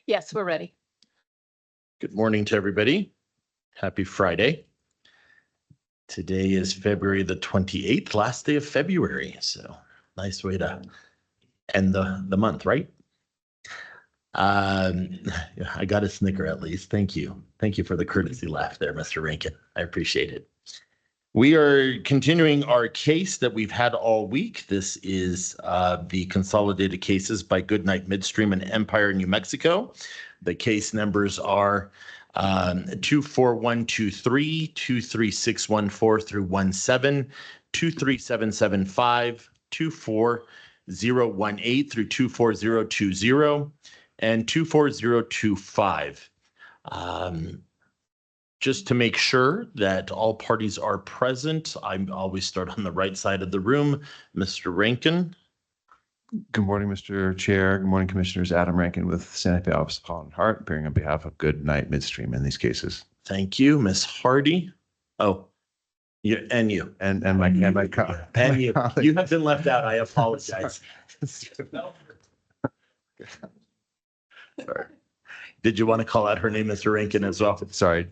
Yes, we're ready. Good morning to everybody. Happy Friday. Today is February the 28th, last day of February. So nice way to end the month, right? I got a snicker at least. Thank you. Thank you for the courtesy laugh there, Mr. Rankin. I appreciate it. We are continuing our case that we've had all week. This is the consolidated cases by Goodnight Midstream and Empire, New Mexico. The case numbers are 24123, 23614 through 17, 23775, 24018 through 24020, and 24025. Just to make sure that all parties are present, I always start on the right side of the room. Mr. Rankin. Good morning, Mr. Chair. Good morning, Commissioners. Adam Rankin with Santa Fe Office of Holland Hart, appearing on behalf of Goodnight Midstream in these cases. Thank you, Ms. Hardy. Oh, you and you and my colleague. And you. You have been left out. I apologize. Sorry. Did you want to call out her name, Mr. Rankin, as well? Sorry.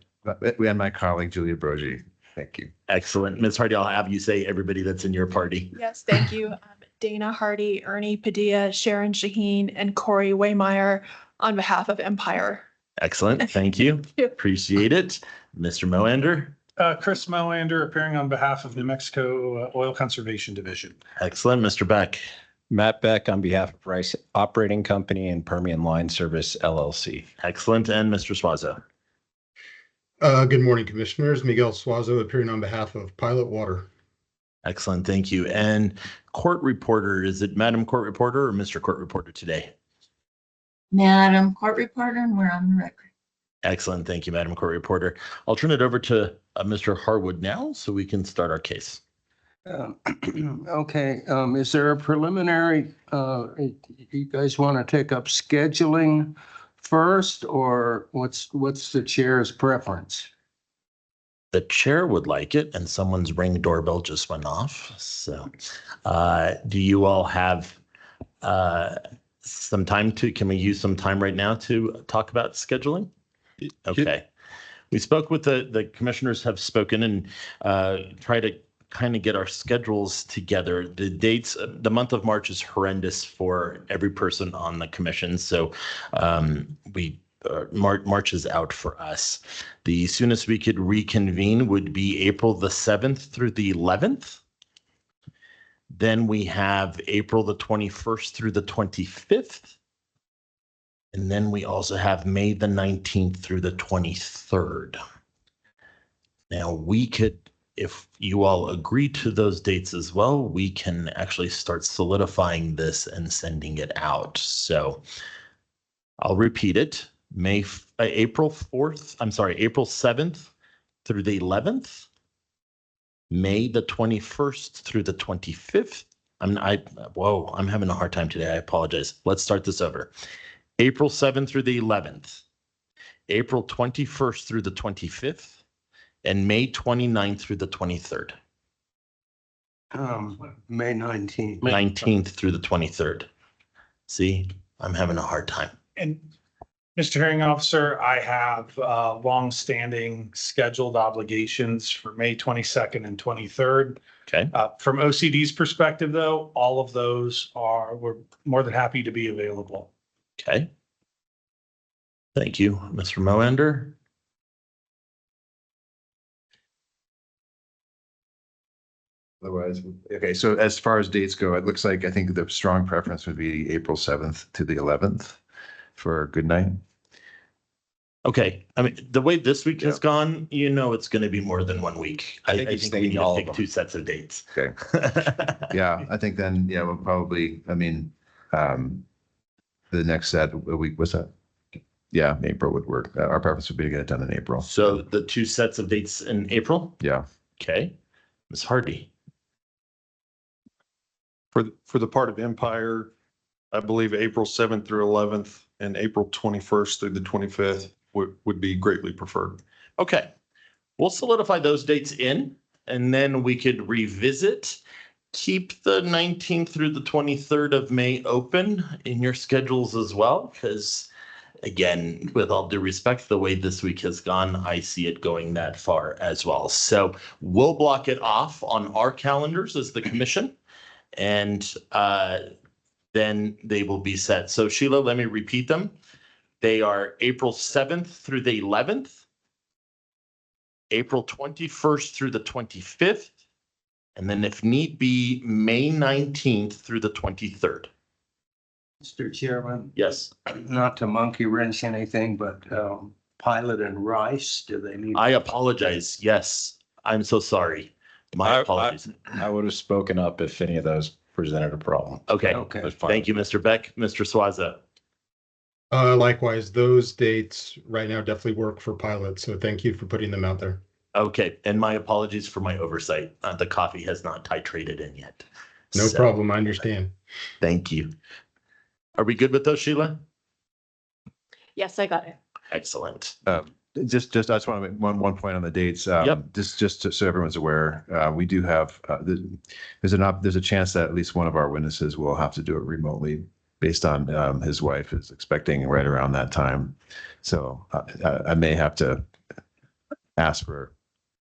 We had my colleague, Julia Brogy. Thank you. Excellent. Ms. Hardy, I'll have you say everybody that's in your party. Yes, thank you. Dana Hardy, Ernie Padilla, Sharon Shaheen, and Corey Waymeyer on behalf of Empire. Excellent. Thank you. Appreciate it. Mr. Moander. Chris Moander, appearing on behalf of New Mexico Oil Conservation Division. Excellent. Mr. Beck. Matt Beck on behalf of Rice Operating Company and Permian Line Service, LLC. Excellent. And Mr. Suazo. Good morning, Commissioners. Miguel Suazo, appearing on behalf of Pilot Water. Excellent. Thank you. And Court Reporter, is it Madam Court Reporter or Mr. Court Reporter today? Madam Court Reporter, and we're on the record. Excellent. Thank you, Madam Court Reporter. I'll turn it over to Mr. Harwood now so we can start our case. Okay. Is there a preliminary, you guys want to take up scheduling first, or what's the chair's preference? The chair would like it, and someone's ring doorbell just went off. So do you all have some time can we use some time right now to talk about scheduling? Okay. We spoke with the commissioners have spoken and try to kind of get our schedules together. The dates, the month of March is horrendous for every person on the commission. So March is out for us. The soonest we could reconvene would be April the 7th through the 11th. Then we have April the 21st through the 25th. And then we also have May the 19th through the 23rd. Now we could, if you all agree to those dates as well, we can actually start solidifying this and sending it out. So I'll repeat it. April 7th through the 11th, May the 21st through the 25th. I'm having a hard time today. I apologize. Let's start this over. April 7th through the 11th, April 21st through the 25th, and May 29th through the 23rd. May 19th. 19th through the 23rd. See, I'm having a hard time. And Mr. Hearing Officer, I have long-standing scheduled obligations for May 22nd and 23rd. Okay. From OCD's perspective, though, all of those we're more than happy to be available. Okay. Thank you, Mr. Moander. Otherwise, okay. So as far as dates go, it looks like I think the strong preference would be April 7th to the 11th for Goodnight. Okay. I mean, the way this week has gone, it's going to be more than 1 week. I think we need to pick 2 sets of dates. Okay. Yeah, I think then, we'll probably, the next set a week, what's that? Yeah, April would work. Our preference would be to get it done in April. So the 2 sets of dates in April? Yeah. Okay. Ms. Hardy. For the part of Empire, I believe April 7th through 11th and April 21st through the 25th would be greatly preferred. Okay. We'll solidify those dates in, and then we could revisit. Keep the 19th through the 23rd of May open in your schedules as well, because again, with all due respect, the way this week has gone, I see it going that far as well. So we'll block it off on our calendars as the commission, and then they will be set. So Sheila, let me repeat them. They are April 7th through the 11th, April 21st through the 25th, and then if need be, May 19th through the 23rd. Mr. Chairman, Yes, not to monkey wrench anything, but Pilot and Rice, do they need? I apologize. Yes, I'm so sorry. My apologies. I would have spoken up if any of those presented a problem. Okay, Okay. That's fine. thank you, Mr. Beck. Mr. Swaza. Likewise, those dates right now definitely work for Pilot, so thank you for putting them out there. Okay, and my apologies for my oversight. The coffee has not titrated in yet. No So, problem, I understand. Thank you. Are we good with those, Sheila? Yes, I got it. Excellent. Just, I just want to make one point on the dates. Yep. So everyone's aware, we do have, there's a chance that at least one of our witnesses will have to do it remotely based on his wife is expecting right around that time. So I may have to ask for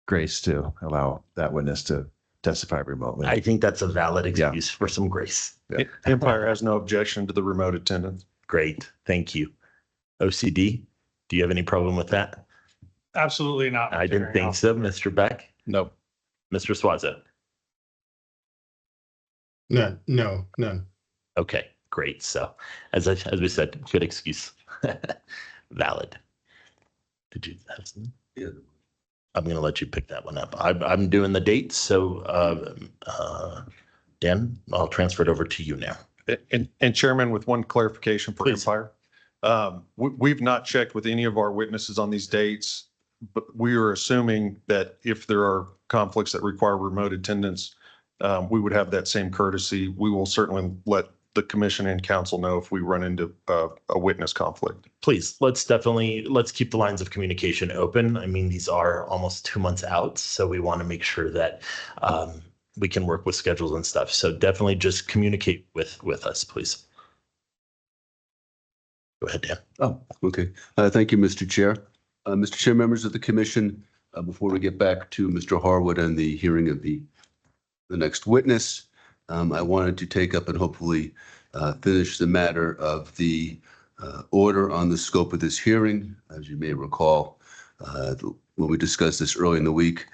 grace to allow that witness to testify remotely. I think that's a valid excuse for some grace. Empire has no objection to the remote attendance. Great, thank you. OCD, do you have any problem with that? Absolutely not. I didn't think so, Mr. Beck. Nope. Mr. Swaza. None. Okay, great. So as we said, good excuse. Valid. Did you have something? Yeah. I'm going to let you pick that one up. I'm doing the dates. So Dan, I'll transfer it over to you now. And Chairman, with one clarification for Please. Empire. We've not checked with any of our witnesses on these dates, but we are assuming that if there are conflicts that require remote attendance, we would have that same courtesy. We will certainly let the commission and council know if we run into a witness conflict. Please, let's keep the lines of communication open. I mean, these are almost 2 months out, so we want to make sure that we can work with schedules and stuff. So definitely just communicate with us, please. Go ahead, Dan. Oh, okay. Thank you, Mr. Chair. Mr. Chair, members of the commission, before we get back to Mr. Harwood and the hearing of the next witness, I wanted to take up and hopefully finish the matter of the order on the scope of this hearing. As you may recall, when we discussed this early in the week,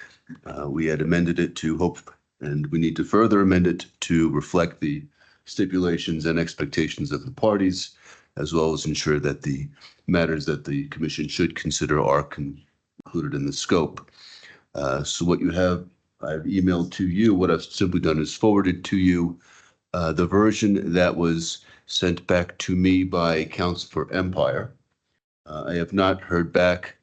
we had amended it to hope, and we need to further amend it to reflect the stipulations and expectations of the parties, as well as ensure that the matters that the commission should consider are included in the scope. So what you have, I've emailed to you. What I've simply done is forwarded to you the version that was sent back to me by Counsel for Empire. I have not heard back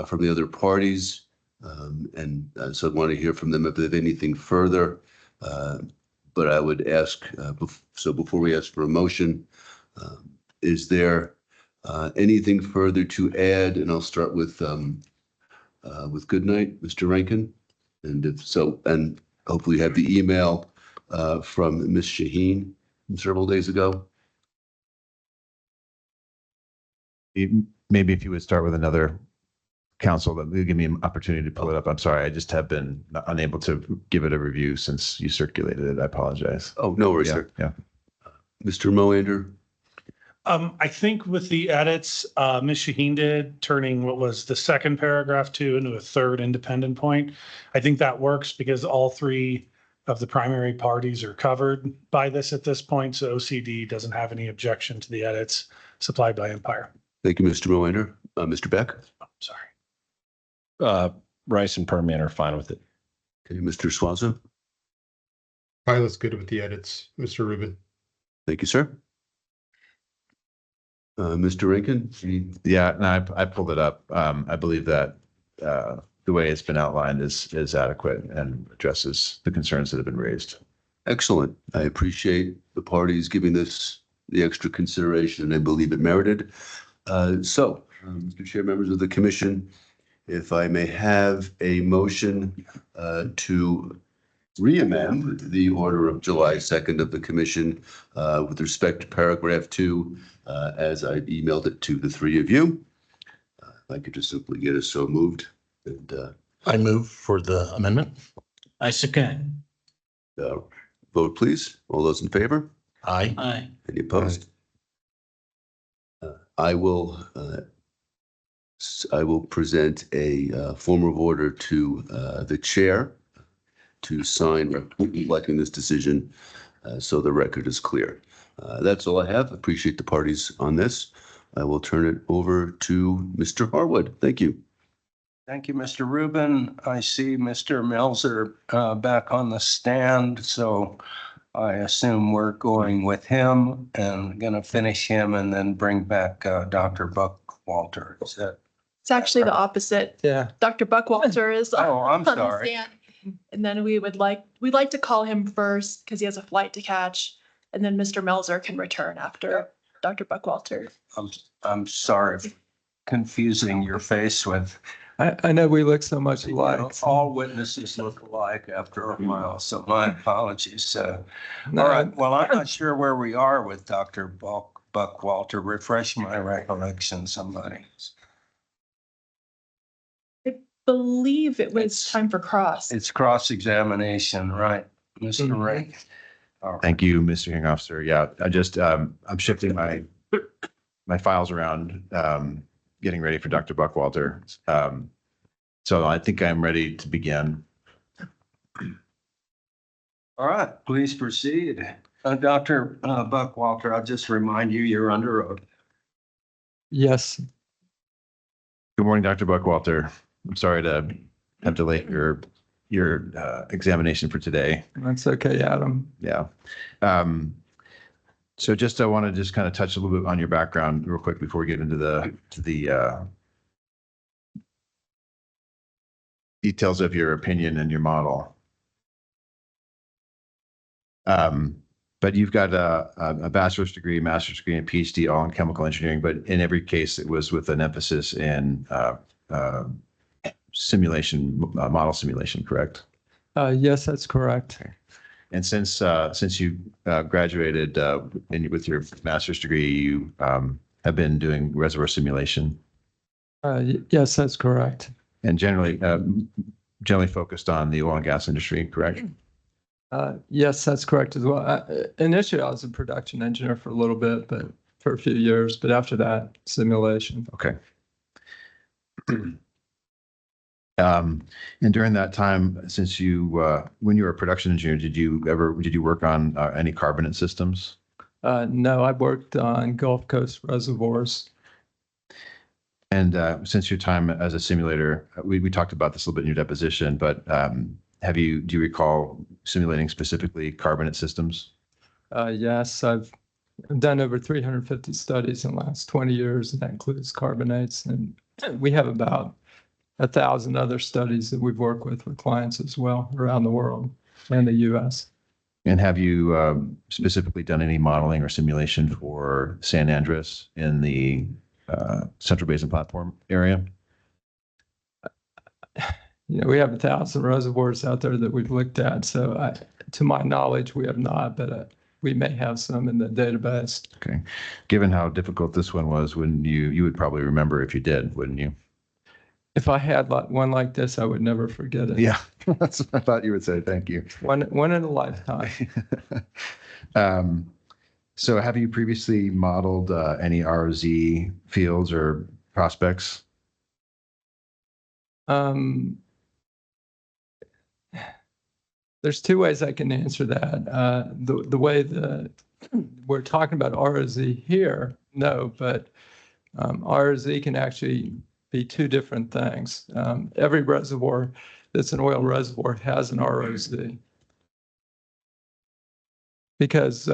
from the other parties, and so I want to hear from them if they have anything further. But I would ask, so before we ask for a motion, is there anything further to add? And I'll start with Goodnight, Mr. Rankin. And if so, and hopefully you have the email from Ms. Shaheen from several days ago. Maybe if you would start with another council, that will give me an opportunity to pull it up. I'm sorry, I just have been unable to give it a review since you circulated it. I apologize. Oh, no worries, sir. Yeah. Mr. Moander. I think with the edits, Ms. Shaheen did, turning what was the second paragraph two into a third independent point. I think that works because all three of the primary parties are covered by this at this point. So OCD doesn't have any objection to the edits supplied by Empire. Thank you, Mr. Moander. Mr. Beck. Oh, sorry. Rice and Permian are fine with it. Okay, Mr. Swaza. Pilot's good with the edits, Mr. Rubin. Thank you, sir. Mr. Rankin. Yeah, no, I pulled it up. I believe that the way it's been outlined is adequate and addresses the concerns that have been raised. Excellent. I appreciate the parties giving this the extra consideration, and I believe it merited. So, Mr. Chair, members of the commission, if I may have a motion to re-amend the order of July 2nd of the commission with respect to paragraph 2, as I emailed it to the three of you. If I could just simply get us so moved. And I move for the amendment. I second. vote, please. All those in favor? Aye. Aye. Any opposed? I will present a form of order to the chair to sign reflecting this decision so the record is clear. That's all I have. Appreciate the parties on this. I will turn it over to Mr. Harwood. Thank you. Thank you, Mr. Rubin. I see Mr. Melzer back on the stand, so I assume we're going with him and going to finish him and then bring back Dr. Buckwalter. Is that? It's actually the opposite. Yeah. Dr. Buckwalter is Oh, I'm on the sorry. stand. And then we'd like to call him first because he has a flight to catch. And then Mr. Melzer can return after Dr. Buckwalter. I'm sorry for confusing your face with. I know we look so much alike. All witnesses look alike after a while, so my apologies. No. All right, well, I'm not sure where we are with Dr. Buckwalter. Refresh my recollection, somebody. I believe it was time for cross. It's cross-examination, right, Mr. Ray? All right. Thank you, Mr. Hearing Officer. Yeah, I just, I'm shifting my files around, getting ready for Dr. Buckwalter. So I think I'm ready to begin. All right, please proceed. Dr. Buckwalter, I'll just remind you, you're under oath. Yes. Good morning, Dr. Buckwalter. I'm sorry to have delayed your examination for today. That's okay, Adam. Yeah. So just I want to just kind of touch a little bit on your background real quick before we get into the details of your opinion and your model. But you've got a bachelor's degree, master's degree, and PhD all in chemical engineering, but in every case it was with an emphasis in simulation, model simulation, correct? Yes, that's correct. And since you graduated with your master's degree, you have been doing reservoir simulation. Yes, that's correct. And generally focused on the oil and gas industry, correct? Yes, that's correct as well. Initially, I was a production engineer for a little bit, but for a few years. But after that, simulation. Okay. And during that time, since when you were a production engineer, did you work on any carbonate systems? No, I worked on Gulf Coast reservoirs. And since your time as a simulator, we talked about this a little bit in your deposition, but do you recall simulating specifically carbonate systems? Yes, I've done over 350 studies in the last 20 years, and that includes carbonates. And we have about 1,000 other studies that we've worked with clients as well around the world and the U.S. And have you specifically done any modeling or simulation for San Andreas in the Central Basin Platform area? We have 1,000 reservoirs out there that we've looked at. So to my knowledge, we have not, but we may have some in the database. Okay. Given how difficult this one was, wouldn't you would probably remember if you did, wouldn't you? If I had one like this, I would never forget it. Yeah, that's what I thought you would say. Thank you. One in a lifetime. So have you previously modeled any ROZ fields or prospects? There's two ways I can answer that. The way that we're talking about ROZ here, no, but ROZ can actually be two different things. Every reservoir that's an oil reservoir has an ROZ because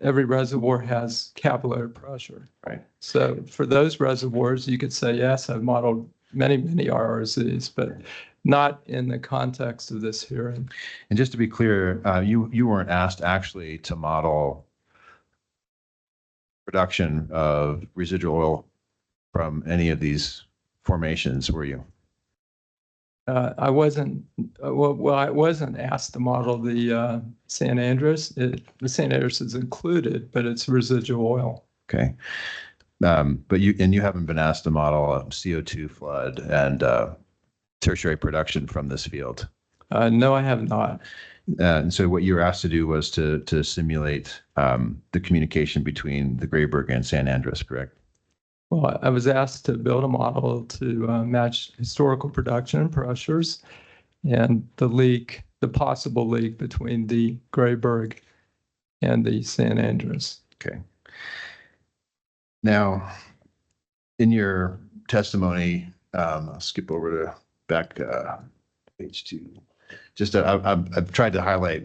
every reservoir has capillary pressure. Right. So for those reservoirs, you could say, yes, I've modeled many ROZs, but not in the context of this hearing. And just to be clear, you weren't asked actually to model production of residual oil from any of these formations, were you? I wasn't, I wasn't asked to model the San Andreas. The San Andreas is included, but it's residual oil. Okay. But you haven't been asked to model a CO2 flood and tertiary production from this field. No, I have not. And so what you were asked to do was to simulate the communication between the Grayburg and San Andreas, correct? Well, I was asked to build a model to match historical production pressures and the possible leak between the Grayburg and the San Andreas. Okay. Now, in your testimony, I'll skip over to back page 2. Just I've tried to highlight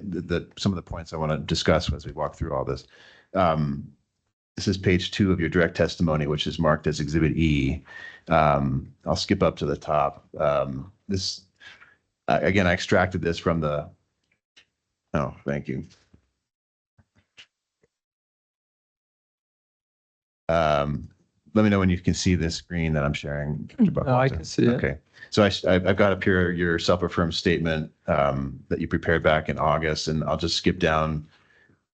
some of the points I want to discuss as we walk through all this. This is page 2 of your direct testimony, which is marked as Exhibit E. I'll skip up to the top. This again, I extracted this from the. Oh, thank you. Let me know when you can see this screen that I'm sharing. Dr. Oh, I can see it. Okay. So I've got up here your self-affirmed statement that you prepared back in August, and I'll just skip down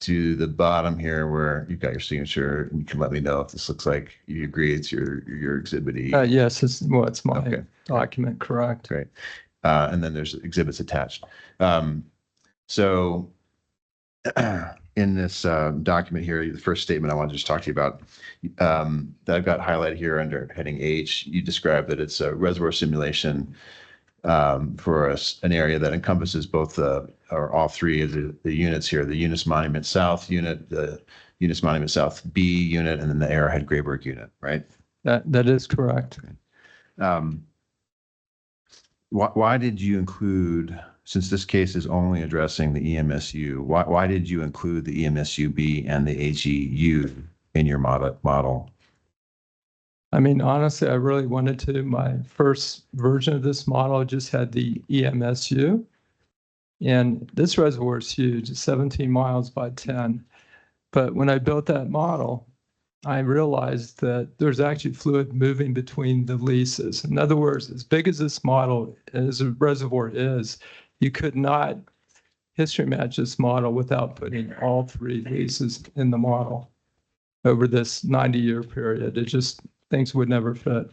to the bottom here where you've got your signature. And you can let me know if this looks like you agree it's your Exhibit E. Yes, it's my document, correct. Great. And then there's exhibits attached. So in this document here, the first statement I want to just talk to you about that I've got highlighted here under heading H, you describe that it's a reservoir simulation for an area that encompasses both or all three of the units here, the Eunice Monument South unit, the Eunice Monument South B unit, and then the Arrowhead Grayburg unit, right? That is correct. Why did you include, since this case is only addressing the EMSU, why did you include the EMSU-B and the AGU in your model? I mean, honestly, I really wanted to. My first version of this model just had the EMSU. And this reservoir is huge, it's 17 miles by 10. But when I built that model, I realized that there's actually fluid moving between the leases. In other words, as big as this model, as a reservoir is, you could not history match this model without putting all three leases in the model over this 90-year period. It just, things would never fit.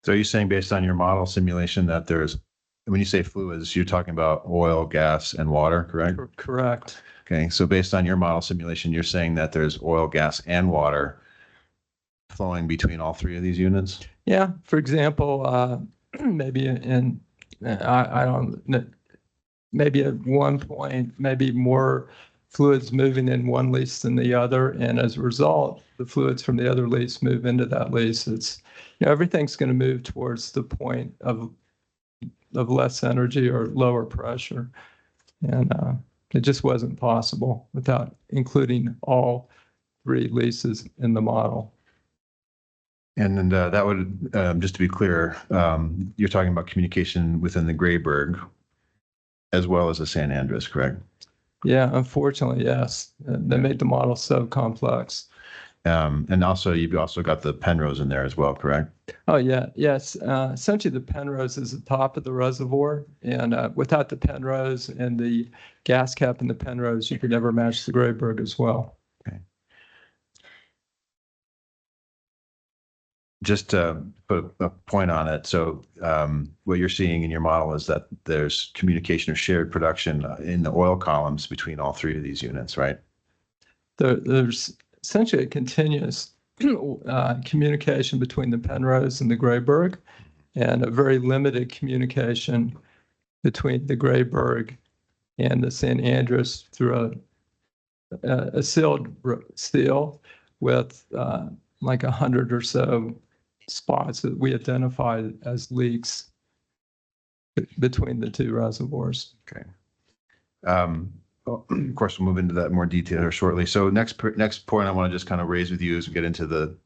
So are you saying based on your model simulation that there's, when you say fluids, you're talking about oil, gas, and water, correct? Correct. Okay, so based on your model simulation, you're saying that there's oil, gas, and water flowing between all three of these units? Yeah, for example, maybe I don't know, maybe at one point, maybe more fluids moving in one lease than the other. And as a result, the fluids from the other lease move into that lease. It's, everything's going to move towards the point of less energy or lower pressure. And it just wasn't possible without including all three leases in the model. And then that would, just to be clear, you're talking about communication within the Grayburg as well as the San Andreas, correct? Yeah, unfortunately, yes. They made the model so complex. And also, you've also got the Penrose in there as well, correct? Oh, yeah, yes. Essentially, the Penrose is the top of the reservoir. And without the Penrose and the gas cap in the Penrose, you could never match the Grayburg as well. Okay. Just to put a point on it. So what you're seeing in your model is that there's communication or shared production in the oil columns between all three of these units, right? There's essentially a continuous communication between the Penrose and the Grayburg, and a very limited communication between the Grayburg and the San Andreas through a sealed seal with like 100 or so spots that we identified as leaks between the two reservoirs. Okay. Well, of course, we'll move into that in more detail here shortly. So next point I want to just kind of raise with you as we get into the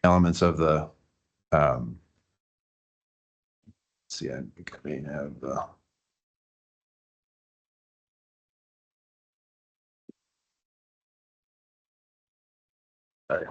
elements of the, let's see, I think I may have, all right.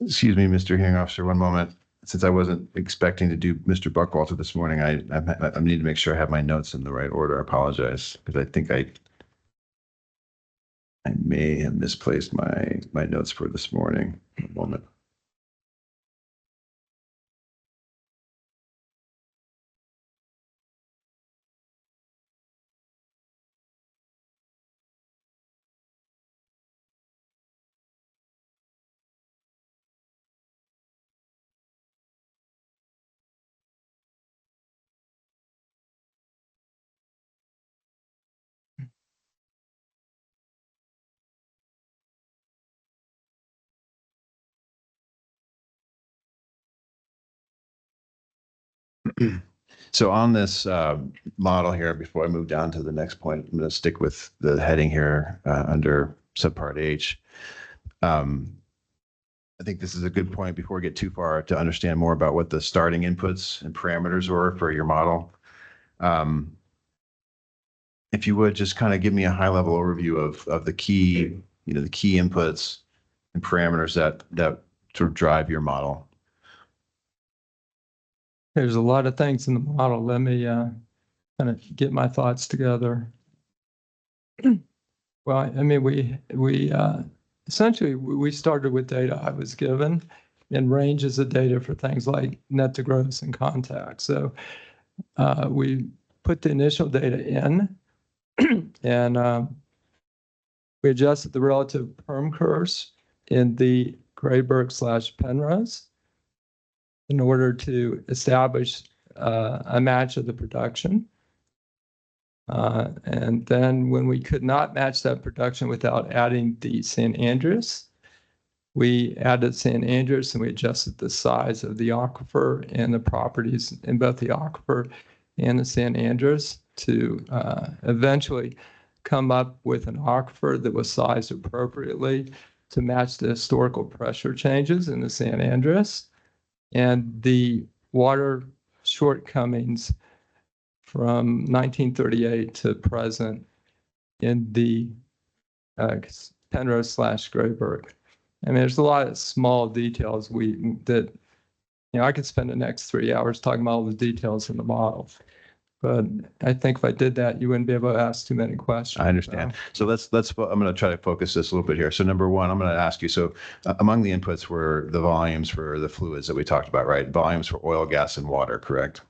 Excuse me, Mr. Hearing Officer, one moment. Since I wasn't expecting to do Mr. Buckwalter this morning, I need to make sure I have my notes in the right order. I apologize because I think I may have misplaced my notes for this morning. One moment. So on this model here, before I move down to the next point, I'm going to stick with the heading here under subpart H. I think this is a good point before we get too far to understand more about what the starting inputs and parameters were for your model. If you would just kind of give me a high level overview of the key, the key inputs and parameters that sort of drive your model. There's a lot of things in the model. Let me kind of get my thoughts together. Well, I mean, we essentially we started with data I was given and ranges of data for things like net to gross and contact. So we put the initial data in and we adjusted the relative perm curves in the Grayberg/Penrose in order to establish a match of the production. And then when we could not match that production without adding the San Andreas, we added San Andreas and we adjusted the size of the aquifer and the properties in both the aquifer and the San Andreas to eventually come up with an aquifer that was sized appropriately to match the historical pressure changes in the San Andreas and the water shortcomings from 1938 to present in the Penrose/Grayberg. I mean, there's a lot of small details I could spend the next 3 hours talking about all the details in the model. But I think if I did that, you wouldn't be able to ask too many questions. I understand. So let's I'm going to try to focus this a little bit here. So number one, I'm going to ask you, so among the inputs were the volumes for the fluids that we talked about, right? Volumes for oil, gas, and water, correct?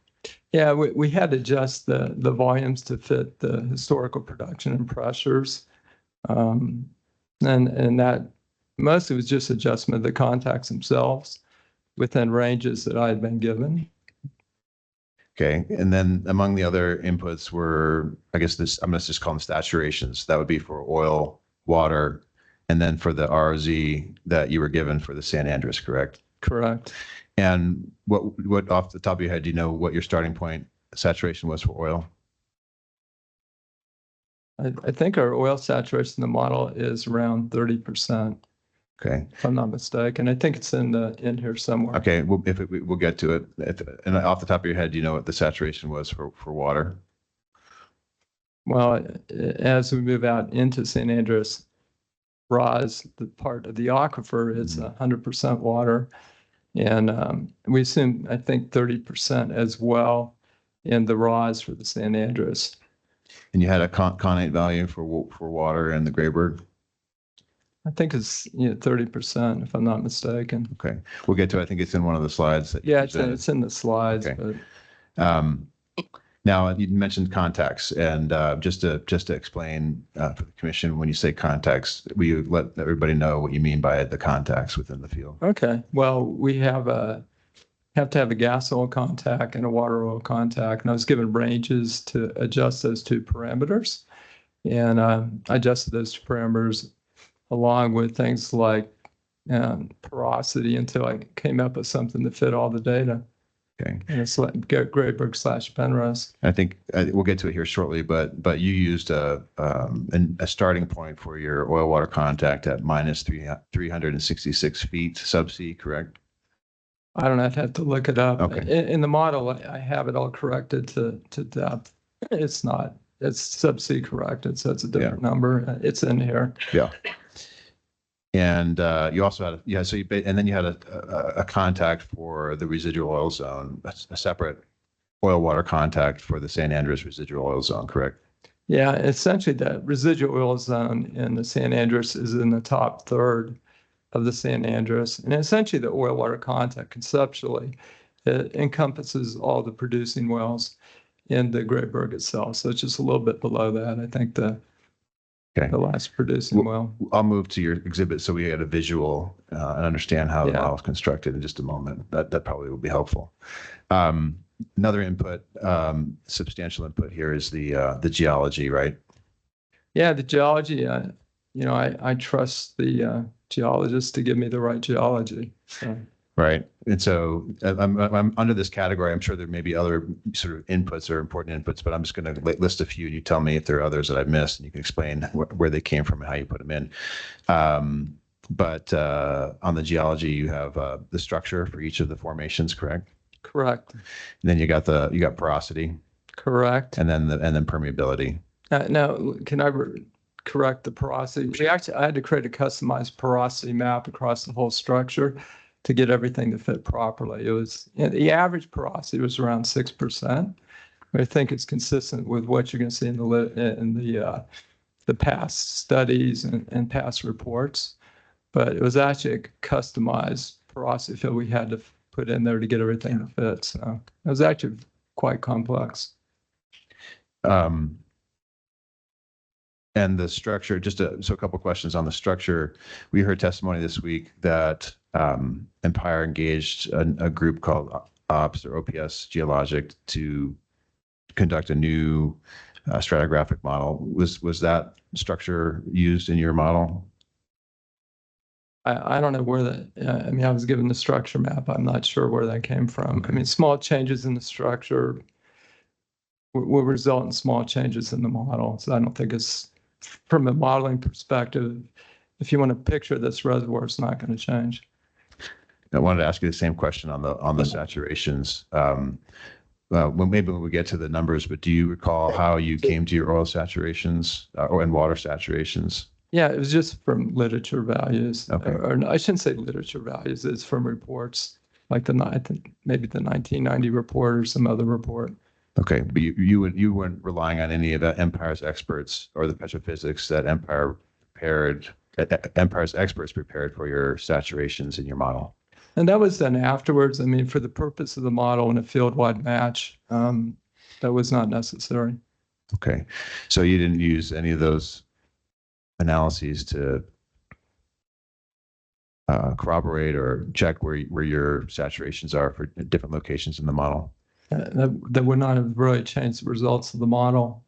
Yeah, we had to adjust the volumes to fit the historical production and pressures. And that mostly was just adjustment of the contacts themselves within ranges that I had been given. Okay, and then among the other inputs were, I guess I'm going to just call them saturations. That would be for oil, water, and then for the ROZ that you were given for the San Andreas, correct? Correct. And what off the top of your head, do you know what your starting point saturation was for oil? I think our oil saturation in the model is around 30%. Okay. If I'm not mistaken. I think it's in here somewhere. Okay, we'll get to it. And off the top of your head, do you know what the saturation was for water? Well, as we move out into San Andreas, ROZ, the part of the aquifer is 100% water. And we assume, I think, 30% as well in the ROZ for the San Andreas. And you had a connate value for water and the Grayberg? I think it's 30%, if I'm not mistaken. Okay, we'll get to it. I think it's in one of the slides. Yeah, it's in the slides. Okay. But now you mentioned contacts, and just to explain for the commission, when you say contacts, will you let everybody know what you mean by the contacts within the field? Okay. Well, we have to have a gas oil contact and a water oil contact, and I was given ranges to adjust those two parameters, and I adjusted those two parameters along with things like porosity until I came up with something that fit all the data. Okay. And it's like Grayberg/Penrose. I think we'll get to it here shortly, but you used a starting point for your oil water contact at minus 366 feet subsea, correct? I don't know. I'd have to look it up. Okay. In the model, I have it all corrected to depth. It's not. It's subsea corrected, so it's a different number. It's in here. Yeah. And you also had, and then you had a contact for the residual oil zone, a separate oil water contact for the San Andreas residual oil zone, correct? Yeah, essentially the residual oil zone in the San Andreas is in the top third of the San Andreas. And essentially the oil water contact conceptually, it encompasses all the producing wells in the Grayburg itself. So it's just a little bit below that. I think the last producing well. I'll move to your exhibit so we get a visual and understand how the Yeah. model is constructed in just a moment. That probably will be helpful. Another input, substantial input here is the geology, right? Yeah, the geology, I trust the geologists to give me the right geology. So. Right. And so I'm under this category. I'm sure there may be other sort of inputs or important inputs, but I'm just going to list a few and you tell me if there are others that I've missed and you can explain where they came from and how you put them in. But on the geology, you have the structure for each of the formations, correct? Correct. And then you got porosity. Correct. And then permeability. Now, can I correct the porosity? I had to create a customized porosity map across the whole structure to get everything to fit properly. It was the average porosity was around 6%. I think it's consistent with what you're going to see in the past studies and past reports. But it was actually a customized porosity field we had to put in there to get everything to fit. So it was actually quite complex. And the structure, so a couple of questions on the structure. We heard testimony this week that Empire engaged a group called OPS or OPS Geologic to conduct a new stratigraphic model. Was that structure used in your model? I don't know where that, I was given the structure map. I'm not sure where that came from. Okay. Small changes in the structure will result in small changes in the model. So I don't think it's, from a modeling perspective, if you want to picture this reservoir, it's not going to change. I wanted to ask you the same question on the saturations. Maybe when we get to the numbers, but do you recall how you came to your oil saturations and water saturations? Yeah, it was just from literature values. Okay. Or I shouldn't say literature values. It's from reports, like I think maybe the 1990 report or some other report. Okay, but you weren't relying on any of Empire's experts or the petrophysics that Empire's experts prepared for your saturations in your model. And that was done afterwards. For the purpose of the model and a field-wide match, that was not necessary. Okay, so you didn't use any of those analyses to corroborate or check where your saturations are for different locations in the model? That would not have really changed the results of the model.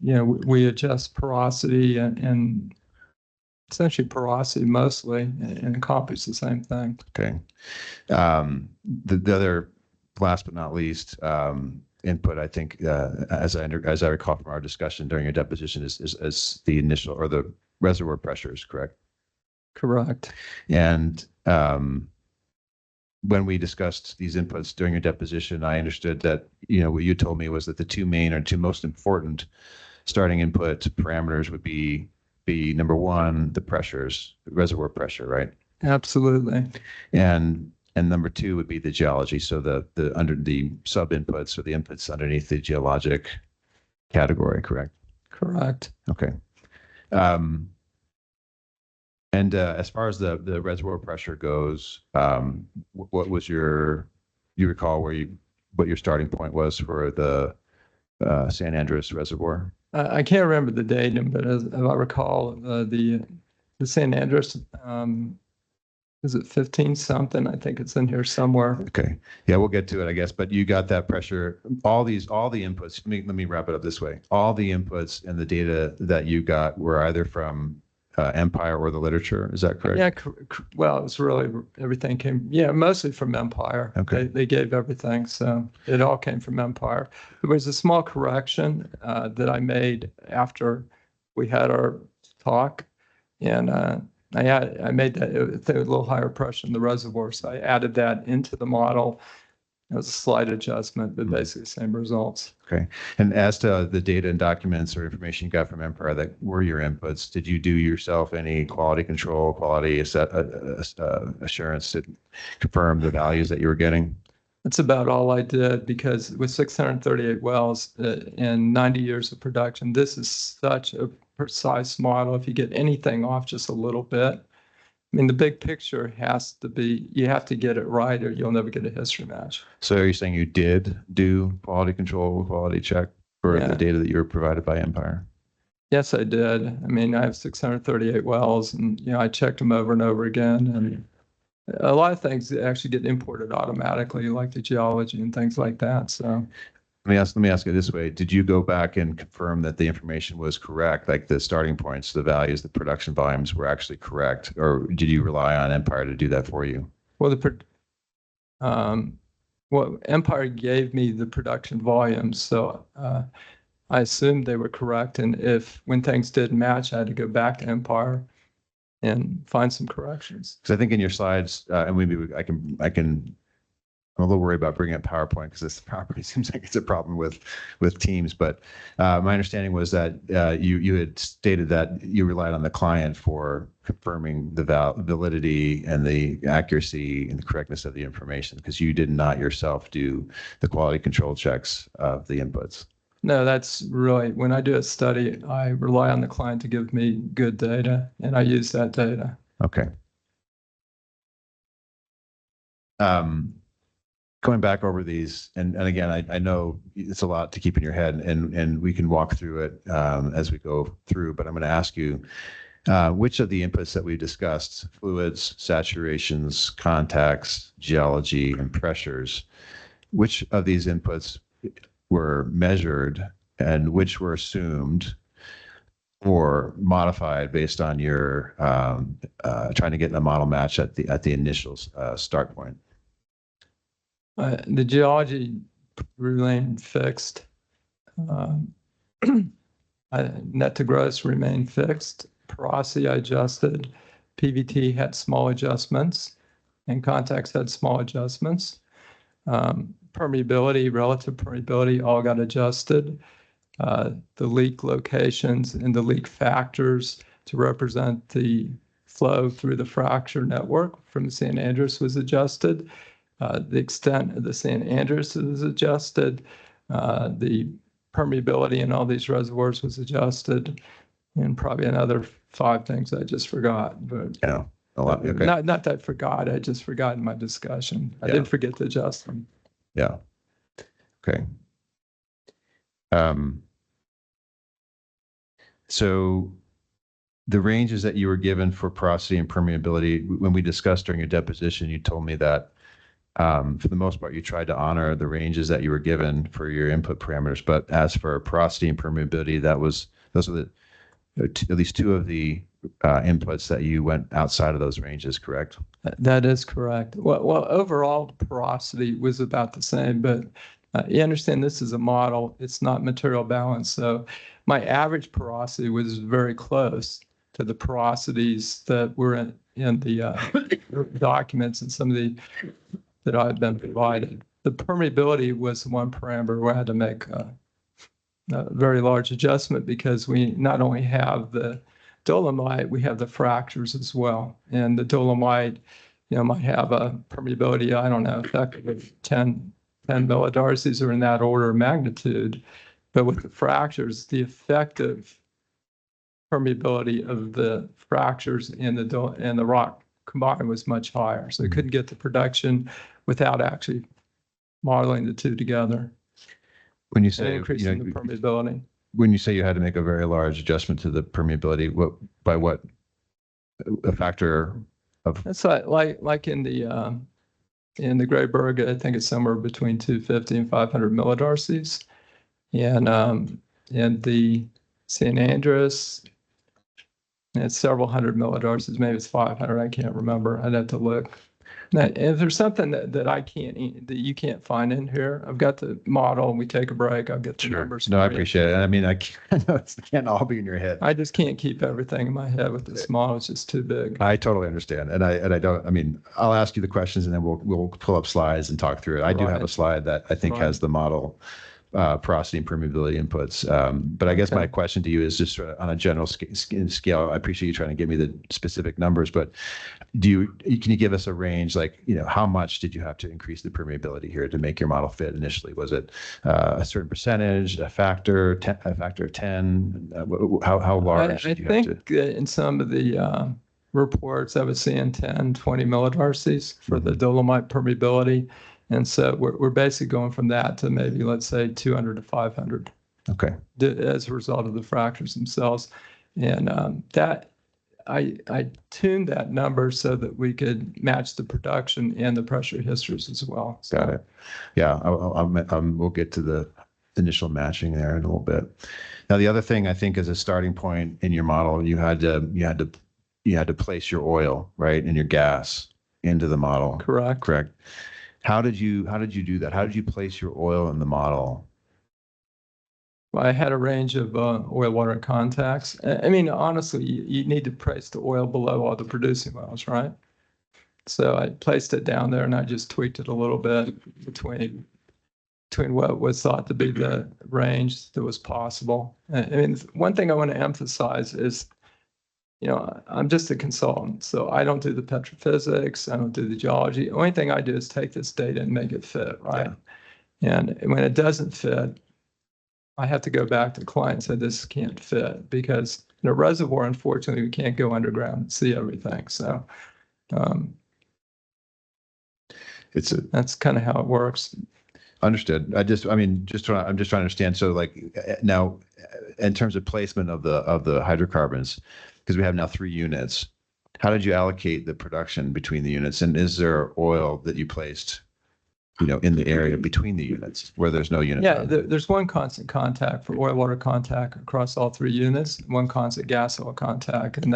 We adjust porosity and essentially porosity mostly and accomplish the same thing. Okay. The other, last but not least, input, I think, as I recall from our discussion during your deposition, is the initial or the reservoir pressures, correct? Correct. And when we discussed these inputs during your deposition, I understood that, what you told me was that the two most important starting input parameters would be number one, the pressures, the reservoir pressure, right? Absolutely. And number two would be the geology. So the under the sub inputs or the inputs underneath the geologic category, correct? Correct. Okay. And as far as the reservoir pressure goes, what was you recall what your starting point was for the San Andreas Reservoir? I can't remember the datum, but as I recall, the San Andreas, is it 15 something? I think it's in here somewhere. Okay. Yeah, we'll get to it, I guess. But you got that pressure, all the inputs. Let me wrap it up this way. All the inputs and the data that you got were either from Empire or the literature. Is that correct? Yeah. Well, it was really everything mostly from Empire. Okay. They gave everything. So it all came from Empire. There was a small correction that I made after we had our talk. And I made that a little higher pressure in the reservoir. So I added that into the model It was a slight adjustment, but basically same results. Okay. And as to the data and documents or information you got from Empire that were your inputs, did you do yourself any quality control, quality assurance to confirm the values that you were getting? That's about all I did, because with 638 wells and 90 years of production, this is such a precise model. If you get anything off just a little bit, I mean, the big picture has to be, you have to get it right or you'll never get a history match. So are you saying you did do quality control, quality check for the data that you were provided by Empire? Yes, I did. I mean, I have 638 wells and, you know, I checked them over and over again. And a lot of things actually get imported automatically, like the geology and things like that. So Let me ask it this way. Did you go back and confirm that the information was correct, like the starting points, the values, the production volumes were actually correct? Or did you rely on Empire to do that for you? Well, Empire gave me the production volumes, so I assumed they were correct. And when things didn't match, I had to go back to Empire and find some corrections. Because I think in your slides, and maybe I'm a little worried about bringing up PowerPoint because this property seems like it's a problem with Teams. But my understanding was that you had stated that you relied on the client for confirming the validity and the accuracy and the correctness of the information, because you did not yourself do the quality control checks of the inputs. No, that's really, when I do a study, I rely on the client to give me good data, and I use that data. Okay. Going back over these, and again, I know it's a lot to keep in your head, and we can walk through it as we go through, but I'm going to ask you, which of the inputs that we've discussed, fluids, saturations, contacts, geology, and pressures, which of these inputs were measured and which were assumed or modified based on your trying to get a model match at the initial start point? The geology remained fixed. Net to gross remained fixed. Porosity I adjusted. PVT had small adjustments, and contacts had small adjustments. Permeability, relative permeability, all got adjusted. The leak locations and the leak factors to represent the flow through the fracture network from the San Andreas was adjusted. The extent of the San Andreas was adjusted. The permeability in all these reservoirs was adjusted, and probably another 5 things I just forgot. But yeah, a lot. Okay. Not that I forgot. I just forgot in my discussion. I didn't forget to adjust them. Yeah. Okay. So the ranges that you were given for porosity and permeability, when we discussed during your deposition, you told me that for the most part, you tried to honor the ranges that you were given for your input parameters. But as for porosity and permeability, those are at least 2 of the inputs that you went outside of those ranges, correct? That is correct. Well, overall porosity was about the same, but you understand this is a model. It's not material balance. So my average porosity was very close to the porosities that were in the documents and some of the that I've been provided. The permeability was one parameter where I had to make a very large adjustment, because we not only have the dolomite, we have the fractures as well. And the dolomite, might have a permeability, I don't know, effectively 10 millidarcies or in that order of magnitude. But with the fractures, the effective permeability of the fractures and the rock combined was much higher. So it couldn't get the production without actually modeling the 2 together. When you say increasing the permeability. When you say you had to make a very large adjustment to the permeability, what a factor of? It's like in the Grayburg, I think it's somewhere between 250 and 500 millidarcies, and in the San Andreas, it's several hundred millidarcies. Maybe it's 500. I can't remember. I'd have to look. Now, if there's something that I can't, that you can't find in here, I've got the model and we take a break, I'll get the numbers. No, I for you. appreciate it. I mean, I know it can't all be in your head. I just can't keep everything in my head with this model. It's just too big. I totally understand. And I don't, I mean, I'll ask you the questions and then we'll pull up slides and talk through it. I do have a Right. slide that I think Right. has the model porosity and permeability inputs. But I guess Okay. my question to you is just on a general scale. I appreciate you trying to give me the specific numbers, but can you give us a range? Like, how much did you have to increase the permeability here to make your model fit initially? Was it a certain percentage, a factor of 10? How large I did you have to? think in some of the reports I was seeing 10, 20 millidarcies for the dolomite permeability. And so we're basically going from that to maybe, let's say, 200 to 500 Okay. as a result of the fractures themselves. And that I tuned that number so that we could match the production and the pressure histories as well. So, Got it. Yeah, we'll get to the initial matching there in a little bit. Now, the other thing I think as a starting point in your model, you had to place your oil, right, and your gas into the model. Correct. Correct. How did you do that? How did you place your oil in the model? Well, I had a range of oil water contacts. I mean, honestly, you need to place the oil below all the producing wells, right? So I placed it down there and I just tweaked it a little bit between what was thought to be the range that was possible. I mean, one thing I want to emphasize is, I'm just a consultant, so I don't do the petrophysics, I don't do the geology. The only thing I do is take this data and make it fit, right? Yeah. And when it doesn't fit, I have to go back to the client and say, this can't fit, because in a reservoir, unfortunately, we can't go underground and see everything. So that's kind of how it works. Understood. I'm just trying to understand. So like now, in terms of placement of the hydrocarbons, because we have now 3 units, how did you allocate the production between the units? And is there oil that you placed, in the area between the units where there's no unit? Yeah, there's one constant contact for oil water contact across all 3 units, one constant gas oil contact, and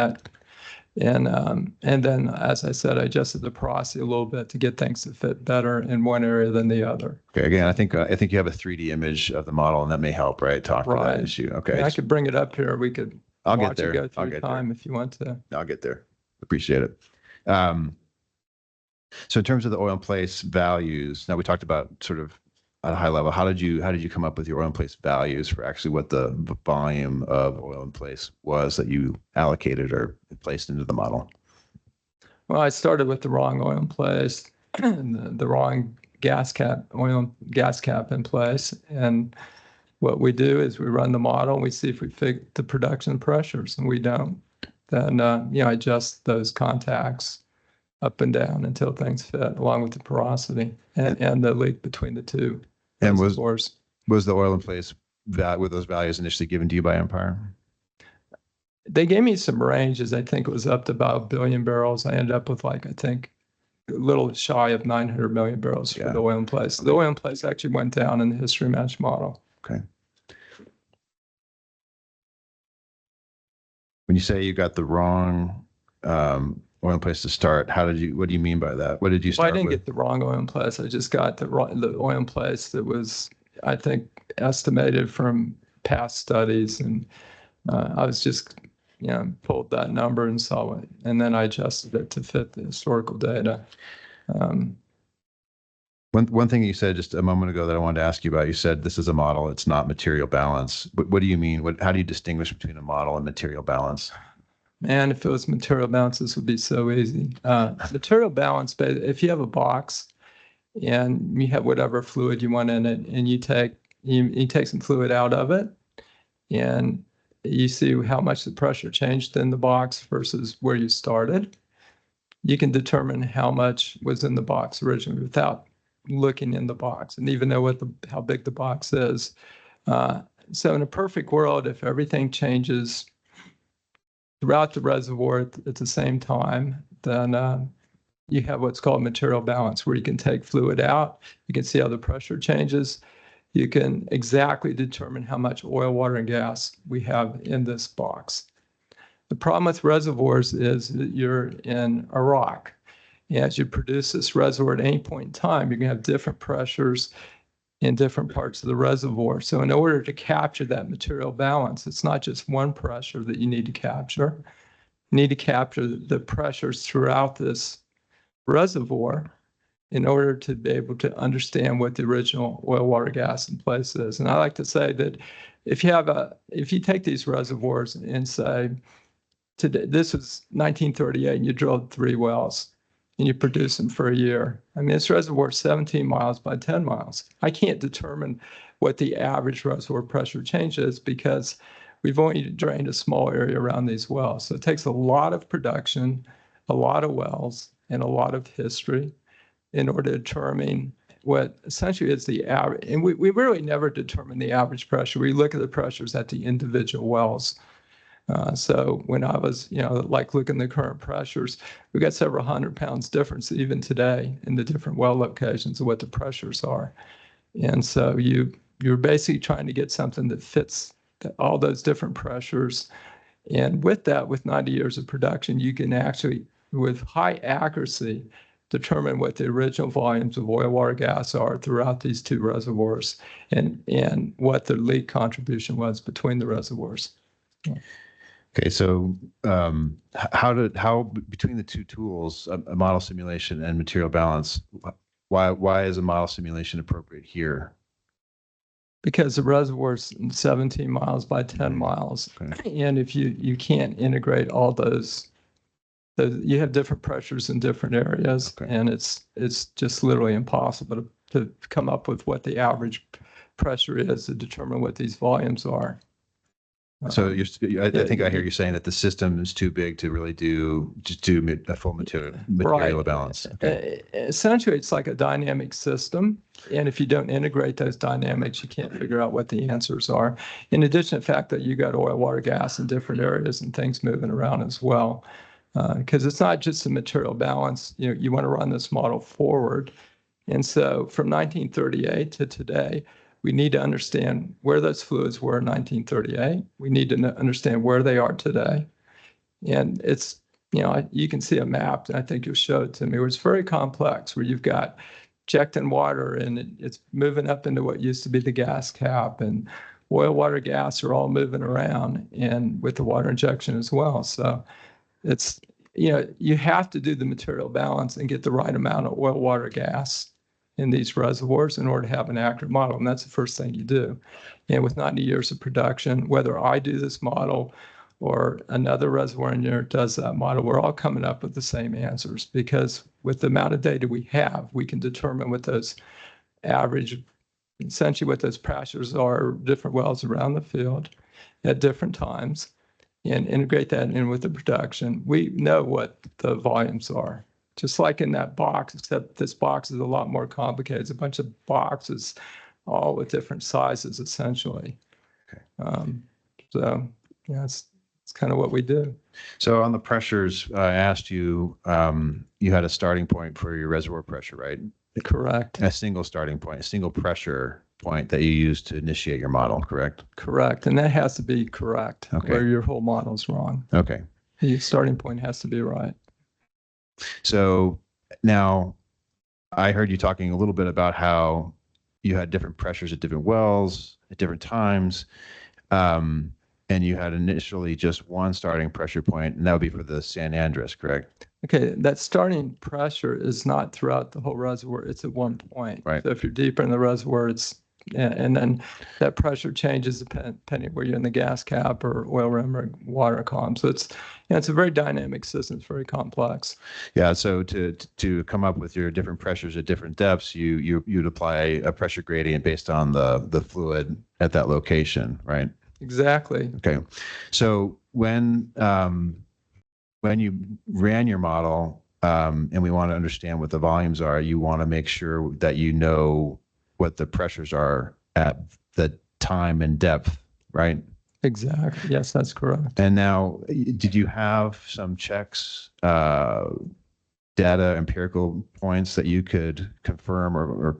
then, as I said, I adjusted the porosity a little bit to get things to fit better in one area than the other. Okay. Again, I think you have a 3D image of the model, and that may help, right? Talk to that issue. Okay. I could bring it up here. We could. I'll get watch there. It go through I'll get time there. if you want to. I'll get there. Appreciate it. So in terms of the oil in place values, now we talked about sort of at a high level, how did you come up with your oil in place values for actually what the volume of oil in place was that you allocated or placed into the model? Well, I started with the wrong oil in place, the wrong gas cap in place. And what we do is we run the model and we see if we fit the production pressures, and we don't. Then, I adjust those contacts up and down until things fit, along with the porosity and the leak between the 2. And was the oil in place with those values initially given to you by Empire? They gave me some ranges. I think it was up to about 1 billion barrels. I ended up with a little shy of 900 million barrels for the oil in place. The oil in place actually went down in the history match model. Okay. When you say you got the wrong oil in place to start, what do you mean by that? What did you start with? I didn't get the wrong oil in place. I just got the oil in place that was, I think, estimated from past studies. And I was just, pulled that number and saw it. And then I adjusted it to fit the historical data. One thing you said just a moment ago that I wanted to ask you about, you said this is a model, it's not material balance. What do you mean? How do you distinguish between a model and material balance? Man, if it was material balance, this would be so easy. Material balance, but if you have a box and you have whatever fluid you want in it, and you take some fluid out of it, and you see how much the pressure changed in the box versus where you started, you can determine how much was in the box originally without looking in the box and even know how big the box is. So in a perfect world, if everything changes throughout the reservoir at the same time, then you have what's called material balance, where you can take fluid out, you can see how the pressure changes, you can exactly determine how much oil, water, and gas we have in this box. The problem with reservoirs is that you're in a rock, As you produce this reservoir at any point in time, you're going to have different pressures in different parts of the reservoir. So in order to capture that material balance, it's not just one pressure that you need to capture. You need to capture the pressures throughout this reservoir in order to be able to understand what the original oil, water, gas in place is. And I like to say that if you take these reservoirs and say, today, this was 1938, and you drilled 3 wells, and you produce them for a year. I mean, this reservoir is 17 miles by 10 miles. I can't determine what the average reservoir pressure change is because we've only drained a small area around these wells. So it takes a lot of production, a lot of wells, and a lot of history in order to determine what essentially is the average. And we really never determine the average pressure. We look at the pressures at the individual wells. So when I was, like looking at the current pressures, we got several hundred pounds difference even today in the different well locations of what the pressures are. And so you're basically trying to get something that fits all those different pressures. And with that, with 90 years of production, you can actually, with high accuracy, determine what the original volumes of oil, water, gas are throughout these 2 reservoirs and what the leak contribution was between the reservoirs. Okay, so how between the 2 tools, a model simulation and material balance, why is a model simulation appropriate here? Because the reservoir's 17 miles by 10 miles, okay. And if you can't integrate all those, you have different pressures in different areas, okay. And it's just literally impossible to come up with what the average pressure is to determine what these volumes are. So I think I hear you saying that the system is too big to really do a full material right. balance. Okay. Essentially, it's like a dynamic system. And if you don't integrate those dynamics, you can't figure out what the answers are. In addition to the fact that you got oil, water, gas in different areas and things moving around as well. Because it's not just a material balance. You want to run this model forward. And so from 1938 to today, we need to understand where those fluids were in 1938. We need to understand where they are today. And it's, you can see a map, and I think you'll show it to me, where it's very complex, where you've got injecting water and it's moving up into what used to be the gas cap, and oil, water, gas are all moving around, and with the water injection as well. So it's, you have to do the material balance and get the right amount of oil, water, gas in these reservoirs in order to have an accurate model. And that's the first thing you do. And with 90 years of production, whether I do this model or another reservoir engineer does that model, we're all coming up with the same answers, because with the amount of data we have, we can determine what those average, essentially what those pressures are, different wells around the field at different times, and integrate that in with the production. We know what the volumes are. Just like in that box, except this box is a lot more complicated. It's a bunch of boxes, all with different sizes, essentially. Okay. So, yeah, it's kind of what we do. So on the pressures, I asked you, you had a starting point for your reservoir pressure, right? Correct. A single starting point, a single pressure point that you used to initiate your model, correct? Correct. And that has to be correct, okay, or your whole model's wrong. Okay. The starting point has to be right. So now I heard you talking a little bit about how you had different pressures at different wells at different times. And you had initially just one starting pressure point, and that would be for the San Andres, correct? Okay, that starting pressure is not throughout the whole reservoir. It's at one point. Right. So if you're deeper in the reservoir, it's, and then that pressure changes depending where you're in the gas cap or oil rim or water column. So it's, it's a very dynamic system. It's very complex. Yeah. So to come up with your different pressures at different depths, you'd apply a pressure gradient based on the fluid at that location, right? Exactly. Okay. So when you ran your model, and we want to understand what the volumes are, you want to make sure that you know what the pressures are at the time and depth, right? Exactly. Yes, that's correct. And now, did you have some checks, data, empirical points that you could confirm or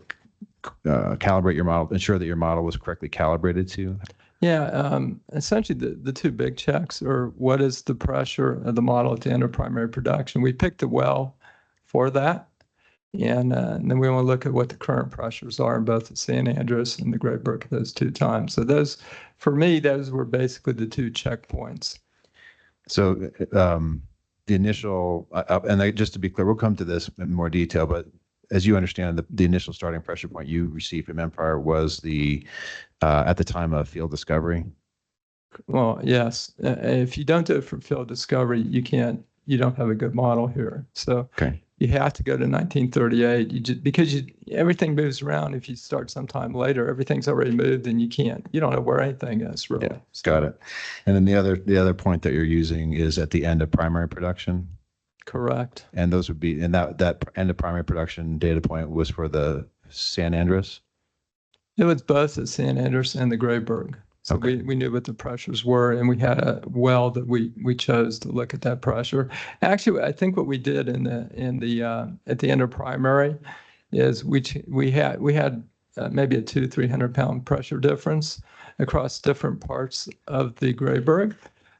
calibrate your model, ensure that your model was correctly calibrated to? Yeah, essentially the 2 big checks are what is the pressure of the model at the end of primary production. We picked the well for that. And then we want to look at what the current pressures are in both the San Andreas and the Great Brook at those 2 times. So those, for me, those were basically the 2 checkpoints. So the initial, just to be clear, we'll come to this in more detail, but as you understand, the initial starting pressure point you received from Empire was at the time of field discovery. Well, yes. If you don't do it for field discovery, you don't have a good model here. So Okay. you have to go to 1938. Because everything moves around. If you start sometime later, everything's already moved, and you don't know where anything is really. Yeah, got it. And then the other point that you're using is at the end of primary production. Correct. And those would be, and that end of primary production data point was for the San Andreas? It was both the San Andreas and the Grayburg. So Okay. we knew what the pressures were, and we had a well that we chose to look at that pressure. Actually, I think what we did at the end of primary is we had maybe a 200-300 pound pressure difference across different parts of the Grayburg.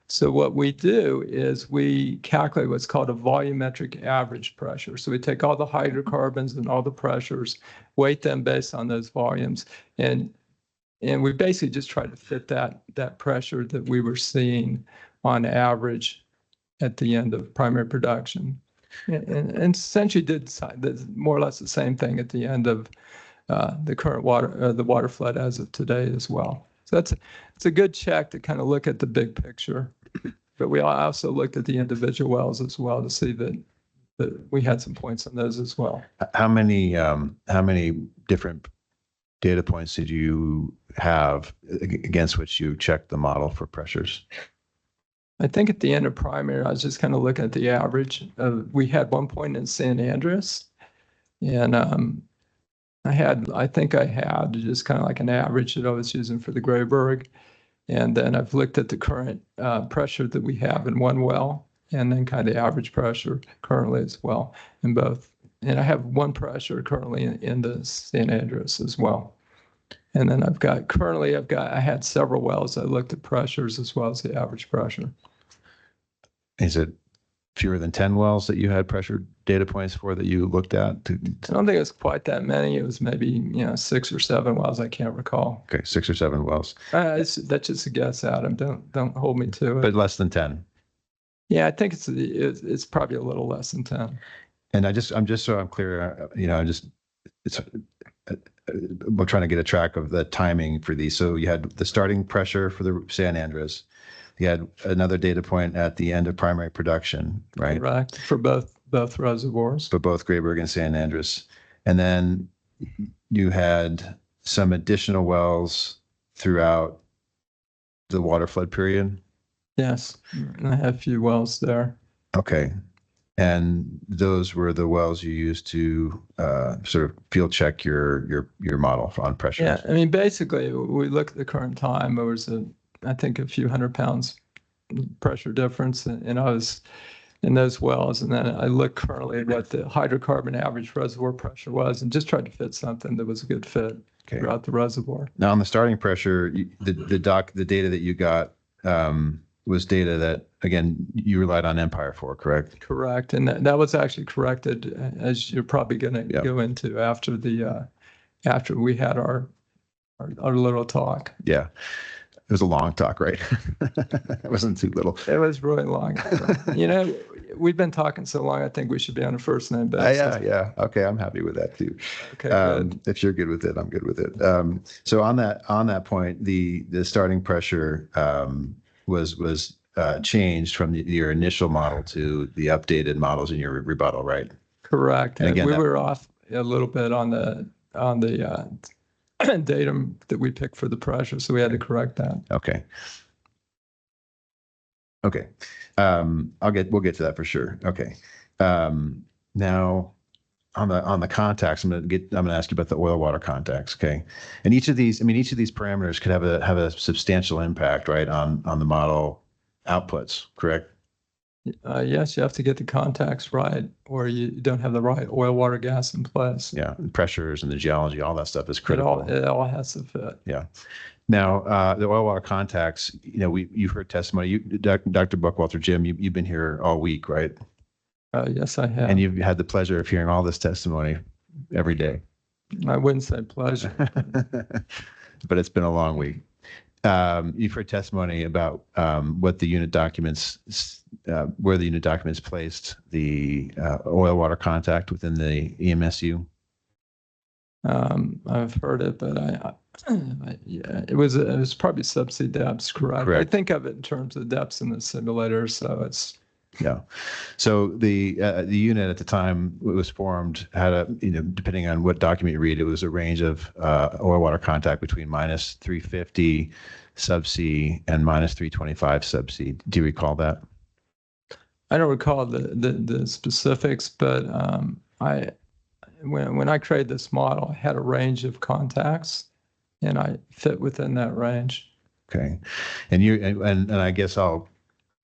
So what we do is we calculate what's called a volumetric average pressure. So we take all the hydrocarbons and all the pressures, weight them based on those volumes, and we basically just try to fit that pressure that we were seeing on average at the end of primary production, and essentially did more or less the same thing at the end of the current water flood as of today as well. So it's a good check to kind of look at the big picture, but we also looked at the individual wells as well to see that we had some points on those as well. How many different data points did you have against which you checked the model for pressures? I think at the end of primary, I was just kind of looking at the average. We had one point in San Andreas, and I think I had just kind of like an average that I was using for the Grayburg. And then I've looked at the current pressure that we have in one well, and then kind of the average pressure currently as well in both. And I have one pressure currently in the San Andreas as well. And then I had several wells. I looked at pressures as well as the average pressure. Is it fewer than 10 wells that you had pressure data points for that you looked at? I don't think it was quite that many. It was maybe 6 or 7 wells. I can't recall. Okay, 6 or 7 wells. That's just a guess, Adam. Don't hold me to it. But less than 10. Yeah, I think it's probably a little less than 10. And I'm just so I'm clear, we're trying to get a track of the timing for these. So you had the starting pressure for the San Andreas. You had another data point at the end of primary production, right? Correct, for both reservoirs. For both Grayburg and San Andreas. And then you had some additional wells throughout the water flood period? Yes, and I have a few wells there. Okay. And those were the wells you used to sort of field check your model on pressure. Yeah, I mean, basically, we look at the current time. There was I think a few 100 pounds pressure difference, and I was in those wells. And then I looked currently at what the hydrocarbon average reservoir pressure was, and just tried to fit something that was a good fit throughout the reservoir. Now, on the starting pressure, the data that you got was data that, again, you relied on Empire for, correct? Correct, and that was actually corrected, as you're probably going to go into after we had our little talk. Yeah, it was a long talk, right? It wasn't too little. It was really long. We've been talking so long. I think we should be on a first name basis. Yeah. Okay, I'm happy with that too. Okay, good. If you're good with it, I'm good with it. So on that point, the starting pressure was changed from your initial model to the updated models in your rebuttal, right? Correct. And again, we were off a little bit on the datum that we picked for the pressure, so we had to correct that. Okay. We'll get to that for sure. Okay. Now on the contacts, I'm going to ask you about the oil water contacts. Okay. And each of these parameters could have a substantial impact, right, on the model outputs, correct? Yes, you have to get the contacts right, or you don't have the right oil, water, gas in place. Yeah, and pressures and the geology, all that stuff is critical. It all has to fit. Yeah. Now, the oil water contacts, you've heard testimony. Dr. Buckwalter, Jim, you've been here all week, right? Yes, I have. And you've had the pleasure of hearing all this testimony every day. I wouldn't say pleasure. But it's been a long week. You've heard testimony about what the unit documents, where the unit documents placed the oil water contact within the EMSU. I've heard it, but yeah, it was probably subsea depths, correct? Correct. I think of it in terms of depths in the simulator, so it's. Yeah. So the unit at the time it was formed had a, depending on what document you read, it was a range of oil water contact between minus 350 subsea and minus 325 subsea. Do you recall that? I don't recall the specifics, but when I created this model, I had a range of contacts, and I fit within that range. Okay. And and I guess I'll,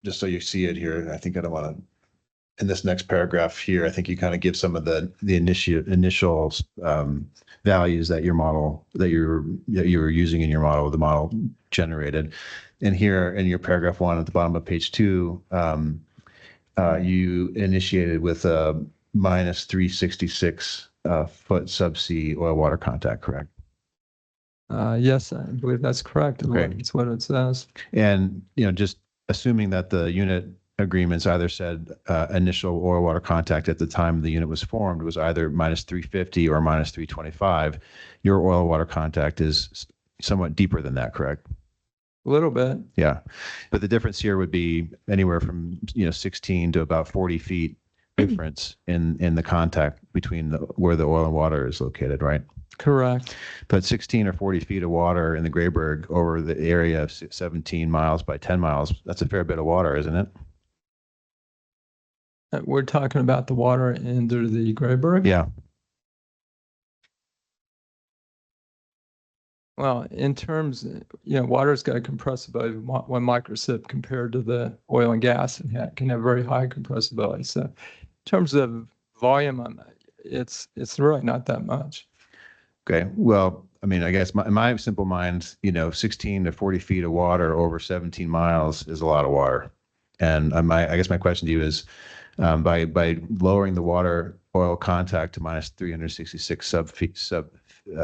just so you see it here, I think I don't want to, in this next paragraph here, I think you kind of give some of the initial values that your model, that you were using in your model, the model generated. And here in your paragraph 1 at the bottom of page 2, you initiated with a minus 366 foot subsea oil water contact, correct? Yes, I believe that's correct. Okay. It's what it says. And, just assuming that the unit agreements either said initial oil water contact at the time the unit was formed was either minus 350 or minus 325, your oil water contact is somewhat deeper than that, correct? A little bit. Yeah. But the difference here would be anywhere from, 16 to about 40 feet difference in the contact between where the oil and water is located, right? Correct. But 16 or 40 feet of water in the Grayburg over the area of 17 miles by 10 miles, that's a fair bit of water, isn't it? We're talking about the water under the Grayburg? Yeah. Well, in terms, water's got a compressibility of 1 microsip compared to the oil and gas, and can have very high compressibility. So in terms of volume, it's really not that much. Okay. Well, I mean, I guess in my simple mind, 16 to 40 feet of water over 17 miles is a lot of water. And I guess my question to you is, by lowering the water oil contact to minus 366 sub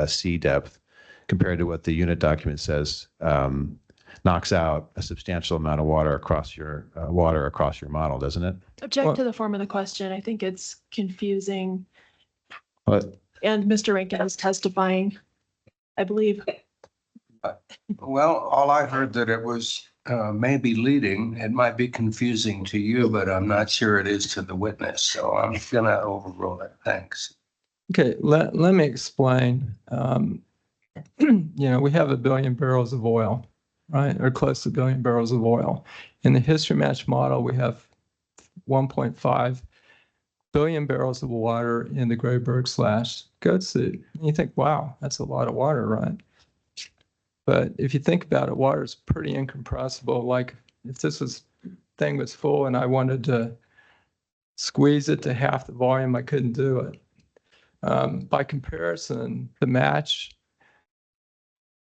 sea depth, compared to what the unit document says, knocks out a substantial amount of water across your model, doesn't it? Object to the form of the question. I think it's confusing. What? And Mr. Rankin is testifying, I believe. Well, all I heard that it was maybe leading. It might be confusing to you, but I'm not sure it is to the witness. So I'm going to overrule it. Thanks. Okay, let me explain. We have 1 billion barrels of oil, right? Or close to 1 billion barrels of oil. In the history match model, we have 1.5 billion barrels of water in the Grayburg/Goodsuit. You think, wow, that's a lot of water, right? But if you think about it, water is pretty incompressible. Like if this thing was full and I wanted to squeeze it to half the volume, I couldn't do it. By comparison, the match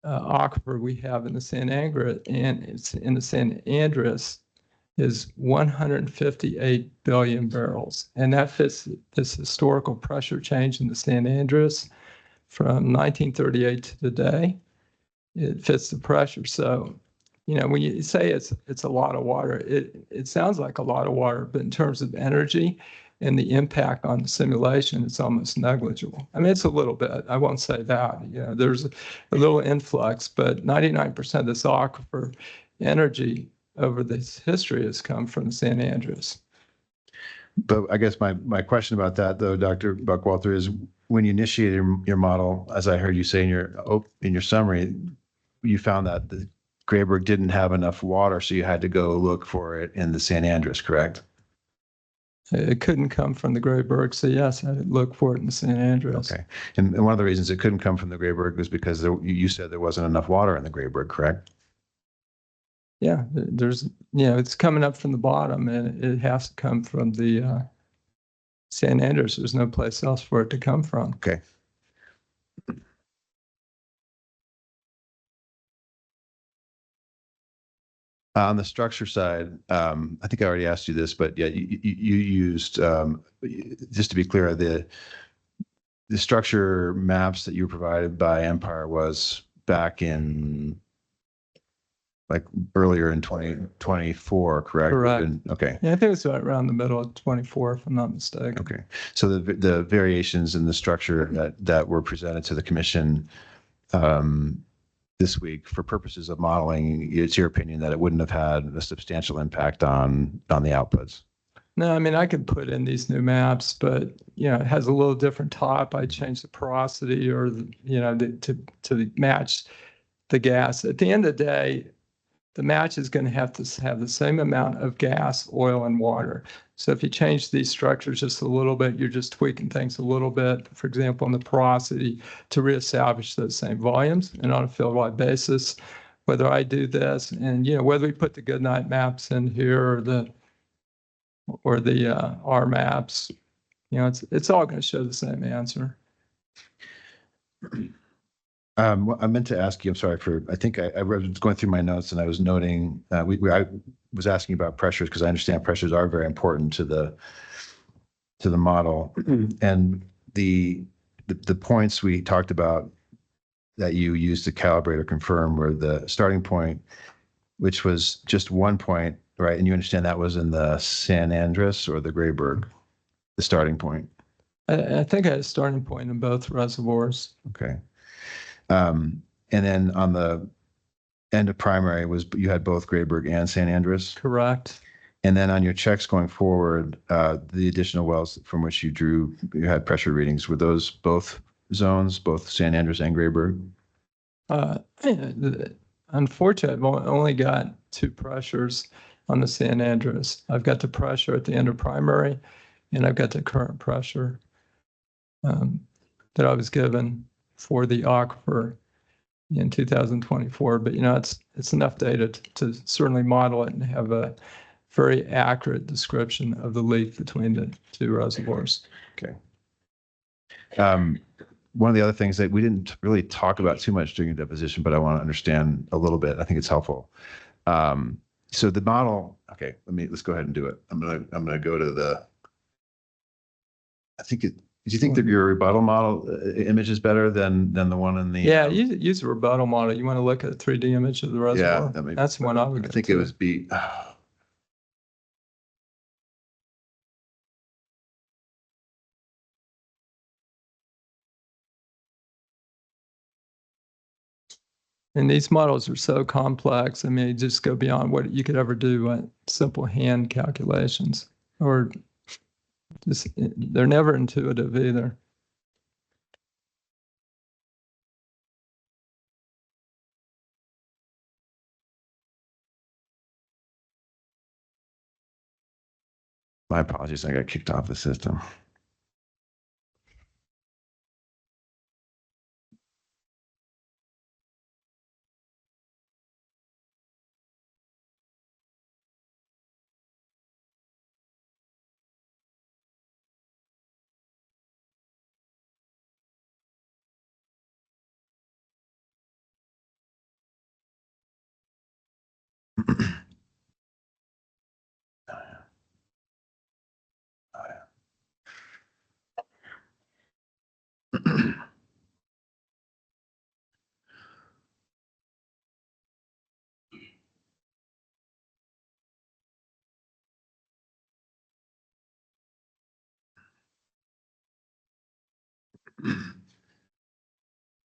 aquifer we have in the San Andreas is 158 billion barrels. And that fits this historical pressure change in the San Andreas from 1938 to today. It fits the pressure. So, when you say it's a lot of water, it sounds like a lot of water, but in terms of energy and the impact on the simulation, it's almost negligible. I mean, it's a little bit, I won't say that, there's a little influx, but 99% of this aquifer energy over this history has come from the San Andreas. But I guess my question about that, though, Dr. Buckwalter, is when you initiated your model, as I heard you say in your summary, you found that the Grayburg didn't have enough water, so you had to go look for it in the San Andreas, correct? It couldn't come from the Grayburg, so yes, I had to look for it in the San Andreas. Okay. And one of the reasons it couldn't come from the Grayburg was because you said there wasn't enough water in the Grayburg, correct? Yeah, there's, it's coming up from the bottom, and it has to come from the San Andreas. There's no place else for it to come from. Okay. On the structure side, I think I already asked you this, but yeah, you used, just to be clear, the structure maps that you were provided by Empire was back in like earlier in 2024, correct? Correct. Okay. Yeah, I think it's around the middle of 24, if I'm not mistaken. Okay. So the variations in the structure that were presented to the commission this week, for purposes of modeling, it's your opinion that it wouldn't have had a substantial impact on the outputs? No, I mean, I could put in these new maps, but, you know, it has a little different top. I changed the porosity or, to match the gas. At the end of the day, the match is going to have the same amount of gas, oil, and water. So if you change these structures just a little bit, you're just tweaking things a little bit, for example, on the porosity, to reestablish those same volumes. And on a field-wide basis, whether I do this and, whether we put the Goodnight maps in here or the R maps, it's all going to show the same answer. I meant to ask you, I'm sorry I think I was going through my notes and I was noting, I was asking about pressures because I understand pressures are very important to the model. And the points we talked about that you used to calibrate or confirm were the starting point, which was just 1 point, right? And you understand that was in the San Andres or the Grayburg, the starting point? I think I had a starting point in both reservoirs. Okay. And then on the end of primary you had both Grayburg and San Andres? Correct. And then on your checks going forward, the additional wells from which you had pressure readings, were those both zones, both San Andres and Grayburg? Unfortunately, I've only got 2 pressures on the San Andres. I've got the pressure at the end of primary, and I've got the current pressure that I was given for the aquifer in 2024. But, it's enough data to certainly model it and have a very accurate description of the leak between the 2 reservoirs. Okay. One of the other things that we didn't really talk about too much during the deposition, but I want to understand a little bit. I think it's helpful. So the model, okay, let's go ahead and do it. I'm gonna go to do you think that your rebuttal model image is better than the one in the? Yeah, use a rebuttal model. You want to look at a 3D image of the reservoir? Yeah, that's one I would. I think it was B. And these models are so complex. I mean, just go beyond what you could ever do with simple hand calculations, or just they're never intuitive either. My apologies, I got kicked off the system.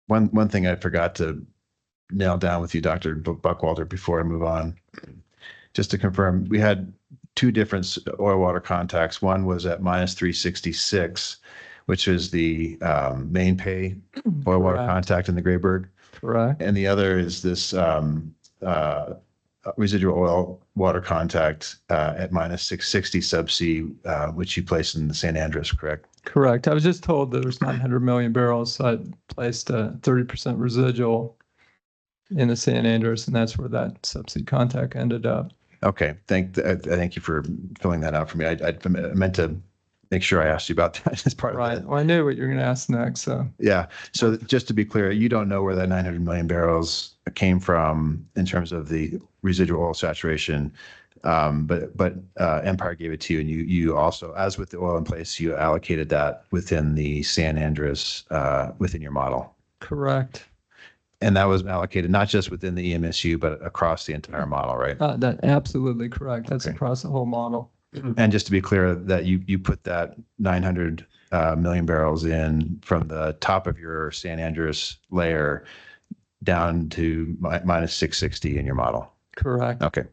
One thing I forgot to nail down with you, Dr. Buckwalter, before I move on, just to confirm, we had 2 different oil water contacts. One was at -366, which is the main pay oil water contact in the Grayburg. Correct. And the other is this residual oil water contact at -660 subsea, which you placed in the San Andres, correct? Correct. I was just told there was 900 million barrels, so I placed a 30% residual in the San Andres, and that's where that subsea contact ended up. Okay, thank you for filling that out for me. I meant to make sure I asked you about that as part of Right. that. Well, I knew what you were going to ask next. So Yeah. So just to be clear, you don't know where that 900 million barrels came from in terms of the residual oil saturation. But Empire gave it to you, and you also, as with the oil in place, you allocated that within the San Andreas within your model. correct. And that was allocated not just within the EMSU, but across the entire model, right? That absolutely correct. That's Okay. across the whole model. And just to be clear, that you put that 900 million barrels in from the top of your San Andreas layer down to minus 660 in your model. Correct. Okay.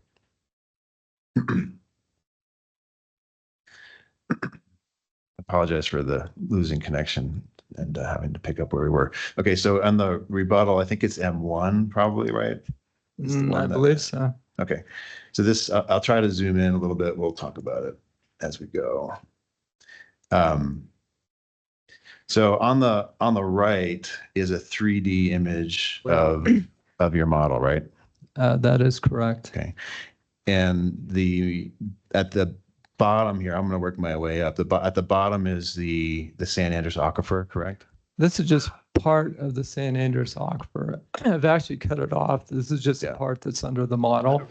Apologize for the losing connection and having to pick up where we were. Okay, so on the rebuttal, I think it's M1 probably, right? Is the one I that- believe so. Okay, so this, I'll try to zoom in a little bit. We'll talk about it as we go. So on the right is a 3D image of your model, right? That is correct. Okay. And at the bottom here, I'm going to work my way up. At the bottom is the San Andreas aquifer, correct? This is just part of the San Andreas aquifer. I've actually cut it off. This is just a part that's under the model.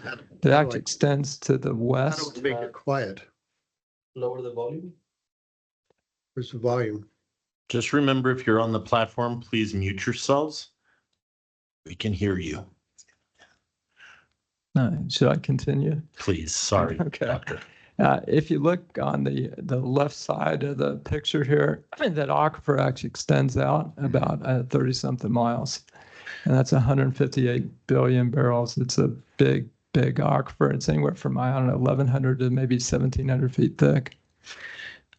It actually extends to the west. Make it quiet. Lower the volume. Where's the volume? Just remember, if you're on the platform, please mute yourselves. We can hear you. Should I continue? Please. Sorry, Okay. Doctor. If you look on the left side of the picture here, that aquifer actually extends out about 30-something miles. And that's 158 billion barrels. It's a big, big aquifer. It's anywhere from, I don't know, 1,100 to maybe 1,700 feet thick.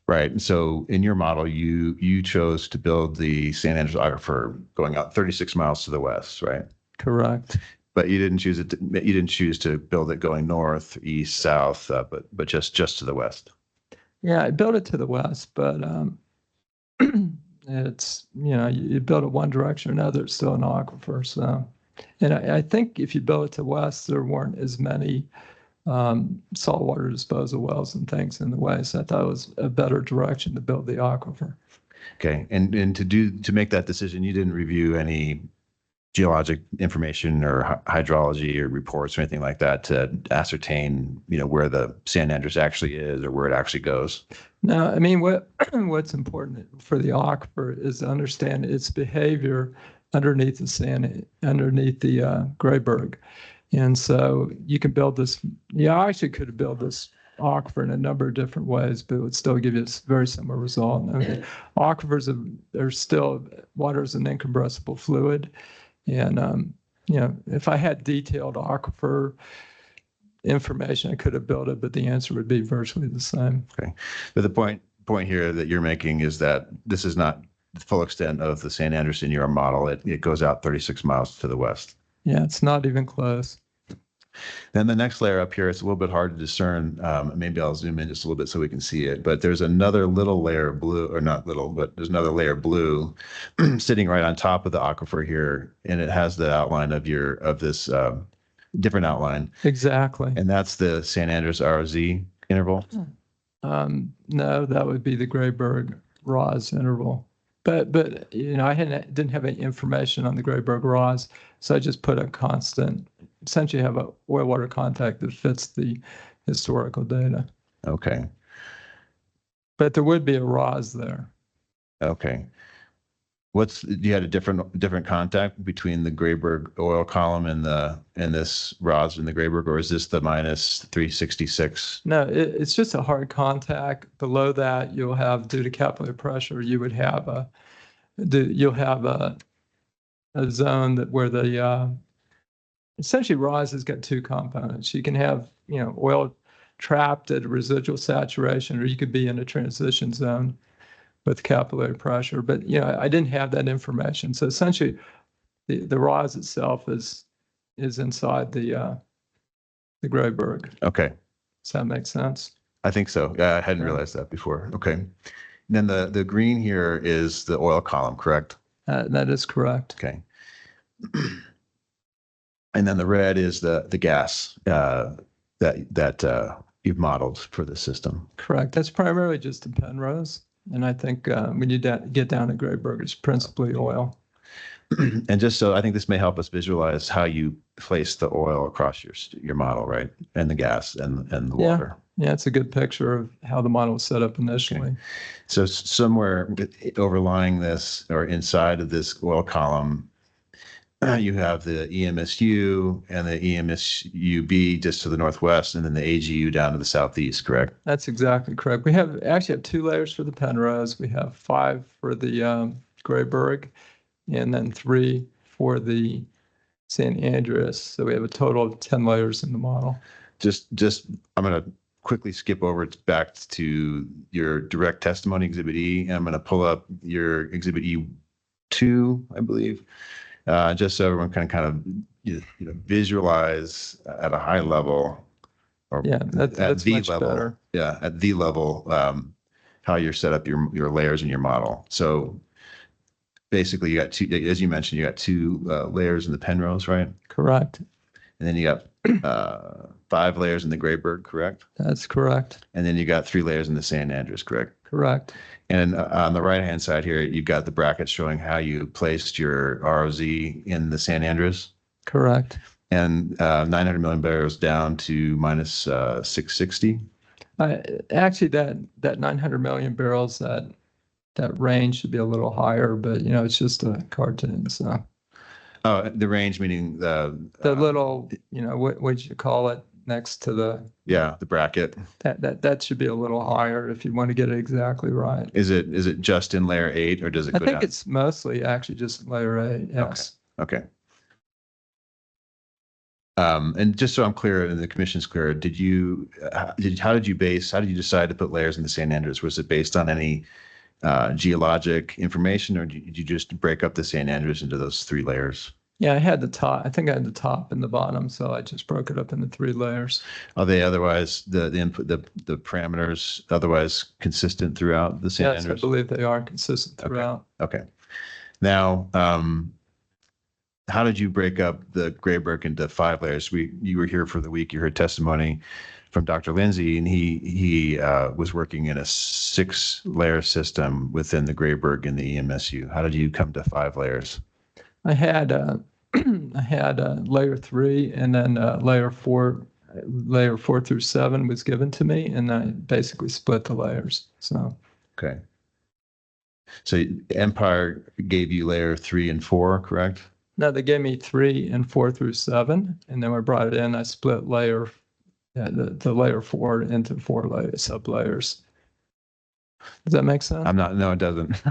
Right. And so in your model, you chose to build the San Andreas aquifer going out 36 miles to the west, right? Correct. But you didn't choose to build it going north, east, south, but just to the west. Yeah, I built it to the west, but it's, you build it one direction or another, it's still an aquifer. So, and I think if you build it to the west, there weren't as many saltwater disposal wells and things in the way. So I thought it was a better direction to build the aquifer. Okay. And to make that decision, you didn't review any geologic information or hydrology or reports or anything like that to ascertain, where the San Andreas actually is or where it actually goes? No, I mean, what's important for the aquifer is to understand its behavior underneath the Grayberg. And so you can build this, I actually could have built this aquifer in a number of different ways, but it would still give you a very similar result. I mean, aquifers water is an incompressible fluid. And, if I had detailed aquifer information, I could have built it, but the answer would be virtually the same. Okay. But the point here that you're making is that this is not the full extent of the San Andreas in your model. It goes out 36 miles to the west. Yeah, it's not even close. Then the next layer up here, it's a little bit hard to discern. Maybe I'll zoom in just a little bit so we can see it. But there's another little layer of blue, or not little, but there's another layer of blue sitting right on top of the aquifer here, and it has the outline of this different outline. Exactly. And that's the San Andreas ROZ interval. No, that would be the Grayberg Roz interval. But I didn't have any information on the Grayberg Roz, so I just put a constant. Essentially, have a oil water contact that fits the historical data. Okay. But there would be a Roz there. Okay. You had a different contact between the Grayberg oil column and this Roz in the Grayberg, or is this the minus 366? No, it's just a hard contact. Below that, you'll have, due to capillary pressure, you would have you'll have a zone where the essentially Roz has got two components. You can have oil trapped at a residual saturation, or you could be in a transition zone with capillary pressure. But I didn't have that information. So essentially, the Roz itself is inside the Grayberg. Okay. Does that make sense? I think so. Yeah, I hadn't realized that before. Okay. And then the green here is the oil column, correct? That is correct. Okay. And then the red is the gas that you've modeled for the system. Correct. That's primarily just the Penrose. And I think when you get down to Grayburg, it's principally oil. And just so I think this may help us visualize how you place the oil across your model, right? And the gas and the water. Yeah, it's a good picture of how the model was set up initially. Okay. So somewhere overlying this or inside of this oil column, you have the EMSU and the EMSUB just to the northwest, and then the AGU down to the southeast, correct? That's exactly correct. We actually have 2 layers for the Penrose. We have 5 for the Grayburg, and then 3 for the San Andreas. So we have a total of 10 layers in the model. Just I'm going to quickly skip over back to your direct testimony, Exhibit E. And I'm going to pull up your Exhibit E2, I believe, just so everyone can kind of visualize at a high level. Or that's the much level, better. Yeah, at the level, how you're set up your layers in your model. So basically, you got 2, as you mentioned, you got 2 layers in the Penrose, right? Correct. And then you got 5 layers in the Grayburg, correct? That's correct. And then you got 3 layers in the San Andreas, correct? Correct. And on the right-hand side here, you've got the brackets showing how you placed your ROZ in the San Andreas. Correct. And 900 million barrels down to minus 660. Actually, that 900 million barrels, that range should be a little higher, but it's just a cartoon. So. Oh, the range meaning the little, what you call it next to the. Yeah, the bracket. That should be a little higher if you want to get it exactly right. Is it just in layer 8 or does it go down? I think it's mostly actually just layer 8. Yes. Okay. And just so I'm clear and the commission's clear, how did you decide to put layers in the San Andreas? Was it based on any geologic information, or did you just break up the San Andreas into those 3 layers? Yeah, I had the top. I think I had the top and the bottom, so I just broke it up into 3 layers. Are they otherwise the input the parameters otherwise consistent throughout the San Andreas? Yes, I believe they are consistent throughout. Okay. Now, how did you break up the Grayburg into 5 layers? You were here for the week. You heard testimony from Dr. Lindsay, and he was working in a 6-layer system within the Grayburg and the EMSU. How did you come to 5 layers? I had layer 3, and then layer 4 through 7 was given to me, and I basically split the layers. So. Okay. So Empire gave you layer 3 and 4, correct? No, they gave me 3 and 4 through 7, and then we brought it in. I split the layer 4 into 4 sub layers. Does that make sense? No, it doesn't.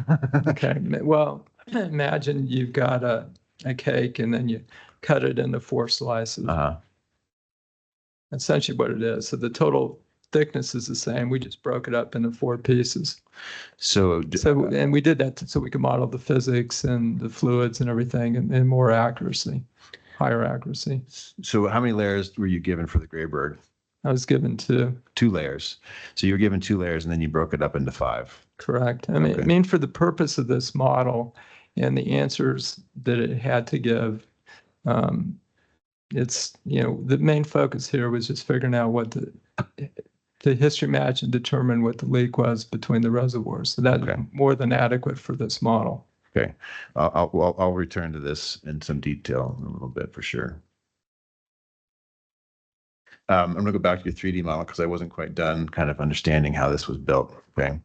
Okay. Well, imagine you've got a cake and then you cut it into 4 slices. Essentially what it is. So the total thickness is the same. We just broke it up into 4 pieces. And we did that so we could model the physics and the fluids and everything in more accuracy, higher accuracy. So how many layers were you given for the Grayburg? I was given 2. 2 layers. So you were given 2 layers and then you broke it up into 5. Correct. I mean, for the purpose of this model and the answers that it had to give, it's, the main focus here was just figuring out what the history match and determine what the leak was between the reservoirs. So that's more than adequate for this model. Okay. I'll return to this in some detail in a little bit for sure. I'm going to go back to your 3D model because I wasn't quite done kind of understanding how this was built. Okay.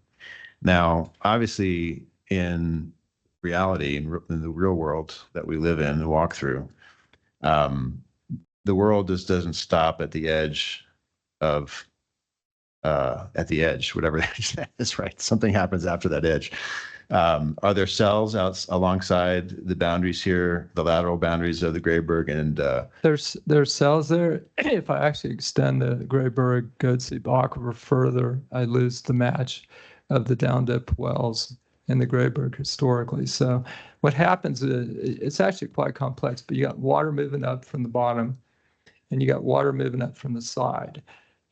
Now, obviously, in reality, in the real world that we live in and walk through, the world just doesn't stop at the edge of whatever the edge is, right? Something happens after that edge. Are there cells out alongside the boundaries here, the lateral boundaries of the Grayburg? And there's cells there. If I actually extend the Grayburg Goodseep aquifer further, I lose the match of the down dip wells in the Grayburg historically. So what happens is it's actually quite complex, but you got water moving up from the bottom and you got water moving up from the side.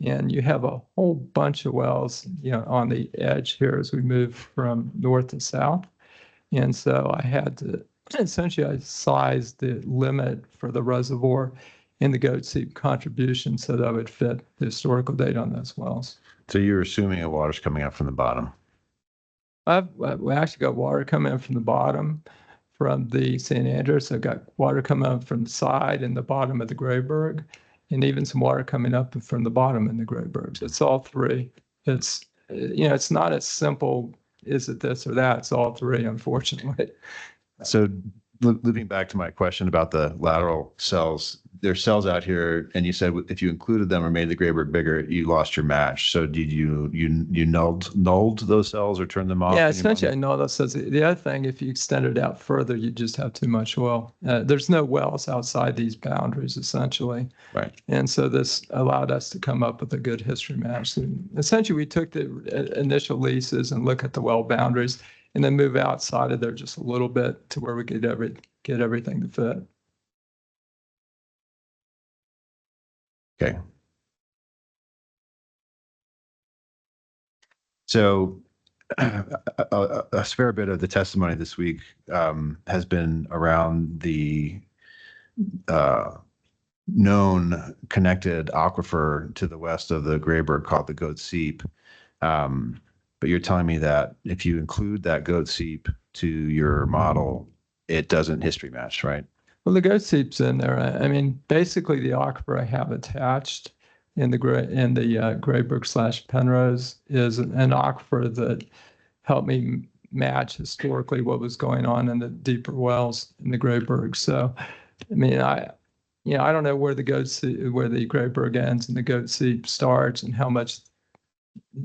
And you have a whole bunch of wells, on the edge here as we move from north to south. And so I had to, essentially I sized the limit for the reservoir and the goat seep contribution, so that would fit the historical data on those wells. So you're assuming the water's coming up from the bottom. We actually got water coming in from the bottom from the St. Andrews. I've got water coming up from the side and the bottom of the Grayburg, and even some water coming up from the bottom in the Grayburg. So it's all three. It's, it's not as simple, is it this or that? It's all three, unfortunately. So looping back to my question about the lateral cells, there's cells out here, and you said if you included them or made the Grayburg bigger, you lost your match. So did you nulled those cells or turned them off? Yeah, essentially, I know that says the other thing. If you extend it out further, you just have too much well. There's no wells outside these boundaries, essentially. Right. And so this allowed us to come up with a good history match. And essentially, we took the initial leases and look at the well boundaries, and then move outside of there just a little bit to where we could get everything to fit. Okay. So a fair bit of the testimony this week has been around the known connected aquifer to the west of the Grayburg called the Goat Seep. But you're telling me that if you include that Goat Seep to your model, it doesn't history match, right? Well, the goat seep's in there. I mean, basically, the aquifer I have attached in the Grayburg / Penrose is an aquifer that helped me match historically what was going on in the deeper wells in the Grayburg. So, I mean, I don't know where the Grayburg ends and the goat seep starts, and how much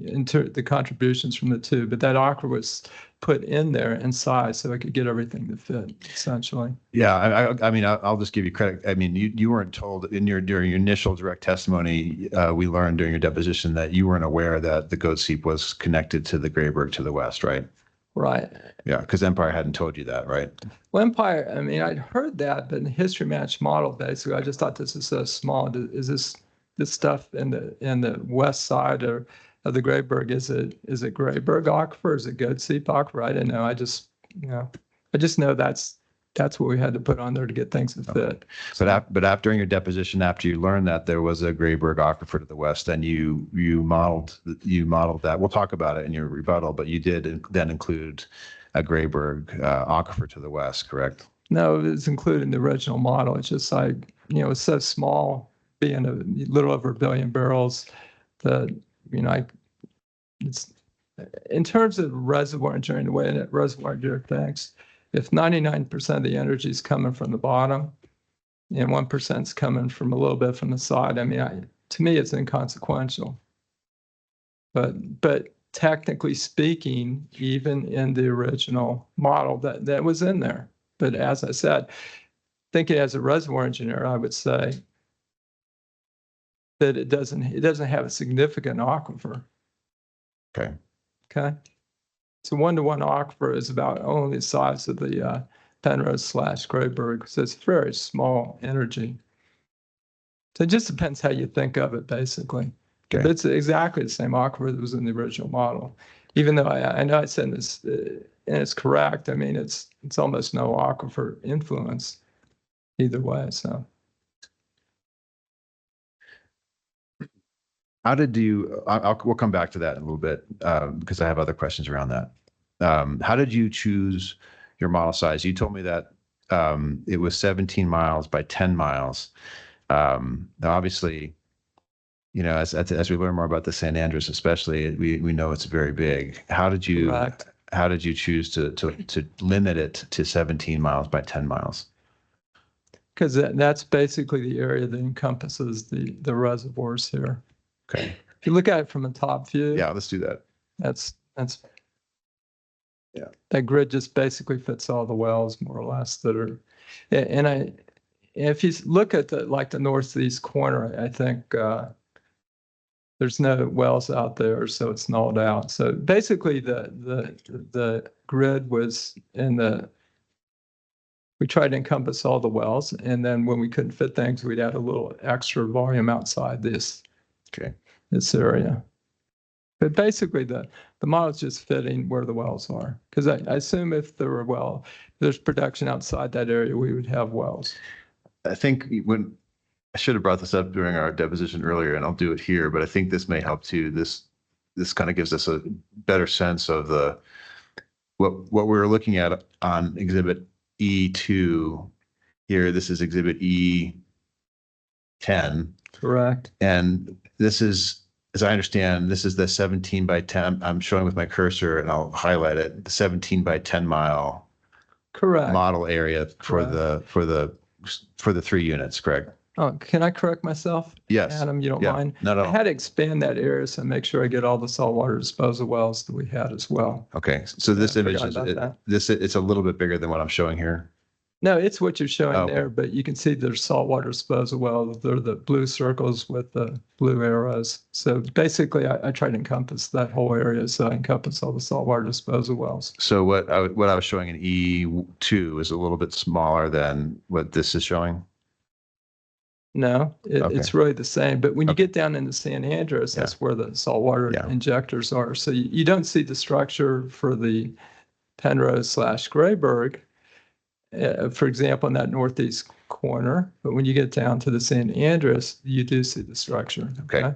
into the contributions from the two, but that aquifer was put in there in size so I could get everything to fit, essentially. Yeah, I mean, I'll just give you credit. I mean, you weren't told during your initial direct testimony. We learned during your deposition that you weren't aware that the Goat Seep was connected to the Grayburg to the west, right? Right. Yeah, because Empire hadn't told you that, right? Well, Empire, I mean, I'd heard that, but in the history match model, basically, I just thought this is so small. Is this stuff in the west side or of the Grayburg, is it Grayburg aquifer? Is it Goat Seep aquifer? I didn't know. I just know that's what we had to put on there to get things to fit. But after during your deposition, after you learned that there was a Grayburg aquifer to the west, then you modeled that. We'll talk about it in your rebuttal, but you did then include a Grayburg aquifer to the west, correct? No, it's included in the original model. It's just like, it's so small, being a little over 1 billion barrels, that it's in terms of reservoir engineering, the way that reservoir engineer thinks, if 99% of the energy is coming from the bottom and 1% is coming from a little bit from the side, I mean, to me, it's inconsequential. But technically speaking, even in the original model, that was in there. But as I said, thinking as a reservoir engineer, I would say that it doesn't have a significant aquifer. Okay. So 1-to-1 aquifer is about only the size of the Penrose / Grayburg. So it's very small energy. So it just depends how you think of it, basically. Okay. But it's exactly the same aquifer that was in the original model. Even though I know I said this, and it's correct. I mean, it's almost no aquifer influence either way. So. How did you, we'll come back to that in a little bit because I have other questions around that. How did you choose your model size? You told me that it was 17 miles by 10 miles. Now, obviously, as we learn more about the St. Andrews, especially, we know it's very big. How did you choose to limit it to 17 miles by 10 miles? Because that's basically the area that encompasses the reservoirs here. Okay. If you look at it from a top view. Yeah, let's do that. That's yeah. That grid just basically fits all the wells more or less that are, and if you look at the northeast corner, I think there's no wells out there, so it's nulled out. So basically the grid was we tried to encompass all the wells, and then when we couldn't fit things, we'd add a little extra volume outside this area. But basically the model is just fitting where the wells are. Because I assume if there's production outside that area, we would have wells. I think I should have brought this up during our deposition earlier, and I'll do it here, but I think this may help too. This kind of gives us a better sense of what we were looking at on Exhibit E2 here. This is Exhibit E10. Correct. And this is, as I understand, this is the 17 by 10. I'm showing with my cursor and I'll highlight it. The 17 by 10 mile Correct. model area for Correct. for the 3 units, correct? Oh, can I correct myself? Yes. Adam, you don't Yeah. mind? No, I no. had to expand that area so make sure I get all the saltwater disposal wells that we had as well. Okay. So this I image forgot is about that. it's a little bit bigger than what I'm showing here. No, it's what you're showing Okay. there, but you can see there's saltwater disposal wells. They're the blue circles with the blue arrows. So basically, I try to encompass that whole area, so I encompass all the saltwater disposal wells. So what I was showing in E2 is a little bit smaller than what this is showing. No, Okay. it's really the same. But when you Okay. get down into San Andreas, Yeah. that's where the saltwater Yeah. injectors are. So you don't see the structure for the Penrose/Grayburg, for example, in that northeast corner. But when you get down to the San Andreas, you do see the structure. Okay.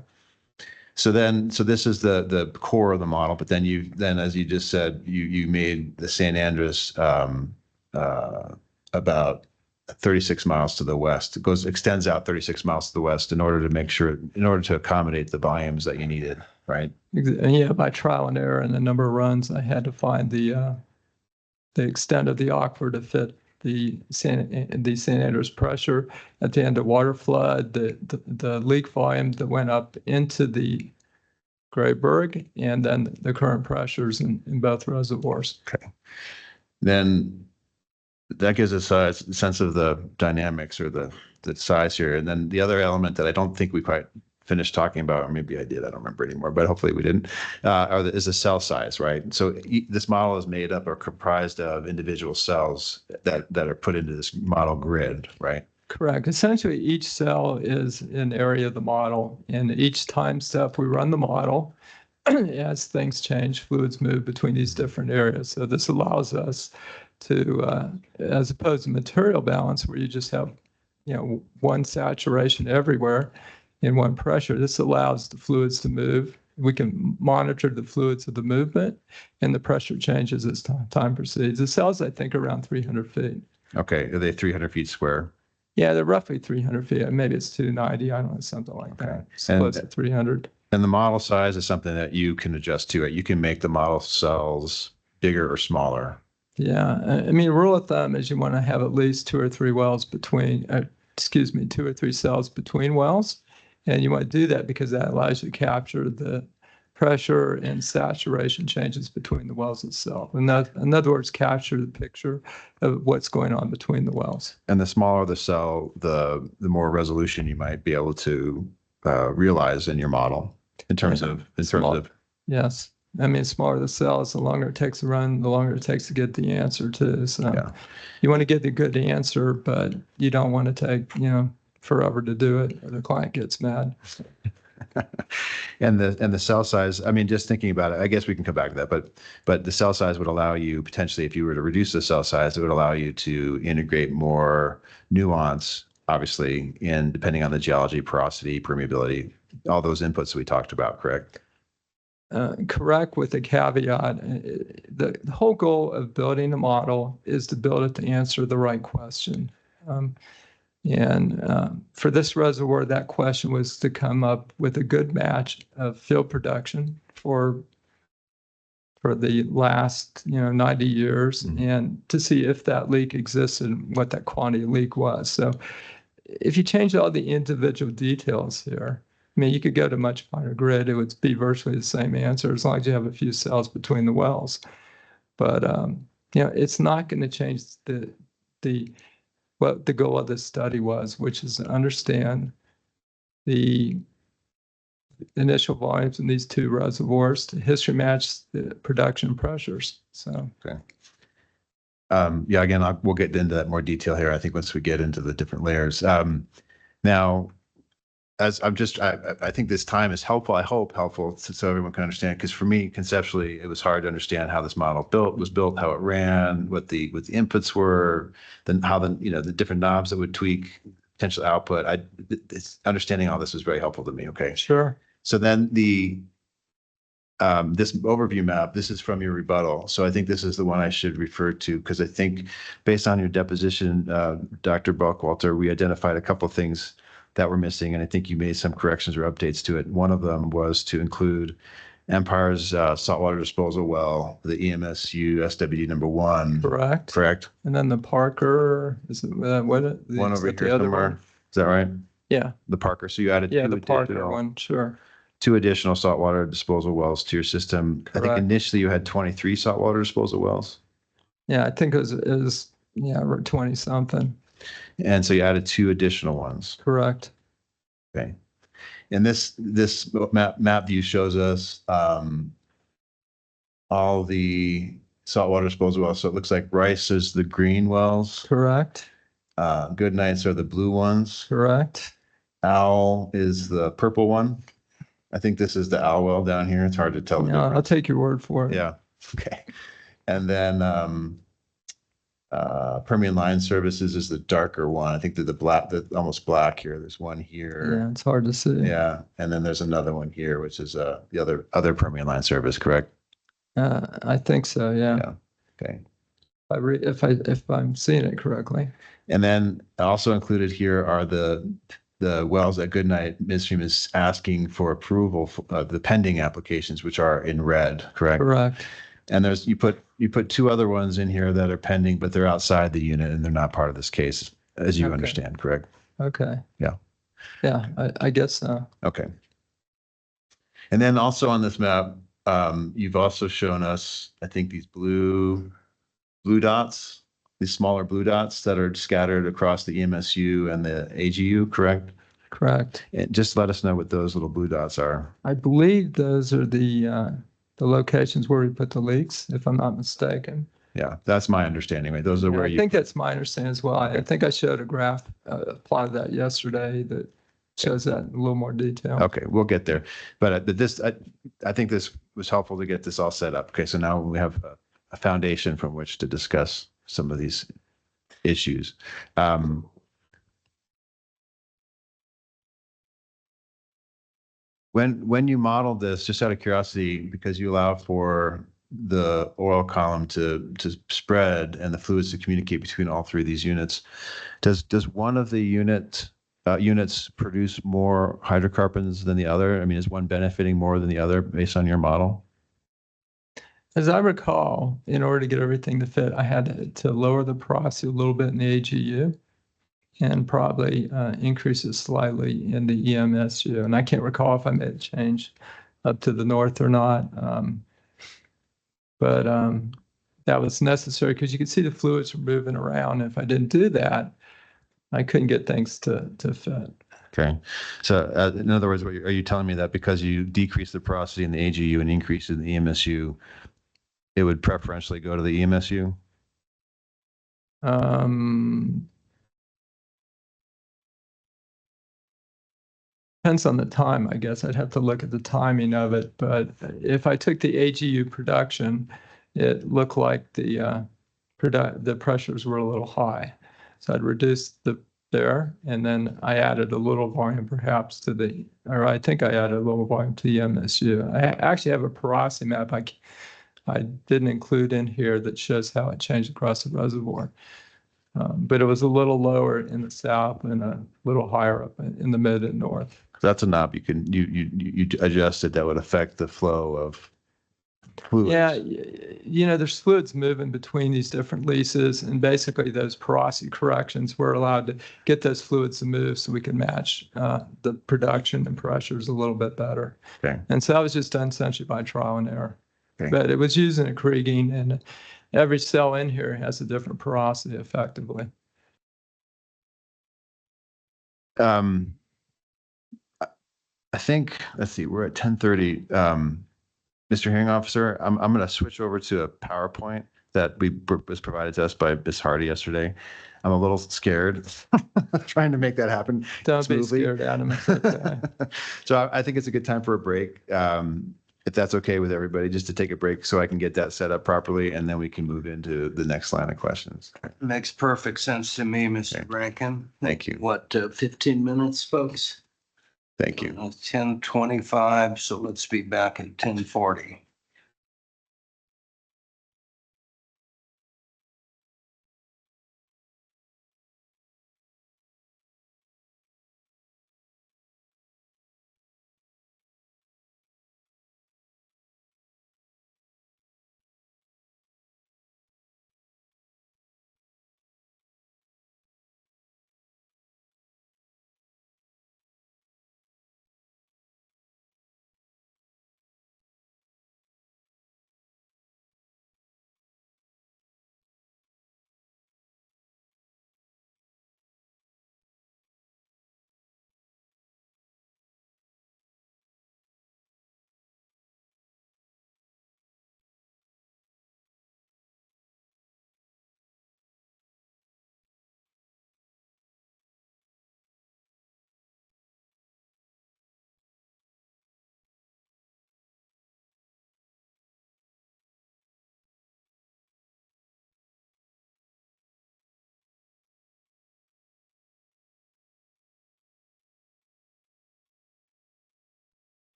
So this is the core of the model, but then as you just said, you made the San Andreas about 36 miles to the west. It extends out 36 miles to the west in order to accommodate the volumes that you needed, right? And yeah, by trial and error and the number of runs, I had to find the extent of the aquifer to fit the San Andreas pressure at the end of water flood, the leak volume that went up into the Grayburg, and then the current pressures in both reservoirs. Okay. Then that gives us a sense of the dynamics or the size here. And then the other element that I don't think we quite finished talking about, or maybe I did, I don't remember anymore, but hopefully we didn't, is the cell size, right? So this model is made up or comprised of individual cells that are put into this model grid, right? Correct. Essentially, each cell is an area of the model, and each time step we run the model, as things change, fluids move between these different areas. So this allows us to, as opposed to material balance, where you just have, one saturation everywhere in one pressure, this allows the fluids to move. We can monitor the fluids of the movement, and the pressure changes as time proceeds. The cells, I think, are around 300 feet. Okay, are they 300 feet square? Yeah, they're roughly 300 feet. Maybe it's 290. I don't know, something like that. It's close to 300. And the model size is something that you can adjust to it. You can make the model cells bigger or smaller. Yeah, I mean, rule of thumb is you want to have at least 2 or 3 wells between, 2 or 3 cells between wells. And you want to do that because that allows you to capture the pressure and saturation changes between the wells itself. In other words, capture the picture of what's going on between the wells. And the smaller the cell, the more resolution you might be able to realize in your model in terms of. Yes. I mean, smaller the cells, the longer it takes to run, the longer it takes to get the answer too. So you want to get the good answer, but you don't want to take, forever to do it, or the client gets mad. And the cell size, I mean, just thinking about it, I guess we can come back to that, but the cell size would allow you potentially, if you were to reduce the cell size, it would allow you to integrate more nuance, obviously, in depending on the geology, porosity, permeability, all those inputs we talked about, correct? Correct, with a caveat. The whole goal of building a model is to build it to answer the right question. For this reservoir, that question was to come up with a good match of field production for the last 90 years, and to see if that leak existed and what that quantity of leak was. So if you change all the individual details here, I mean, you could go to much finer grid. It would be virtually the same answer as long as you have a few cells between the wells. But it's not going to change what the goal of this study was, which is to understand the initial volumes in these 2 reservoirs to history match the production pressures. So okay. Again, we'll get into that more detail here, I think, once we get into the different layers. Now, as I think this time is helpful. I hope helpful so everyone can understand. Because for me, conceptually, it was hard to understand how this model was built, how it ran, what the inputs were, then how the different knobs that would tweak potential output. Understanding all this was very helpful to me. Okay. Sure. So then this overview map, this is from your rebuttal. So I think this is the one I should refer to because I think based on your deposition, Dr. Buckwalter, we identified a couple of things that were missing. And I think you made some corrections or updates to it. One of them was to include Empire's saltwater disposal well, the EMSU SWD #1. Correct. Correct. And then the Parker, is it, what? One is over that the here other somewhere. one? Is that right? Yeah. The Parker. So you added Yeah, two the Parker additional- one, sure. 2 additional saltwater disposal wells to your system. I think Correct. initially you had 23 saltwater disposal wells. Yeah, I think it was 20 something. And so you added 2 additional ones. Correct. Okay. And this map view shows us all the saltwater disposal wells. So it looks like Rice is the green wells. Correct. Goodnights are the blue ones. Correct. Owl is the purple one. I think this is the owl well down here. It's hard to tell the Yeah, I'll difference. take your word for it. Yeah. Okay. And then Permian Line Services is the darker one. I think the black, the almost black here. There's one here. Yeah, it's hard to see. Yeah. And then there's another one here, which is the other Permian Line Service, correct? I think so, yeah. Yeah. Okay. If I'm seeing it correctly. And then also included here are the wells that Goodnight Midstream is asking for approval for the pending applications, which are in red, correct? Correct. And you put 2 other ones in here that are pending, but they're outside the unit and they're not part of this case, as you Okay. understand, correct? Okay. Yeah. Yeah, I guess so. Okay. And then also on this map, you've also shown us, I think, these blue dots, these smaller blue dots that are scattered across the EMSU and the AGU, correct? Correct. And just let us know what those little blue dots are. I believe those are the locations where we put the leaks, if I'm not mistaken. Yeah, that's my understanding, right? Those are where I you, think that's my understanding as well. I think I showed a graph, plotted that yesterday that shows that in a little more detail. okay, we'll get there. But I think this was helpful to get this all set up. Okay, so now we have a foundation from which to discuss some of these issues. When you modeled this, just out of curiosity, because you allow for the oil column to spread and the fluids to communicate between all 3 of these units, does one of the units produce more hydrocarbons than the other? I mean, is one benefiting more than the other based on your model? As I recall, in order to get everything to fit, I had to lower the porosity a little bit in the AGU and probably increase it slightly in the EMSU. And I can't recall if I made a change up to the north or not. But that was necessary because you could see the fluids were moving around. If I didn't do that, I couldn't get things to fit. Okay. So in other words, are you telling me that because you decrease the porosity in the AGU and increase it in the EMSU, it would preferentially go to the EMSU? Depends on the time, I guess. I'd have to look at the timing of it. But if I took the AGU production, it looked like the pressures were a little high. So I'd reduce there, and then I added a little volume perhaps I think I added a little volume to the MSU. I actually have a porosity map I didn't include in here that shows how it changed across the reservoir. But it was a little lower in the south and a little higher up in the mid and north. That's a knob you adjusted that would affect the flow of fluids. Yeah, there's fluids moving between these different leases, and basically those porosity corrections were allowed to get those fluids to move so we can match the production and pressures a little bit better. Okay. And so that was just done essentially by trial and error. Okay. But it was using a Krieging, and every cell in here has a different porosity effectively. I think, let's see, we're at 10:30. Mr. Hearing Officer, I'm going to switch over to a PowerPoint that was provided to us by Ms. Hardy yesterday. I'm a little scared trying to make that happen. Don't smoothly. be scared, Adam. It's okay. So I think it's a good time for a break. if that's okay with everybody, just to take a break so I can get that set up properly, and then we can move into the next line of questions. Makes perfect sense to me, Mr. Rankin. Thank you. What, 15 minutes, folks? Thank you. 10:25, so let's be back at 10:40.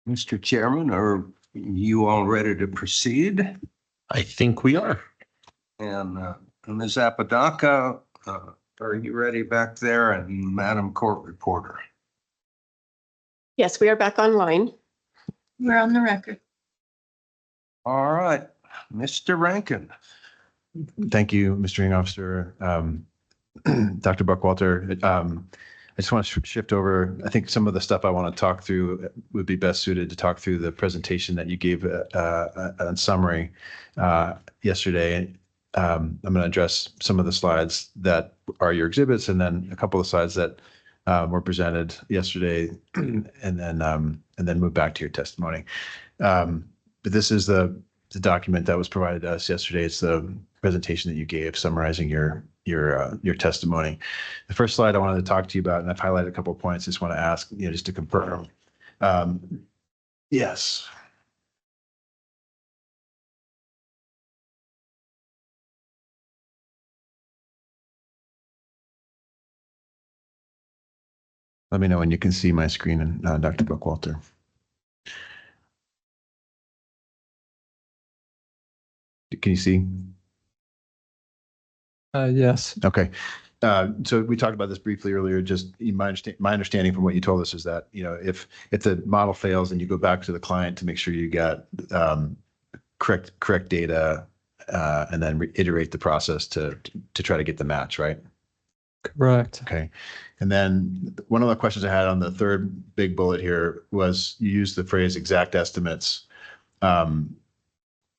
Mr. Chairman, are you all ready to proceed? I think we are. And Ms. Apodaca, are you ready back there? And Madam Court Reporter? Yes, we are back online. We're on the record. All right, Mr. Rankin. Thank you, Mr. Hearing Officer. Dr. Buckwalter, I just want to shift over. I think some of the stuff I want to talk through would be best suited to talk through the presentation that you gave in summary yesterday. I'm going to address some of the slides that are your exhibits, and then a couple of slides that were presented yesterday, and then move back to your testimony. But this is the document that was provided to us yesterday. It's the presentation that you gave summarizing your testimony. The first slide I wanted to talk to you about, and I've highlighted a couple of points, just want to ask, just to confirm. Yes. Let me know when you can see my screen, and Dr. Buckwalter. Can you see? Yes. Okay. So we talked about this briefly earlier. Just my understanding from what you told us is that, if the model fails, then you go back to the client to make sure you got correct data, and then reiterate the process to try to get the match, right? Correct. Okay. And then one of the questions I had on the third big bullet here was you used the phrase exact estimates.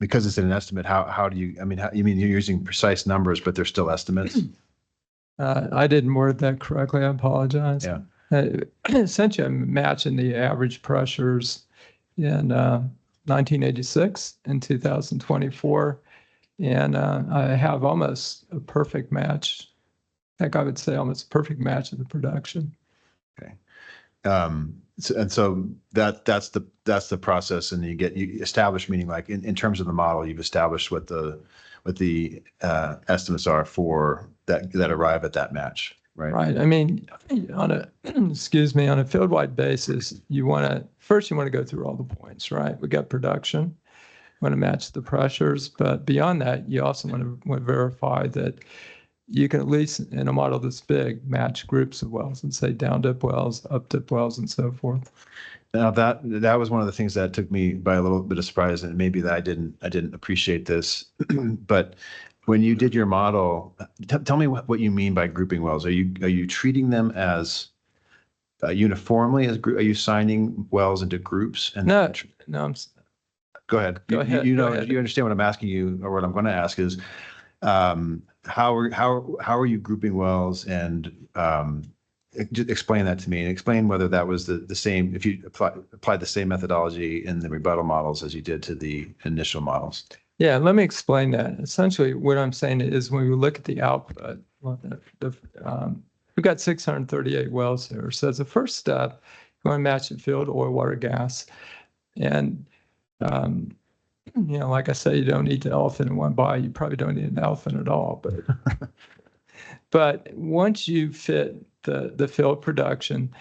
Because it's an estimate, how do you, you mean you're using precise numbers, but they're still estimates? I didn't word that correctly. I apologize. Yeah. Essentially, I'm matching the average pressures in 1986 and 2024. And I have almost a perfect match. I think I would say almost a perfect match of the production. Okay. So that's the process, and you establish, meaning like in terms of the model, you've established what the estimates are for that arrive at that match, right? Right. I mean, on a field-wide basis, you want to go through all the points, right? We got production, want to match the pressures, but beyond that, you also want to verify that you can, at least in a model this big, match groups of wells and say down dip wells, up dip wells, and so forth. Now that was one of the things that took me by a little bit of surprise, and maybe that I didn't appreciate this. But when you did your model, tell me what you mean by grouping wells. Are you treating them as uniformly as are you assigning wells into groups? And no. Go ahead. Go ahead. You Go ahead. You understand what I'm asking you, or what I'm going to ask is, how are you grouping wells, and just explain that to me, and explain whether that was the same, if you applied the same methodology in the rebuttal models as you did to the initial models. Yeah, let me explain that. Essentially, what I'm saying is when we look at the output, we've got 638 wells here. So as a first step, you want to match the field, oil, water, gas. And, like I say, you don't need the elephant in one bite. You probably don't need an elephant at all. But once you fit the field production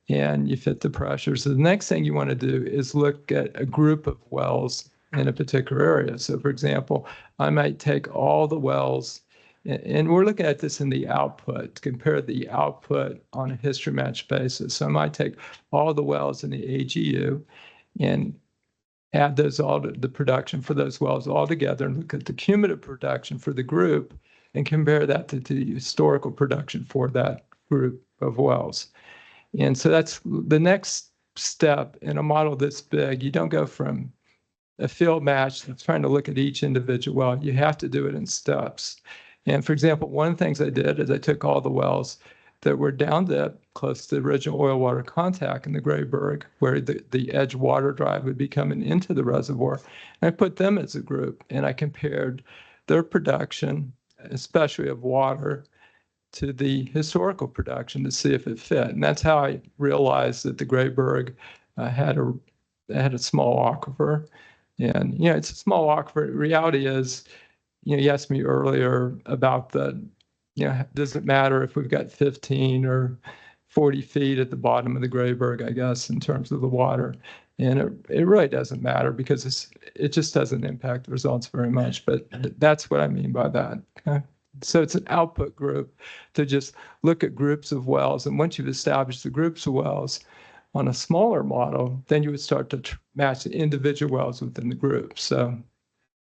and you fit the pressures, the next thing you want to do is look at a group of wells in a particular area. So for example, I might take all the wells, and we're looking at this in the output, to compare the output on a history match basis. So I might take all the wells in the AGU and add those all to the production for those wells all together, and look at the cumulative production for the group and compare that to the historical production for that group of wells. And so that's the next step in a model this big. You don't go from a field match that's trying to look at each individual well. You have to do it in steps. And for example, one of the things I did is I took all the wells that were down dip close to the original oil water contact in the Grayburg, where the edge water drive would be coming into the reservoir. And I put them as a group, and I compared their production, especially of water, to the historical production to see if it fit. And that's how I realized that the Grayburg had a small aquifer. And, it's a small aquifer. The reality is, you asked me earlier about does it matter if we've got 15 or 40 feet at the bottom of the Grayburg, I guess, in terms of the water? And it really doesn't matter because it just doesn't impact the results very much. But that's what I mean by that. Okay? So it's an output group to just look at groups of wells. And once you've established the groups of wells on a smaller model, then you would start to match the individual wells within the group. So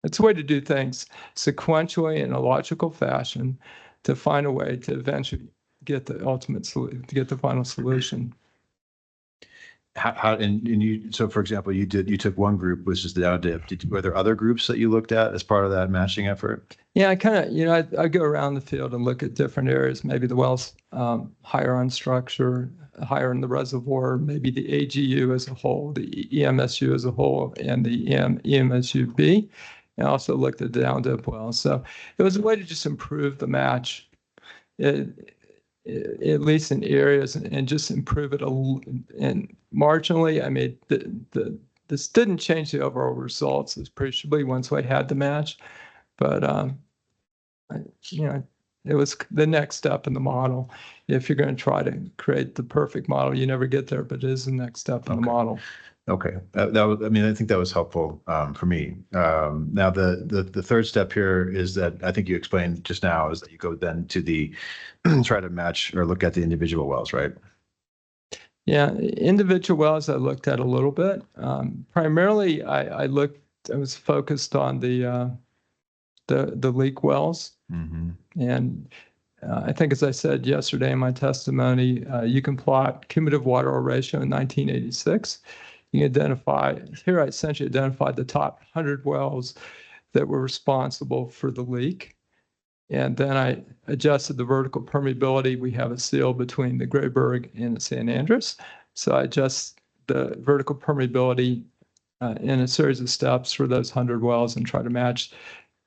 it's a way to do things sequentially in a logical fashion to find a way to eventually get the ultimate solution, to get the final solution. How and you, so for example, you took one group, which is the down dip. Were there other groups that you looked at as part of that matching effort? Yeah, I kind of, I go around the field and look at different areas, maybe the wells higher on structure, higher in the reservoir, maybe the AGU as a whole, the EMSU as a whole, and the EMSU-B. And also looked at the down dip wells. So it was a way to just improve the match, at least in areas, and just improve it and marginally. I mean, this didn't change the overall results appreciably once we had the match, but it was the next step in the model. If you're going to try to create the perfect model, you never get there, but it is the next step in the model. Okay, that was, I mean, I think that was helpful for me. Now, the third step here is that I think you explained just now is that you go then to the try to match or look at the individual wells, right? Yeah, individual wells I looked at a little bit. Primarily, I was focused on the leak wells, and I think, as I said yesterday in my testimony, you can plot cumulative water oil ratio in 1986. You identify, here I essentially identified the top 100 wells that were responsible for the leak. And then I adjusted the vertical permeability. We have a seal between the Grayburg and the San Andreas. So I adjust the vertical permeability in a series of steps for those 100 wells and try to match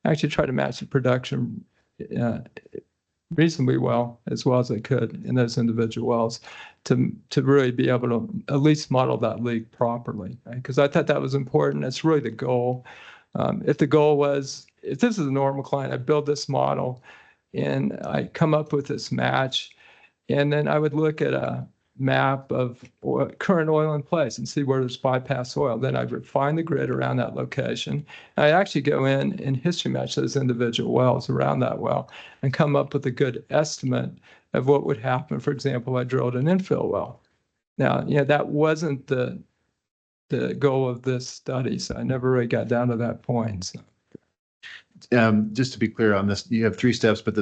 the production reasonably well as I could in those individual wells to really be able to at least model that leak properly, because I thought that was important. It's really the goal. If the goal was, if this is a normal client, I build this model and I come up with this match, and then I would look at a map of current oil in place and see where there's bypass oil. Then I refine the grid around that location. I actually go in and history match those individual wells around that well and come up with a good estimate of what would happen. For example, I drilled an infill well. Now, that wasn't the goal of this study, so I never really got down to that point. So. Just to be clear on this, you have three steps, but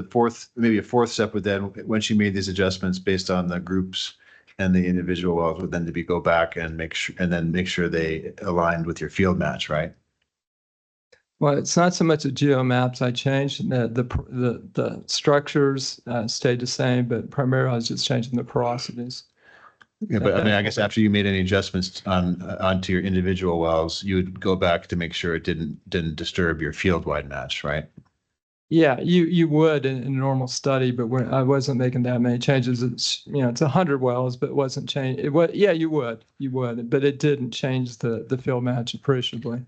maybe a fourth step would then, once you made these adjustments based on the groups and the individual wells, would then to go back and make sure they aligned with your field match, right? Well, it's not so much the geomaps I changed. The structures stayed the same, but primarily I was just changing the porosities. Yeah, but I mean, I guess after you made any adjustments onto your individual wells, you would go back to make sure it didn't disturb your field-wide match, right? Yeah, you would in a normal study, but I wasn't making that many changes. It's 100 wells, but it wasn't changed. Yeah, you would, but it didn't change the field match appreciably.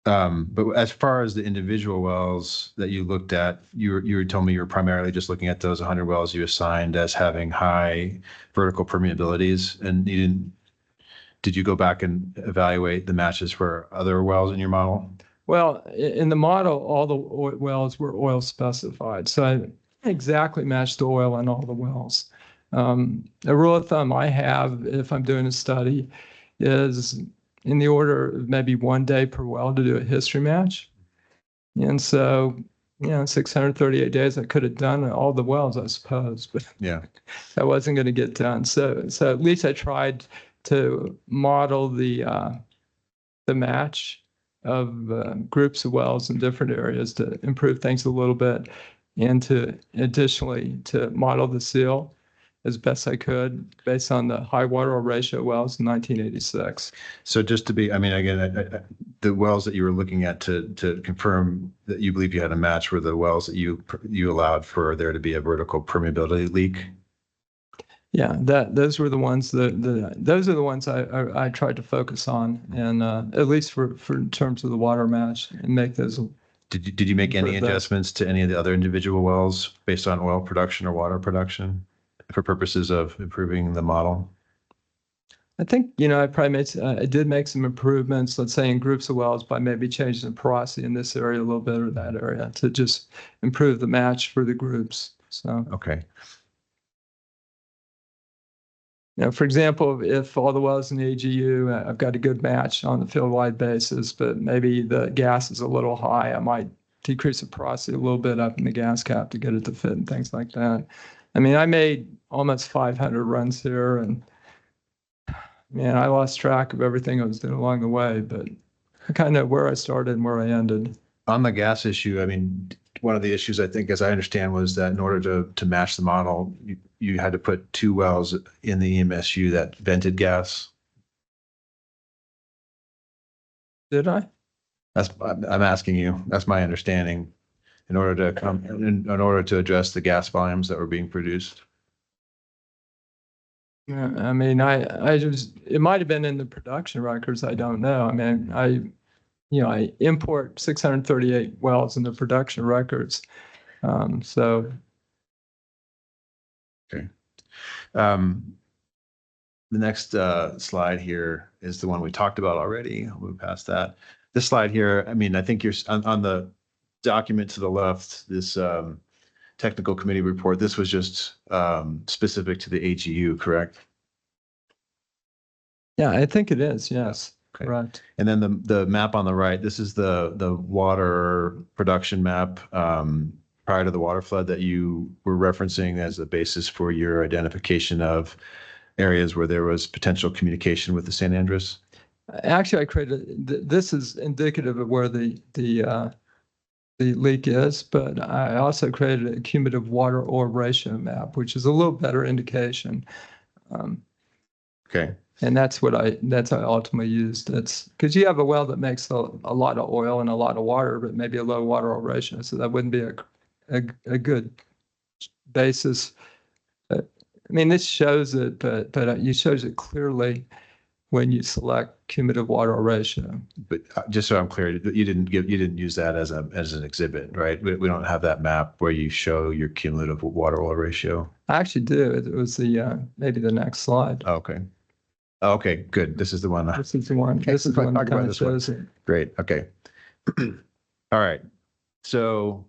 But as far as the individual wells that you looked at, you told me you were primarily just looking at those 100 wells you assigned as having high vertical permeabilities, and did you go back and evaluate the matches for other wells in your model? Well, in the model, all the wells were oil specified, so I exactly matched the oil in all the wells. A rule of thumb I have if I'm doing a study is in the order of maybe 1 day per well to do a history match. And so, 638 days, I could have done all the wells, I suppose, but yeah, that wasn't going to get done. So at least I tried to model the match of groups of wells in different areas to improve things a little bit, and to additionally to model the seal as best I could based on the high water oil ratio wells in 1986. So just to be, I mean, again, the wells that you were looking at to confirm that you believe you had a match were the wells that you allowed for there to be a vertical permeability leak. Yeah, those were the ones those are the ones I tried to focus on, and at least for in terms of the water match, and make those. Did you make any adjustments to any of the other individual wells based on oil production or water production for purposes of improving the model? I think, I probably I did make some improvements, let's say in groups of wells by maybe changing the porosity in this area a little bit or that area to just improve the match for the groups. So, Okay. for example, if all the wells in the AGU, I've got a good match on the field-wide basis, but maybe the gas is a little high, I might decrease the porosity a little bit up in the gas cap to get it to fit and things like that. I mean, I made almost 500 runs here, and man, I lost track of everything I was doing along the way, but I kind of know where I started and where I ended. On the gas issue, I mean, one of the issues I think, as I understand, was that in order to match the model, you had to put 2 wells in the EMSU that vented gas. Did I? I'm asking you. That's my understanding. In order to address the gas volumes that were being produced. Yeah, I mean, it might have been in the production records. I don't know. I mean, I import 638 wells in the production records. So. Okay. The next slide here is the one we talked about already. I'll move past that. This slide here, I mean, I think you're on the document to the left, this technical committee report, this was just specific to the AGU, correct? Yeah, I think it is. Yes. Okay. Correct. And then the map on the right, this is the water production map prior to the water flood that you were referencing as the basis for your identification of areas where there was potential communication with the San Andres. Actually, I created, this is indicative of where the leak is, but I also created a cumulative water oil ratio map, which is a little better indication. Okay. And that's what I ultimately used. It's because you have a well that makes a lot of oil and a lot of water, but maybe a low water oil ratio. So that wouldn't be a good basis. But, I mean, this shows it, but it shows it clearly when you select cumulative water oil ratio. But just so I'm clear, you didn't use that as an exhibit, right? We don't have that map where you show your cumulative water oil ratio. I actually do. It was the maybe the next slide. Okay. Okay, good. This is the one. This is the one. Okay, This is the one that talk about kind of this one. shows it. Great. Okay. All right. So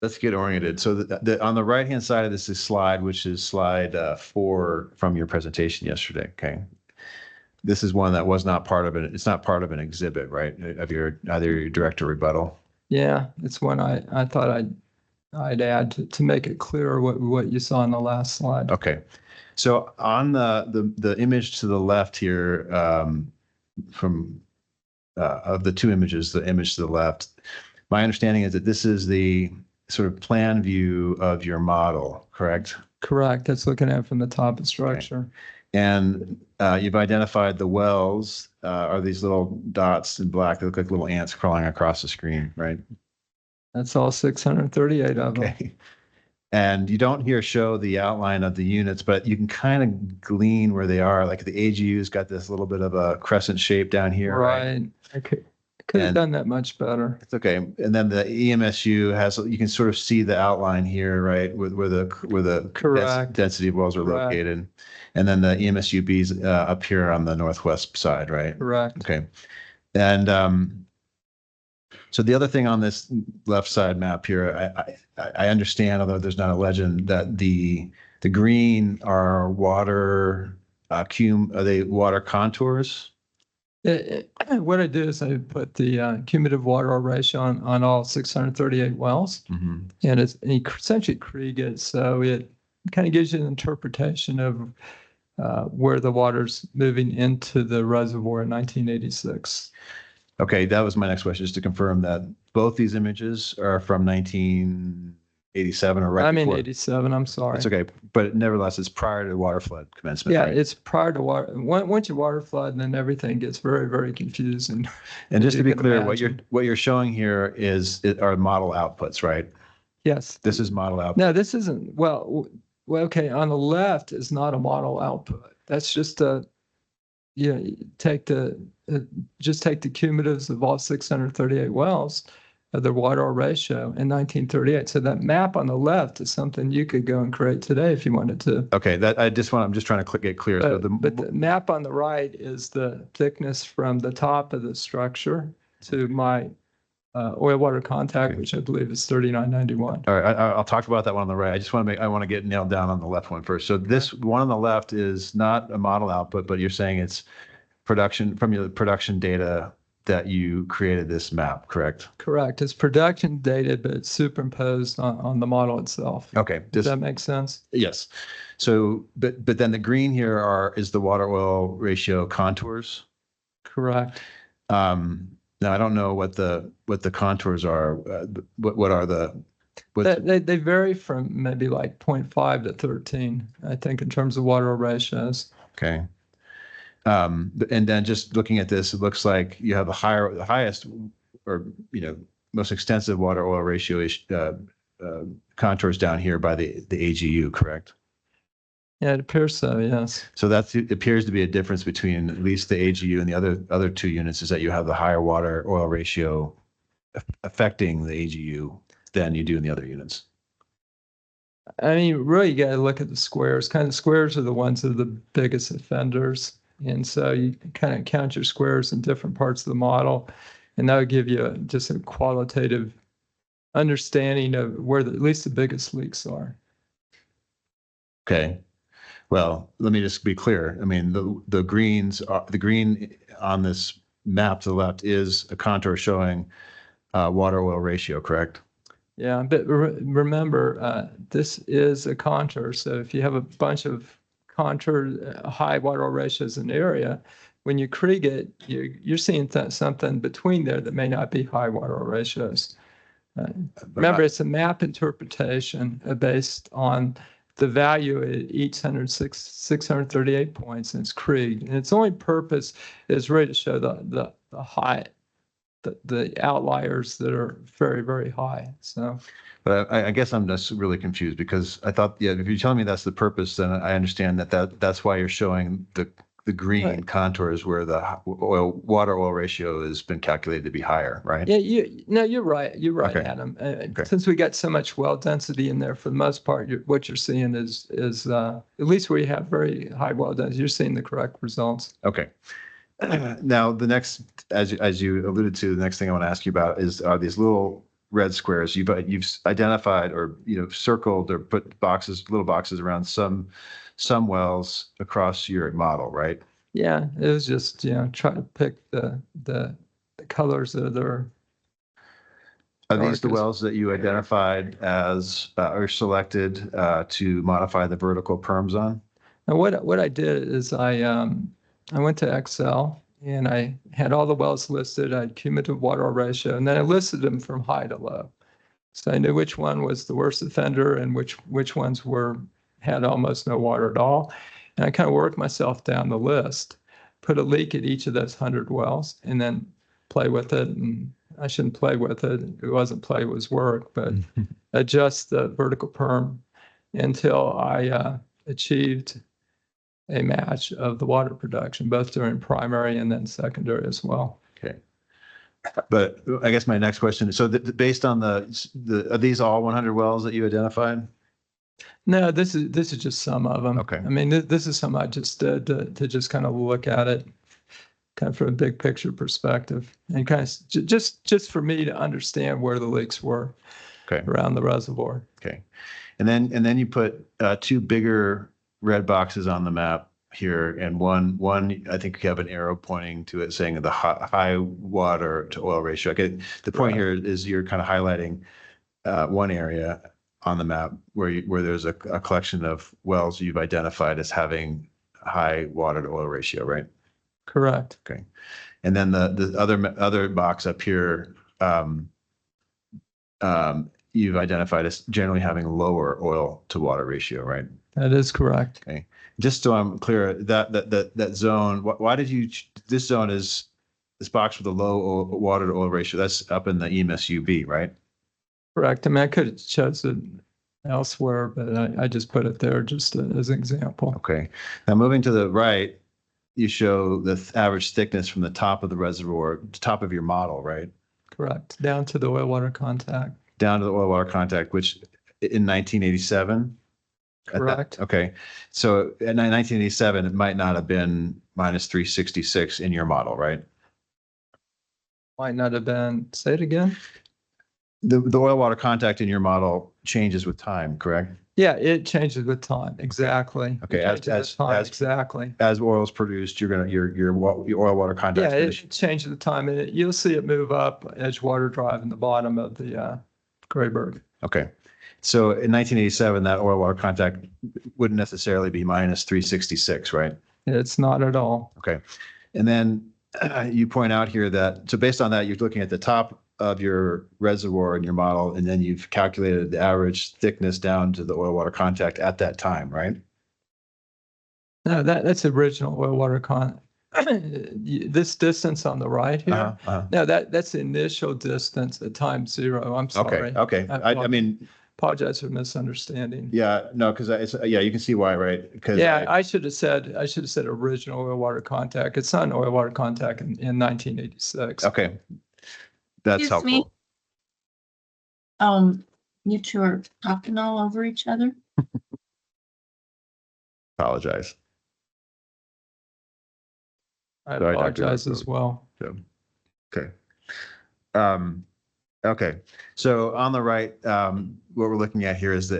let's get oriented. So on the right-hand side of this is slide, which is slide 4 from your presentation yesterday. Okay. This is one that was not part of it. It's not part of an exhibit, right? Of either your direct or rebuttal. Yeah, it's one I thought I'd add to make it clearer what you saw in the last slide. Okay. So on the image to the left here, from of the 2 images, the image to the left, my understanding is that this is the sort of plan view of your model, correct? Correct. That's looking at it from the top of the structure. Okay. And you've identified the wells are these little dots in black that look like little ants crawling across the screen, right? That's all 638 of them. Okay. And you don't here show the outline of the units, but you can kind of glean where they are. Like the AGU's got this little bit of a crescent shape down here. Right. I could have done that much better. It's okay. And then the EMSU has, you can sort of see the outline here, right? Where the Correct. density of wells are Correct. located. And then the EMSUB's up here on the northwest side, right? Correct. Okay. And so the other thing on this left side map here, I understand, although there's not a legend, that the green are water are they water contours? What I do is I put the cumulative water oil ratio on all 638 wells, Mm-hmm. and it's essentially Krieg it, so it kind of gives you an interpretation of where the water's moving into the reservoir in 1986. Okay, that was my next question, just to confirm that both these images are from 1987 or right I'm in before. 87, I'm sorry. It's okay, but nevertheless, it's prior to water flood commencement. Yeah, right? it's prior to water. Once you water flood, then everything gets very, very confusing. And just to be You can clear, imagine. what you're showing here are model outputs, right? Yes. This is model output. No, this isn't. Well, okay. On the left is not a model output. That's just just take the cumulatives of all 638 wells of their water oil ratio in 1938. So that map on the left is something you could go and create today if you wanted to. Okay, I'm just trying to get clear. So But the map on the right is the thickness from the top of the structure to my oil water contact, which I believe is 3991. all right, I'll talk about that one on the right. I want to get nailed down on the left one first. So this one on the left is not a model output, but you're saying it's production from your production data that you created this map, correct? Correct. It's production data, but it's superimposed on the model itself. Okay. Does that make sense? Yes. So, but then the green here is the water oil ratio contours. Correct. Now I don't know what the contours are. What are the? They vary from maybe like 0.5 to 13, I think, in terms of water oil ratios. Okay. And then just looking at this, it looks like you have the highest, or most extensive water oil ratio contours down here by the AGU, correct? Yeah, it appears so. Yes. So it appears to be a difference between at least the AGU and the other two units, is that you have the higher water oil ratio affecting the AGU than you do in the other units. I mean, really, you got to look at the squares. Kind of squares are the ones that are the biggest offenders. And so you kind of count your squares in different parts of the model, and that would give you just a qualitative understanding of where at least the biggest leaks are. Okay. Well, let me just be clear. I mean, the green on this map to the left is a contour showing water oil ratio, correct? Yeah, but remember, this is a contour. So if you have a bunch of contour high water oil ratios in the area, when you Krieg it, you're seeing something between there that may not be high water oil ratios. Remember, it's a map interpretation based on the value at each 638 points, and it's Krieg. And its only purpose is really to show the high, the outliers that are very, very high. So, but I guess I'm just really confused, because I thought, yeah, if you're telling me that's the purpose, then I understand that's why you're showing the green contours where the water oil ratio has been calculated to be higher, right? Yeah, you're right. You're right, Okay. Adam. Since we got so much well density in there, for the most part, what you're seeing is at least where you have very high well density, you're seeing the correct results. Okay. Now, the next, as you alluded to, the next thing I want to ask you about are these little red squares. You've identified, or circled, or put little boxes around some wells across your model, right? Yeah, it was just try to pick the colors that are. Are these the wells that you identified as or selected to modify the vertical perms on? And what I did is I went to Excel and I had all the wells listed. I had cumulative water oil ratio, and then I listed them from high to low. So I knew which one was the worst offender and which ones had almost no water at all. And I kind of worked myself down the list, put a leak at each of those 100 wells, and then play with it. And I shouldn't play with it. It wasn't play, it was work, but adjust the vertical perm until I achieved a match of the water production, both during primary and then secondary as well. Okay. But I guess my next question is, so based on are these all 100 wells that you identified? No, this is just some of them. Okay. I mean, this is some I just did to just kind of look at it, kind of from a big picture perspective, and kind of just for me to understand where the leaks were around the reservoir. Okay. And then you put two bigger red boxes on the map here, and one I think you have an arrow pointing to it saying the high water to oil ratio. Okay. The point here is you're kind of highlighting one area on the map where there's a collection of wells you've identified as having high water to oil ratio, right? Correct. Okay. And then the other box up here, you've identified as generally having lower oil to water ratio, right? That is correct. Okay. Just so I'm clear, that zone, why did this zone is this box with a low water to oil ratio, that's up in the EMSUB, right? Correct. I mean, I could have chosen elsewhere, but I just put it there just as an example. Okay. Now moving to the right, you show the average thickness from the top of the reservoir, top of your model, right? Correct. Down to the oil water contact. Down to the oil water contact, which in 1987? Correct. Okay. So in 1987, it might not have been minus 366 in your model, right? Might not have been, say it again? The oil water contact in your model changes with time, correct? Yeah, it changes with time. Exactly. Okay, It changes with time, exactly. As oil is produced, your oil water contact. Yeah, it changes with time. And you'll see it move up Edgewater Drive in the bottom of the Grayburg. Okay. So in 1987, that oil water contact wouldn't necessarily be minus 366, right? It's not at all. Okay. And then you point out here that, so based on that, you're looking at the top of your reservoir in your model, and then you've calculated the average thickness down to the oil water contact at that time, right? No, that's original oil water this distance on the right here. No, that's the initial distance at time zero. I'm sorry. Okay. I mean, apologize for misunderstanding. yeah, no, because you can see why, right? Because yeah, I should have said original oil water contact. It's not an oil water contact in 1986. Okay, that's Excuse me. helpful. You two are talking all over each other. Apologize. I Sorry, Dr. apologize Rocco. as well. So, okay. Okay. So on the right, what we're looking at here is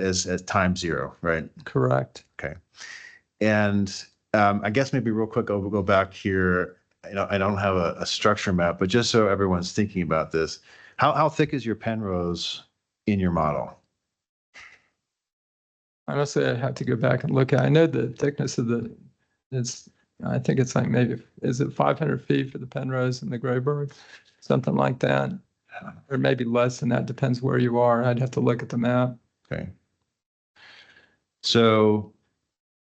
time zero, right? Correct. Okay. And I guess maybe real quick, we'll go back here. I don't have a structure map, but just so everyone's thinking about this, how thick is your Penrose in your model? Honestly, I have to go back and look at. I know the thickness of I think it's like is it 500 feet for the Penrose and the Grayburg, something like that, or maybe less than that. Depends where you are. I'd have to look at the map. Okay. So,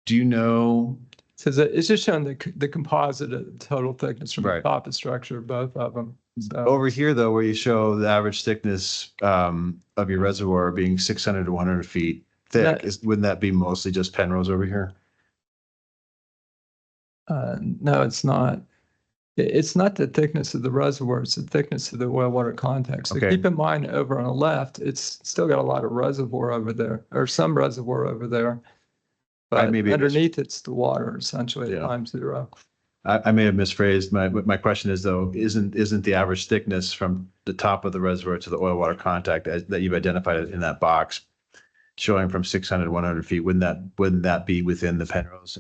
do you know? So it's just showing the composite of the total thickness from Right. the top of structure, both of them. So, Over here, though, where you show the average thickness of your reservoir being 600 to 100 feet thick, wouldn't that be mostly just Penrose over here? no, it's not. It's not the thickness of the reservoir, it's the thickness of the oil water contact. So Okay. keep in mind over on the left, it's still got a lot of reservoir over there, or some reservoir over there. But maybe underneath it's the water essentially at Yeah. time zero. I may have misphrased. My question is, though, isn't the average thickness from the top of the reservoir to the oil water contact that you've identified in that box showing from 600 to 100 feet, wouldn't that be within the Penrose?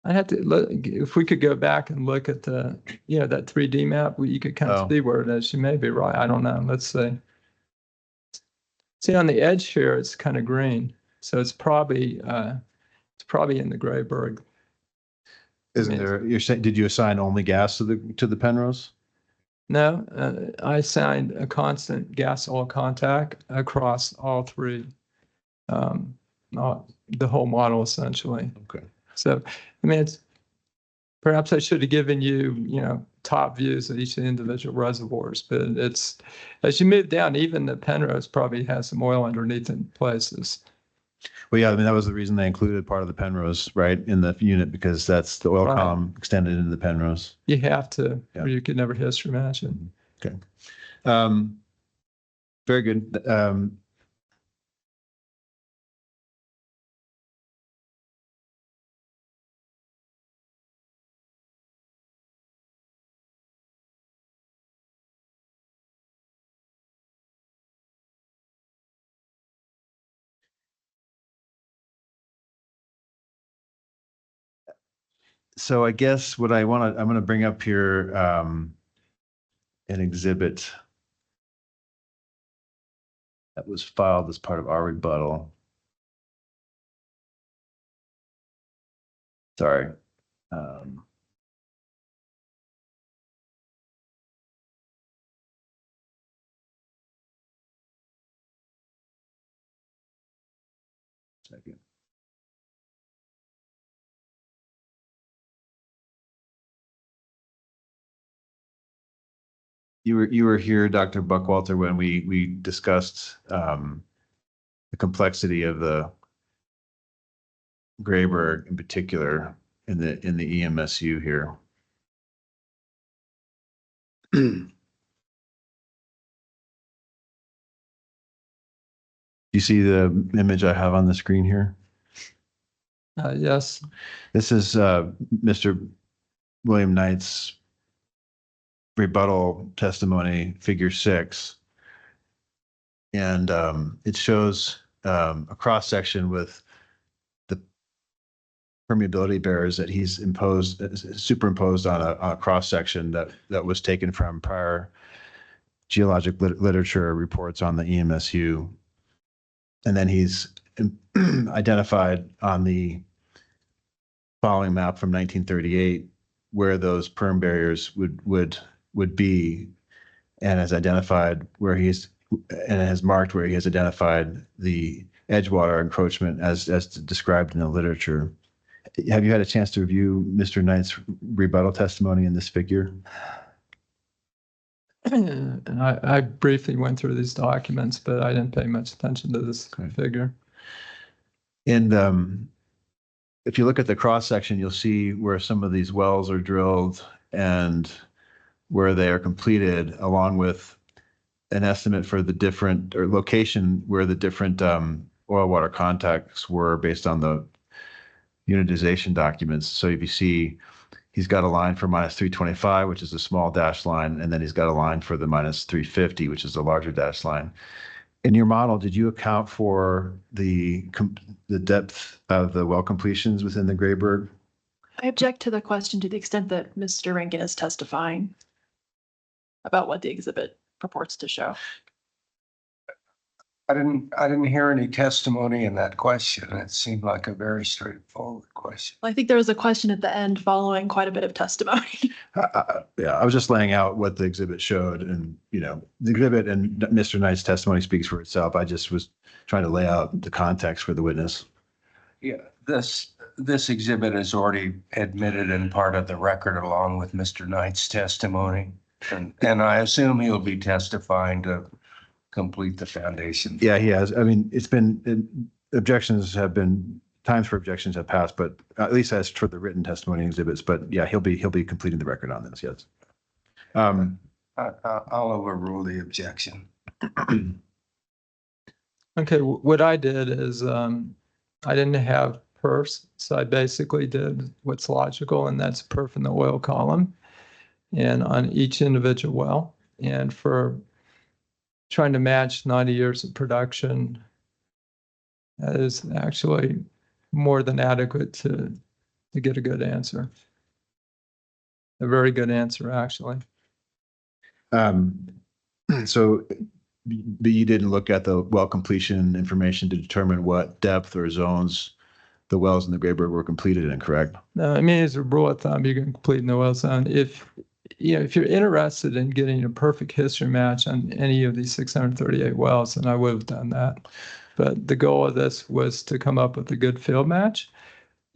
I had to look, if we could go back and look at that 3D map, you could kind of Oh. see where it is. You may be right. I don't know. Let's see. See on the edge here, it's kind of green. So it's probably in the Grayburg. Isn't there? You're saying, did you assign only gas to the Penrose? No, I assigned a constant gas oil contact across all three, the whole model essentially. Okay. So, I mean, perhaps I should have given you, top views of each individual reservoirs, but it's, as you move down, even the Penrose probably has some oil underneath in places. Well, yeah, I mean, that was the reason they included part of the Penrose, right, in the unit, because that's the oil Right. column extended into the Penrose. You have to, Yeah. or you could never history match it. Okay. Very good. So I guess what I'm going to bring up here, an exhibit that was filed as part of our rebuttal. Sorry. Second. You were here, Dr. Buckwalter, when we discussed the complexity of the Grayburg in particular in the EMSU here. You see the image I have on the screen here? Yes. This is Mr. William Knight's rebuttal testimony, figure 6. And it shows a cross section with the permeability barriers that he's superimposed on a cross section that was taken from prior geologic literature reports on the EMSU. And then he's identified on the following map from 1938 where those perm barriers would be, and has identified where he's and has marked where he has identified the edgewater encroachment as described in the literature. Have you had a chance to review Mr. Knight's rebuttal testimony in this figure? And I briefly went through these documents, but I didn't pay much attention to this figure. And if you look at the cross section, you'll see where some of these wells are drilled and where they are completed, along with an estimate for the different or location where the different oil water contacts were based on the unitization documents. So if you see, he's got a line for -325, which is a small dash line, and then he's got a line for the -350, which is a larger dash line. In your model, did you account for the depth of the well completions within the Grayburg? I object to the question to the extent that Mr. Rankin is testifying about what the exhibit purports to show. I didn't hear any testimony in that question. It seemed like a very straightforward question. I think there was a question at the end following quite a bit of testimony. Yeah, I was just laying out what the exhibit showed, and the exhibit and Mr. Knight's testimony speaks for itself. I just was trying to lay out the context for the witness. Yeah, this exhibit is already admitted in part of the record along with Mr. Knight's testimony. And I assume he'll be testifying to complete the foundation. Yeah, he has. I mean, times for objections have passed, but at least as for the written testimony exhibits. But yeah, he'll be completing the record on this. Yes. I'll overrule the objection. Okay, what I did is I didn't have perfs, so I basically did what's logical, and that's perf in the oil column and on each individual well. And for trying to match 90 years of production, that is actually more than adequate to get a good answer. A very good answer, actually. So you didn't look at the well completion information to determine what depth or zones the wells in the Grayburg were completed in, correct? No, I mean, as a rule of thumb, you can complete in the well zone. If you're interested in getting a perfect history match on any of these 638 wells, then I would have done that. But the goal of this was to come up with a good field match,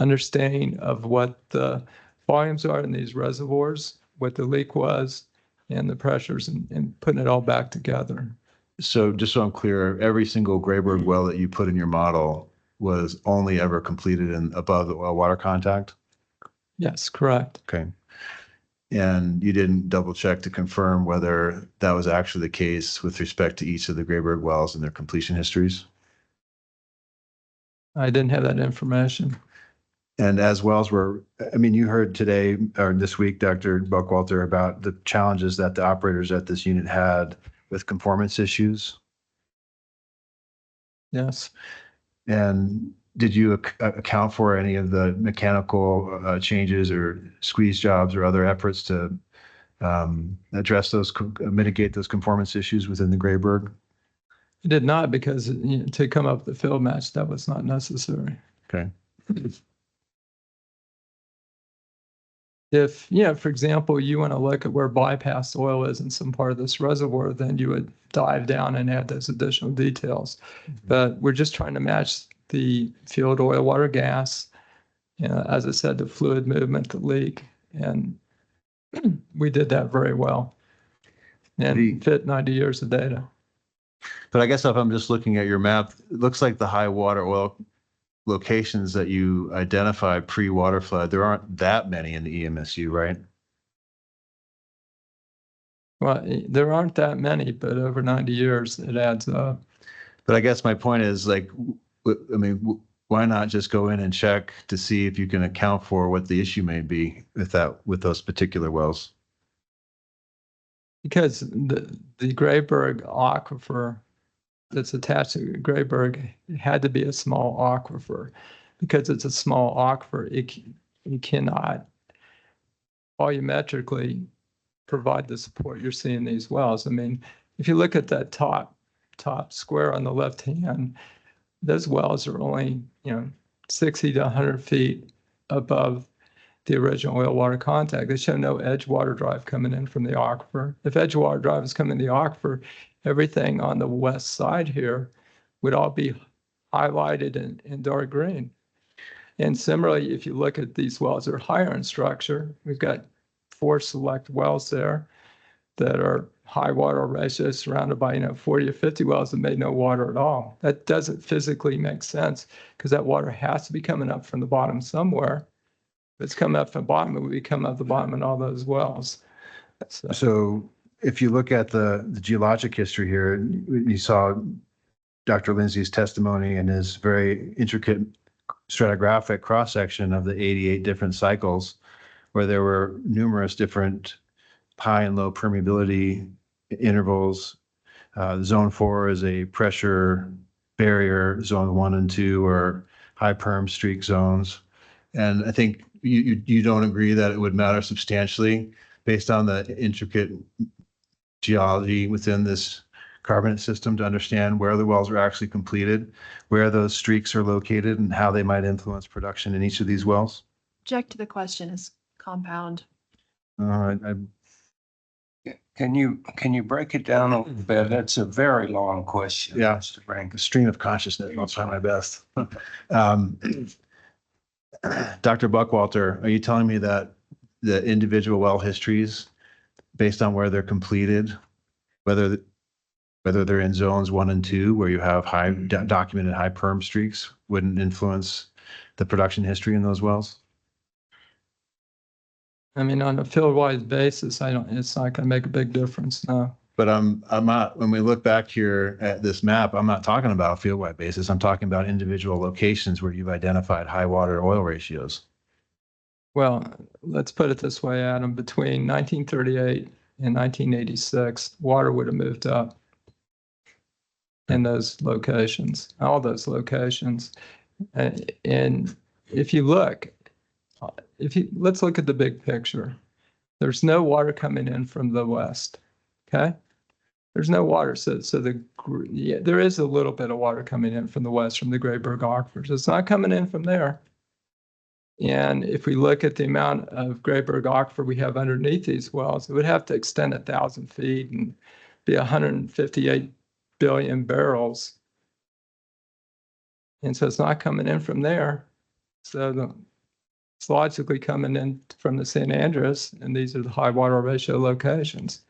understanding of what the volumes are in these reservoirs, what the leak was, and the pressures, and putting it all back together. So just so I'm clear, every single Grayburg well that you put in your model was only ever completed in above the oil water contact? Yes, correct. Okay. And you didn't double check to confirm whether that was actually the case with respect to each of the Grayburg wells and their completion histories? I didn't have that information. And as wells were, I mean, you heard today or this week, Dr. Buckwalter, about the challenges that the operators at this unit had with conformance issues. Yes. And did you account for any of the mechanical changes or squeeze jobs or other efforts to address those, mitigate those conformance issues within the Grayburg? It did not, because to come up with the field match, that was not necessary. Okay. If, for example, you want to look at where bypass oil is in some part of this reservoir, then you would dive down and add those additional details. But we're just trying to match the field oil, water, gas, as I said, the fluid movement, the leak, and we did that very well and fit 90 years of data. But I guess if I'm just looking at your map, it looks like the high water oil locations that you identified pre-water flood, there aren't that many in the EMSU, right? Well, there aren't that many, but over 90 years, it adds up. But I guess my point is like, why not just go in and check to see if you can account for what the issue may be with those particular wells? Because the Grayburg aquifer that's attached to Grayburg had to be a small aquifer. Because it's a small aquifer, it cannot volumetrically provide the support you're seeing in these wells. I mean, if you look at that top square on the left hand, those wells are only 60 to 100 feet above the original oil water contact. They show no edge water drive coming in from the aquifer. If edge water drive is coming in the aquifer, everything on the west side here would all be highlighted in dark green. And similarly, if you look at these wells that are higher in structure, we've got 4 select wells there that are high water ratio surrounded by 40 or 50 wells that made no water at all. That doesn't physically make sense because that water has to be coming up from the bottom somewhere. If it's coming up from the bottom, it would be coming up the bottom in all those wells. So if you look at the geologic history here, you saw Dr. Lindsay's testimony and his very intricate stratigraphic cross-section of the 88 different cycles where there were numerous different high and low permeability intervals. Zone 4 is a pressure barrier. Zone 1 and 2 are high perm streak zones. And I think you don't agree that it would matter substantially based on the intricate geology within this carbonate system to understand where the wells are actually completed, where those streaks are located, and how they might influence production in each of these wells? Object to the question is compound. Can you break it down a little bit? It's a very long question. Yeah. Mr. Frank. A stream of consciousness. I'll try my best. Dr. Buckwalter, are you telling me that the individual well histories, based on where they're completed, whether they're in zones 1 and 2, where you have high documented high perm streaks, wouldn't influence the production history in those wells? I mean, on a field-wide basis, it's not going to make a big difference, no. But I'm not, when we look back here at this map, I'm not talking about a field-wide basis. I'm talking about individual locations where you've identified high water oil ratios. Well, let's put it this way, Adam. Between 1938 and 1986, water would have moved up in those locations, all those locations. And if you look, let's look at the big picture. There's no water coming in from the west, okay? There's no water, so there is a little bit of water coming in from the west, from the Grayburg aquifers. It's not coming in from there. And if we look at the amount of Grayburg aquifer we have underneath these wells, it would have to extend 1,000 feet and be 158 billion barrels. And so it's not coming in from there. So it's logically coming in from the San Andreas, and these are the high water ratio locations.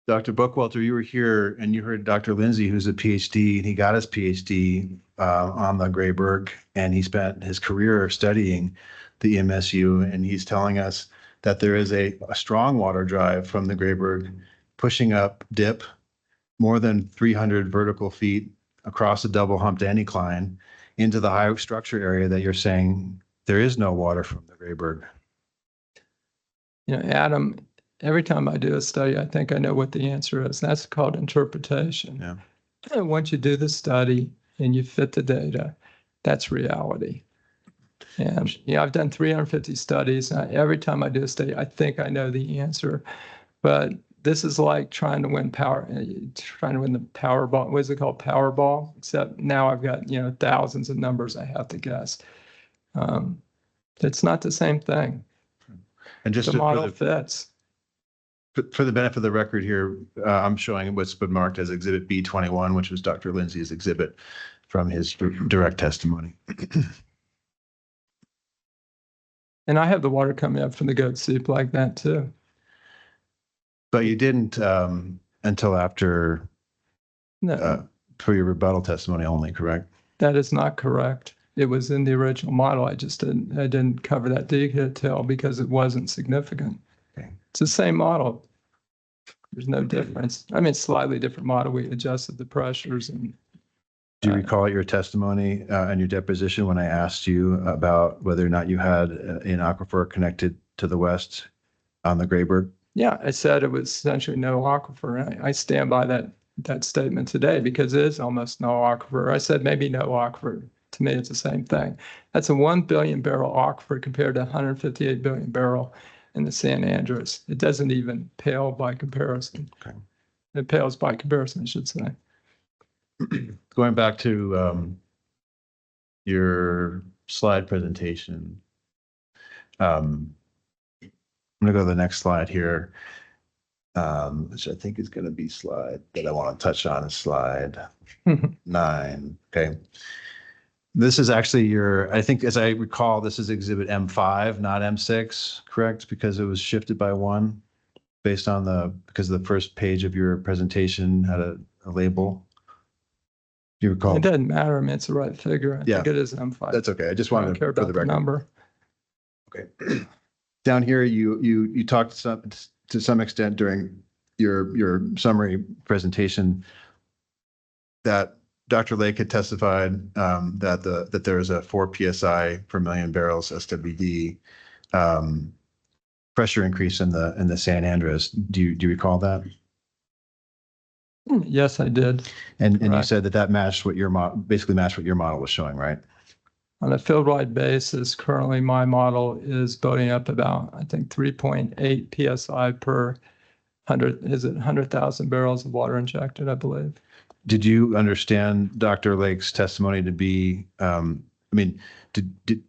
Dr. Buckwalter, you were here and you heard Dr. Lindsay, who's a PhD, and he got his PhD on the Grayburg, and he spent his career studying the MSU, and he's telling us that there is a strong water drive from the Grayburg pushing up dip more than 300 vertical feet across a double humped anticline into the high structure area that you're saying there is no water from the Grayburg. Adam, every time I do a study, I think I know what the answer is. That's called interpretation. Yeah. Once you do the study and you fit the data, that's reality. And I've done 350 studies. Every time I do a study, I think I know the answer. But this is like trying to win the Powerball. What is it called? Powerball. Except now I've got thousands of numbers I have to guess. It's not the same thing. And just the model fits. For the benefit of the record here, I'm showing what's been marked as Exhibit B21, which was Dr. Lindsay's exhibit from his direct testimony. And I have the water coming up from the goat soup like that too. But you didn't until after for your rebuttal testimony only, correct? That is not correct. It was in the original model. I didn't cover that detail because it wasn't significant. Okay. It's the same model. There's no difference. I mean, slightly different model. We adjusted the pressures and. Do you recall your testimony and your deposition when I asked you about whether or not you had an aquifer connected to the west on the Grayburg? Yeah, I said it was essentially no aquifer. I stand by that statement today because it is almost no aquifer. I said maybe no aquifer. To me, it's the same thing. That's a 1 billion barrel aquifer compared to 158 billion barrel in the San Andreas. It doesn't even pale by comparison. Okay. It pales by comparison, I should say. Going back to your slide presentation, I'm going to go to the next slide here, which I think is going to be slide that I want to touch on is slide 9. Okay. This is actually I think as I recall, this is exhibit M5, not M6, correct? Because it was shifted by 1 based on because the first page of your presentation had a label. Do you recall? It doesn't matter. I mean, it's the right figure. I Yeah. think it is M5. That's okay. I just I wanted don't to care for about the the record. number. Okay. Down here, you talked to some extent during your summary presentation that Dr. Lake had testified that there is a 4 psi per million barrels SWD pressure increase in the San Andreas. Do you recall that? Yes, I did. And you Correct. said that matched what basically matched what your model was showing, right? On a field-wide basis, currently my model is building up about, I think, 3.8 psi per 100,000 barrels of water injected, I believe. Did you understand Dr. Lake's testimony to be, do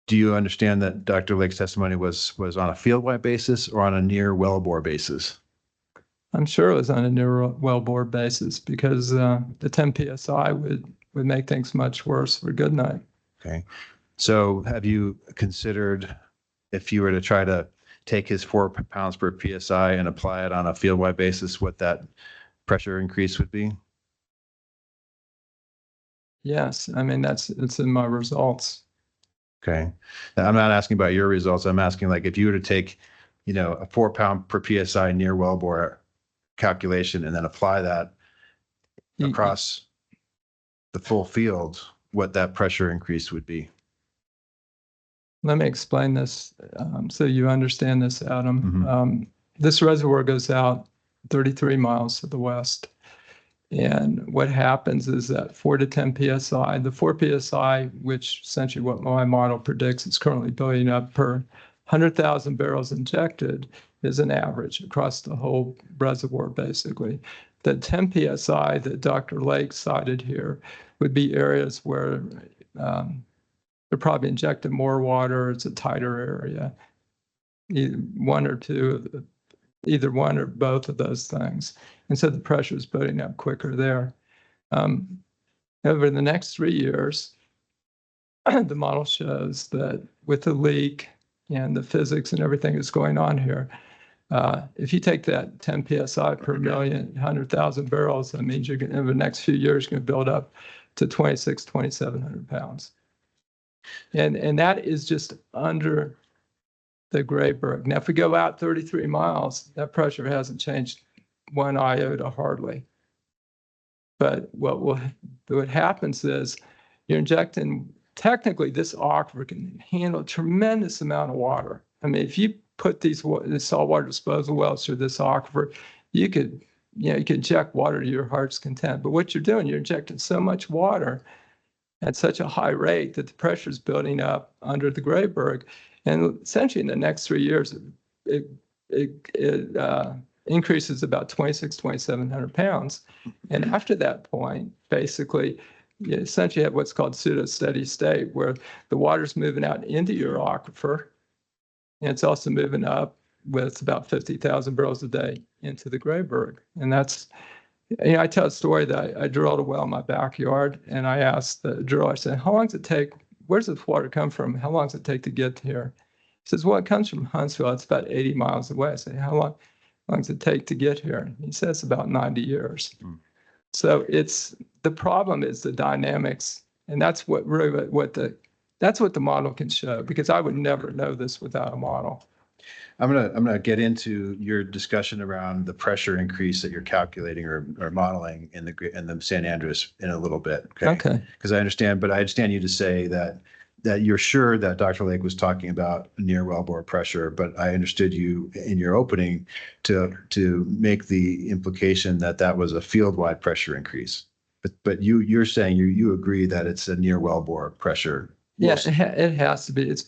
you understand that Dr. Lake's testimony was on a field-wide basis or on a near wellbore basis? I'm sure it was on a near wellbore basis because the 10 psi would make things much worse for Goodnight. Okay. So have you considered if you were to try to take his 4 pounds per psi and apply it on a field-wide basis, what that pressure increase would be? Yes, I mean, it's in my results. Okay. Now, I'm not asking about your results. I'm asking like if you were to take, a 4 pound per psi near wellbore calculation and then apply that across the full field, what that pressure increase would be. Let me explain this so you understand this, Adam. Mm-hmm. This reservoir goes out 33 miles to the west. And what happens is that 4 to 10 psi, the 4 psi, which essentially what my model predicts is currently building up per 100,000 barrels injected, is an average across the whole reservoir, basically. The 10 psi that Dr. Lake cited here would be areas where they're probably injecting more water. It's a tighter area. Either one or both of those things. And so the pressure is building up quicker there. Over the next 3 years, the model shows that with the leak and the physics and everything that's going on here, if you take that 10 psi per million, 100,000 barrels, that means you're going to, over the next few years, going to build up to 2,700 pounds. And that is just under the Grayburg. Now, if we go out 33 miles, that pressure hasn't changed 1 iota hardly. But what happens is you're injecting, technically this aquifer can handle a tremendous amount of water. I mean, if you put these saltwater disposal wells through this aquifer, you could inject water to your heart's content. But what you're doing, you're injecting so much water at such a high rate that the pressure is building up under the Grayburg. And essentially in the next 3 years, it increases about 2,700 pounds. And after that point, basically, you essentially have what's called pseudo-steady state, where the water's moving out into your aquifer, and it's also moving up with about 50,000 barrels a day into the Grayburg. And that's, I tell a story that I drilled a well in my backyard, and I asked the driller, I said, how long does it take? Where does this water come from? How long does it take to get here? He says, well, it comes from Huntsville. It's about 80 miles away. I say, how long does it take to get here? And he says about 90 years. So the problem is the dynamics. And that's what the model can show, because I would never know this without a model. I'm gonna get into your discussion around the pressure increase that you're calculating or modeling in the San Andreas in a little bit. Okay. Because I understand you to say that you're sure that Dr. Lake was talking about near wellbore pressure, but I understood you in your opening to make the implication that that was a field-wide pressure increase. But you're saying you agree that it's a near wellbore pressure. Yeah, it has to be. It's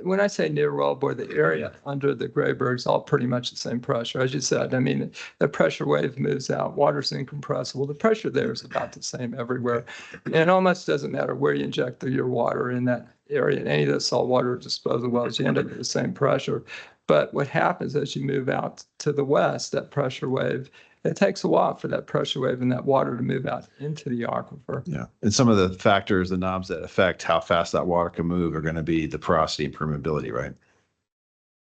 when I say near wellbore, the area under the Grayberg is all pretty much the same pressure. As you said, I mean, the pressure wave moves out, water's incompressible. The pressure there is about the same everywhere. And it almost doesn't matter where you inject your water in that area. In any of the saltwater disposal wells, you end up with the same pressure. But what happens as you move out to the west, that pressure wave, it takes a while for that pressure wave and that water to move out into the aquifer. Yeah. And some of the factors, the knobs that affect how fast that water can move are going to be the porosity and permeability, right?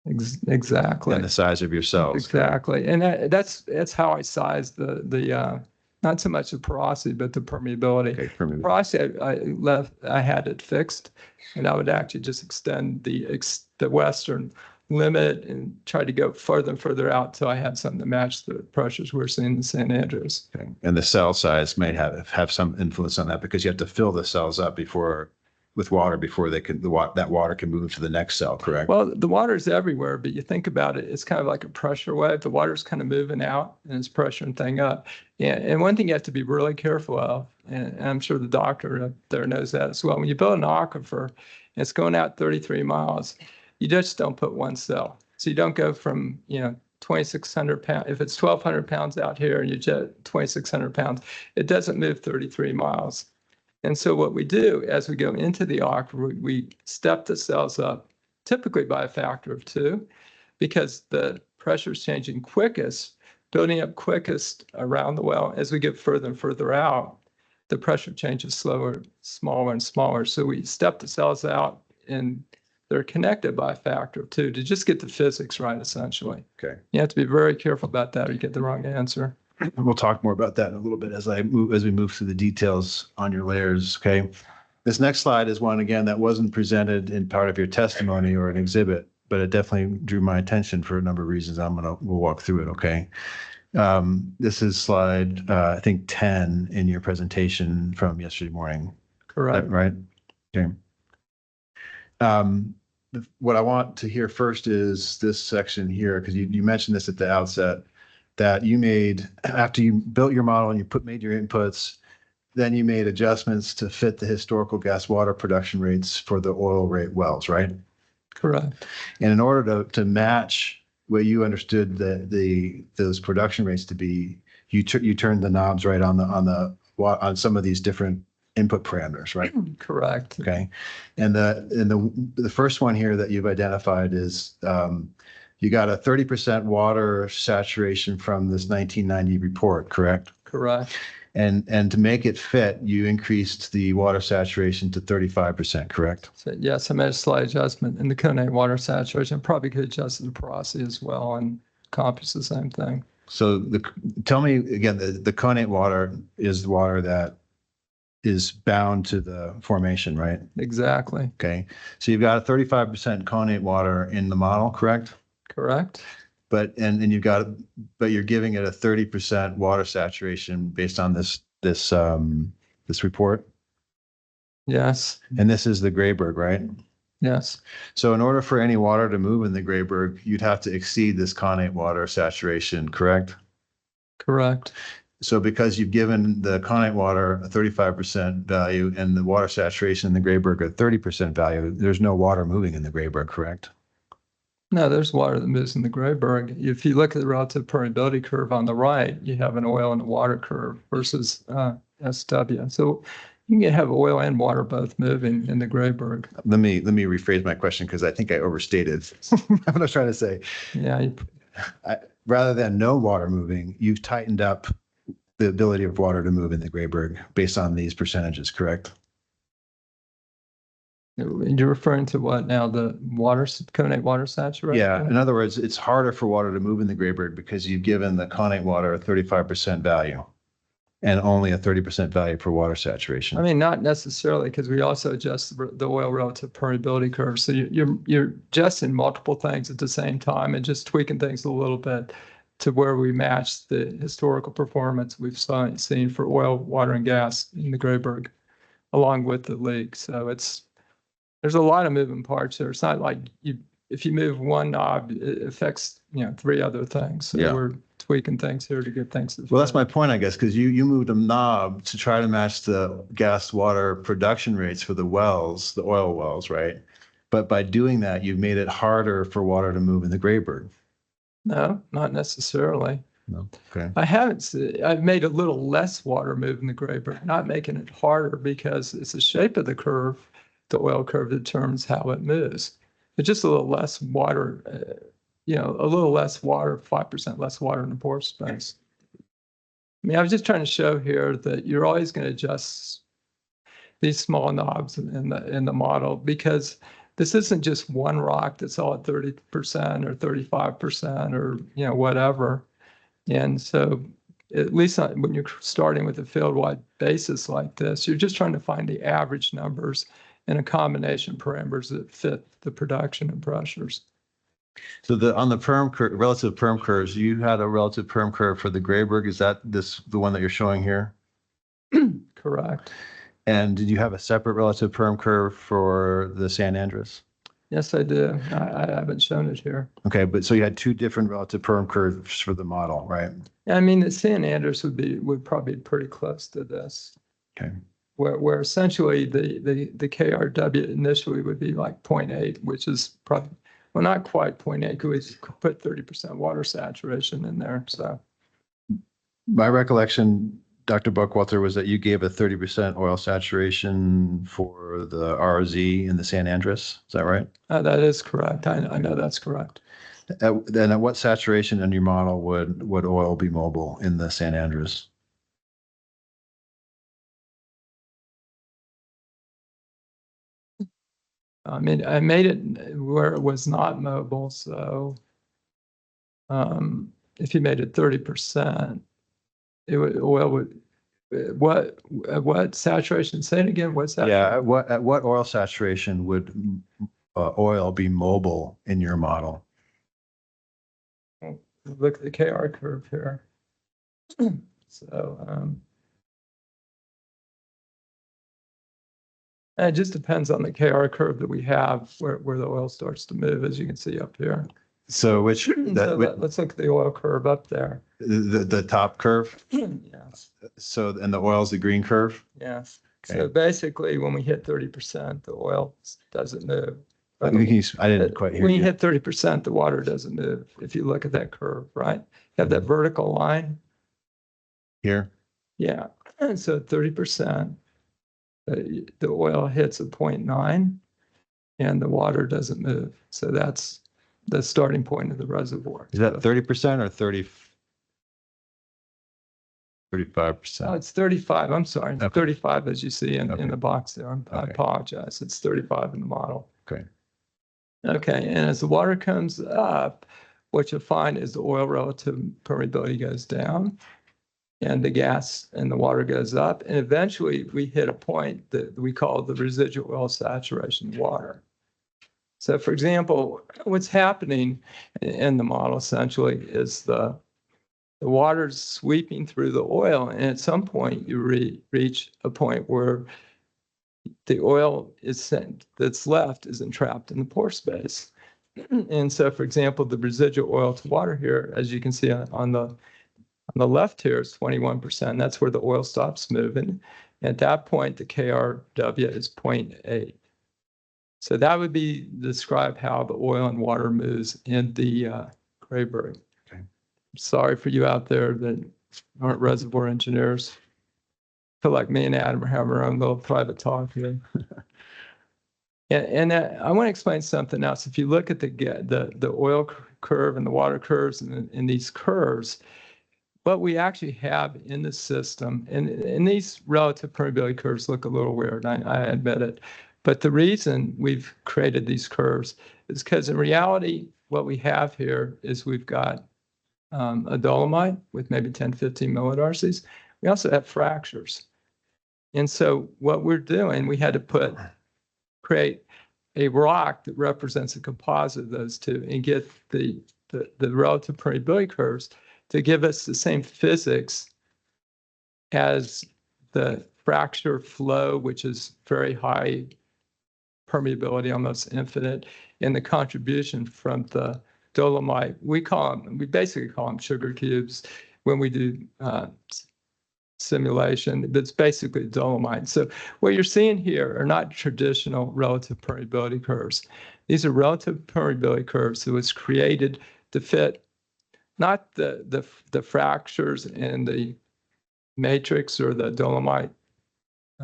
Exactly. And the size of your cells. Exactly. And that's how I size the not so much the porosity, but the permeability. Okay, permeability. Porosity, I had it fixed, and I would actually just extend the western limit and try to go further and further out until I had something to match the pressures we're seeing in San Andreas. Okay. And the cell size may have some influence on that because you have to fill the cells up with water before that water can move to the next cell, correct? Well, the water's everywhere, but you think about it, it's kind of like a pressure wave. The water's kind of moving out and it's pressuring thing up. And one thing you have to be really careful of, and I'm sure the doctor up there knows that as well. When you build an aquifer, and it's going out 33 miles, you just don't put one cell. So you don't go from, 2,600 pounds. If it's 1,200 pounds out here and you jet 2,600 pounds, it doesn't move 33 miles. And so what we do as we go into the aquifer, we step the cells up, typically by a factor of 2, because the pressure is changing quickest, building up quickest around the well. As we get further and further out, the pressure changes slower, smaller and smaller. So we step the cells out and they're connected by a factor of 2 to just get the physics right, essentially. Okay. You have to be very careful about that or you get the wrong answer. We'll talk more about that in a little bit as we move through the details on your layers. Okay. This next slide is one, again, that wasn't presented in part of your testimony or an exhibit, but it definitely drew my attention for a number of reasons. We'll walk through it. Okay. This is slide, I think 10 in your presentation from yesterday morning. Correct. Right? Okay. What I want to hear first is this section here, because you mentioned this at the outset, that you made, after you built your model and you made your inputs, then you made adjustments to fit the historical gas water production rates for the oil rate wells, right? Correct. And in order to match what you understood those production rates to be, you turned the knobs right on some of these different input parameters, right? Correct. Okay. And the first one here that you've identified is you got a 30% water saturation from this 1990 report, correct? Correct. And to make it fit, you increased the water saturation to 35%, correct? So yes, I made a slight adjustment in the Goodnight water saturation. Probably could adjust the porosity as well and accomplish the same thing. So tell me again, the Goodnight water is the water that is bound to the formation, right? Exactly. Okay. So you've got a 35% Goodnight water in the model, correct? Correct. But you're giving it a 30% water saturation based on this report. Yes. And this is the Grayberg, right? Yes. So in order for any water to move in the Grayberg, you'd have to exceed this Goodnight water saturation, correct? Correct. So because you've given the Goodnight water a 35% value and the water saturation in the Grayberg a 30% value, there's no water moving in the Grayberg, correct? No, there's water that moves in the Grayberg. If you look at the relative permeability curve on the right, you have an oil and a water curve versus SW. So you can have oil and water both moving in the Grayberg. Let me rephrase my question because I think I overstated what I was trying to say. Yeah. Rather than no water moving, you've tightened up the ability of water to move in the Grayberg based on these percentages, correct? You're referring to what now? The Goodnight water saturation? Yeah. In other words, it's harder for water to move in the Grayberg because you've given the Goodnight water a 35% value. and only a 30% value for water saturation. I mean, not necessarily, because we also adjust the oil relative permeability curve. So you're adjusting multiple things at the same time and just tweaking things a little bit to where we match the historical performance we've seen for oil, water, and gas in the Grayburg, along with the leak. So there's a lot of moving parts there. It's not like if you move one knob, it affects 3 other things. So Yeah. we're tweaking things here to get things. Well, that's my point, I guess, because you moved a knob to try to match the gas water production rates for the wells, the oil wells, right? But by doing that, you've made it harder for water to move in the Grayburg. No, not necessarily. No. Okay. I've made a little less water move in the Grayburg, not making it harder because it's the shape of the curve, the oil curve determines how it moves. It's just a little less water, a little less water, 5% less water in the pore space. I mean, I was just trying to show here that you're always going to adjust these small knobs in the model, because this isn't just one rock that's all at 30% or 35% or whatever. And so at least when you're starting with a field-wide basis like this, you're just trying to find the average numbers and a combination of parameters that fit the production and pressures. So on the relative perm curves, you had a relative perm curve for the Grayburg. Is that the one that you're showing here? Correct. And did you have a separate relative perm curve for the San Andres? Yes, I do. I haven't shown it here. Okay, but so you had 2 different relative perm curves for the model, right? I mean, the San Andres would probably be pretty close to this. Okay. Where essentially the KRW initially would be like 0.8, which is probably, well, not quite 0.8, because we put 30% water saturation in there. So My recollection, Dr. Buckwalter, was that you gave a 30% oil saturation for the RZ in the San Andres. Is that right? that is correct. I know that's correct. Then at what saturation in your model would oil be mobile in the San Andres? I mean, I made it where it was not mobile. So if you made it 30%, what saturation? Say it again. What's that? Yeah, at what oil saturation would oil be mobile in your model? Look at the KR curve here. So it just depends on the KR curve that we have where the oil starts to move, as you can see up here. So let's look at the oil curve up there. The top curve? Yes. So, and the oil's the green curve? Yes. Okay. So basically, when we hit 30%, the oil doesn't move. I didn't quite hear When you you. hit 30%, the water doesn't move. If you look at that curve, right? You have that vertical line. Here? Yeah. And so 30%, the oil hits a 0.9 and the water doesn't move. So that's the starting point of the reservoir. Is that 30% or 35%? Oh, it's 35. I'm sorry. Okay. 35, as you see in Okay. the box there. I Okay. apologize. It's 35 in the model. Okay. Okay. And as the water comes up, what you'll find is the oil relative permeability goes down and the gas and the water goes up. And eventually we hit a point that we call the residual oil saturation water. So for example, what's happening in the model essentially is the water's sweeping through the oil, and at some point you reach a point where the oil that's left is entrapped in the pore space. And so, for example, the residual oil to water here, as you can see on the left here, is 21%. That's where the oil stops moving. At that point, the KRW is 0.8. So that would describe how the oil and water moves in the Grayburg. Okay. Sorry for you out there that aren't reservoir engineers. I feel like me and Adam are having our own little private talk here. And I want to explain something else. If you look at the oil curve and the water curves and these curves, what we actually have in the system, and these relative permeability curves look a little weird, I admit it. But the reason we've created these curves is because in reality, what we have here is we've got a dolomite with maybe 10, 15 millidarcies. we also have fractures. And so what we're doing, we had to create a rock that represents a composite of those two and get the relative permeability curves to give us the same physics as the fracture flow, which is very high permeability, almost infinite, and the contribution from the dolomite. We basically call them sugar cubes when we do simulation. That's basically dolomite. So what you're seeing here are not traditional relative permeability curves. These are relative permeability curves that was created to fit not the fractures in the matrix or the dolomite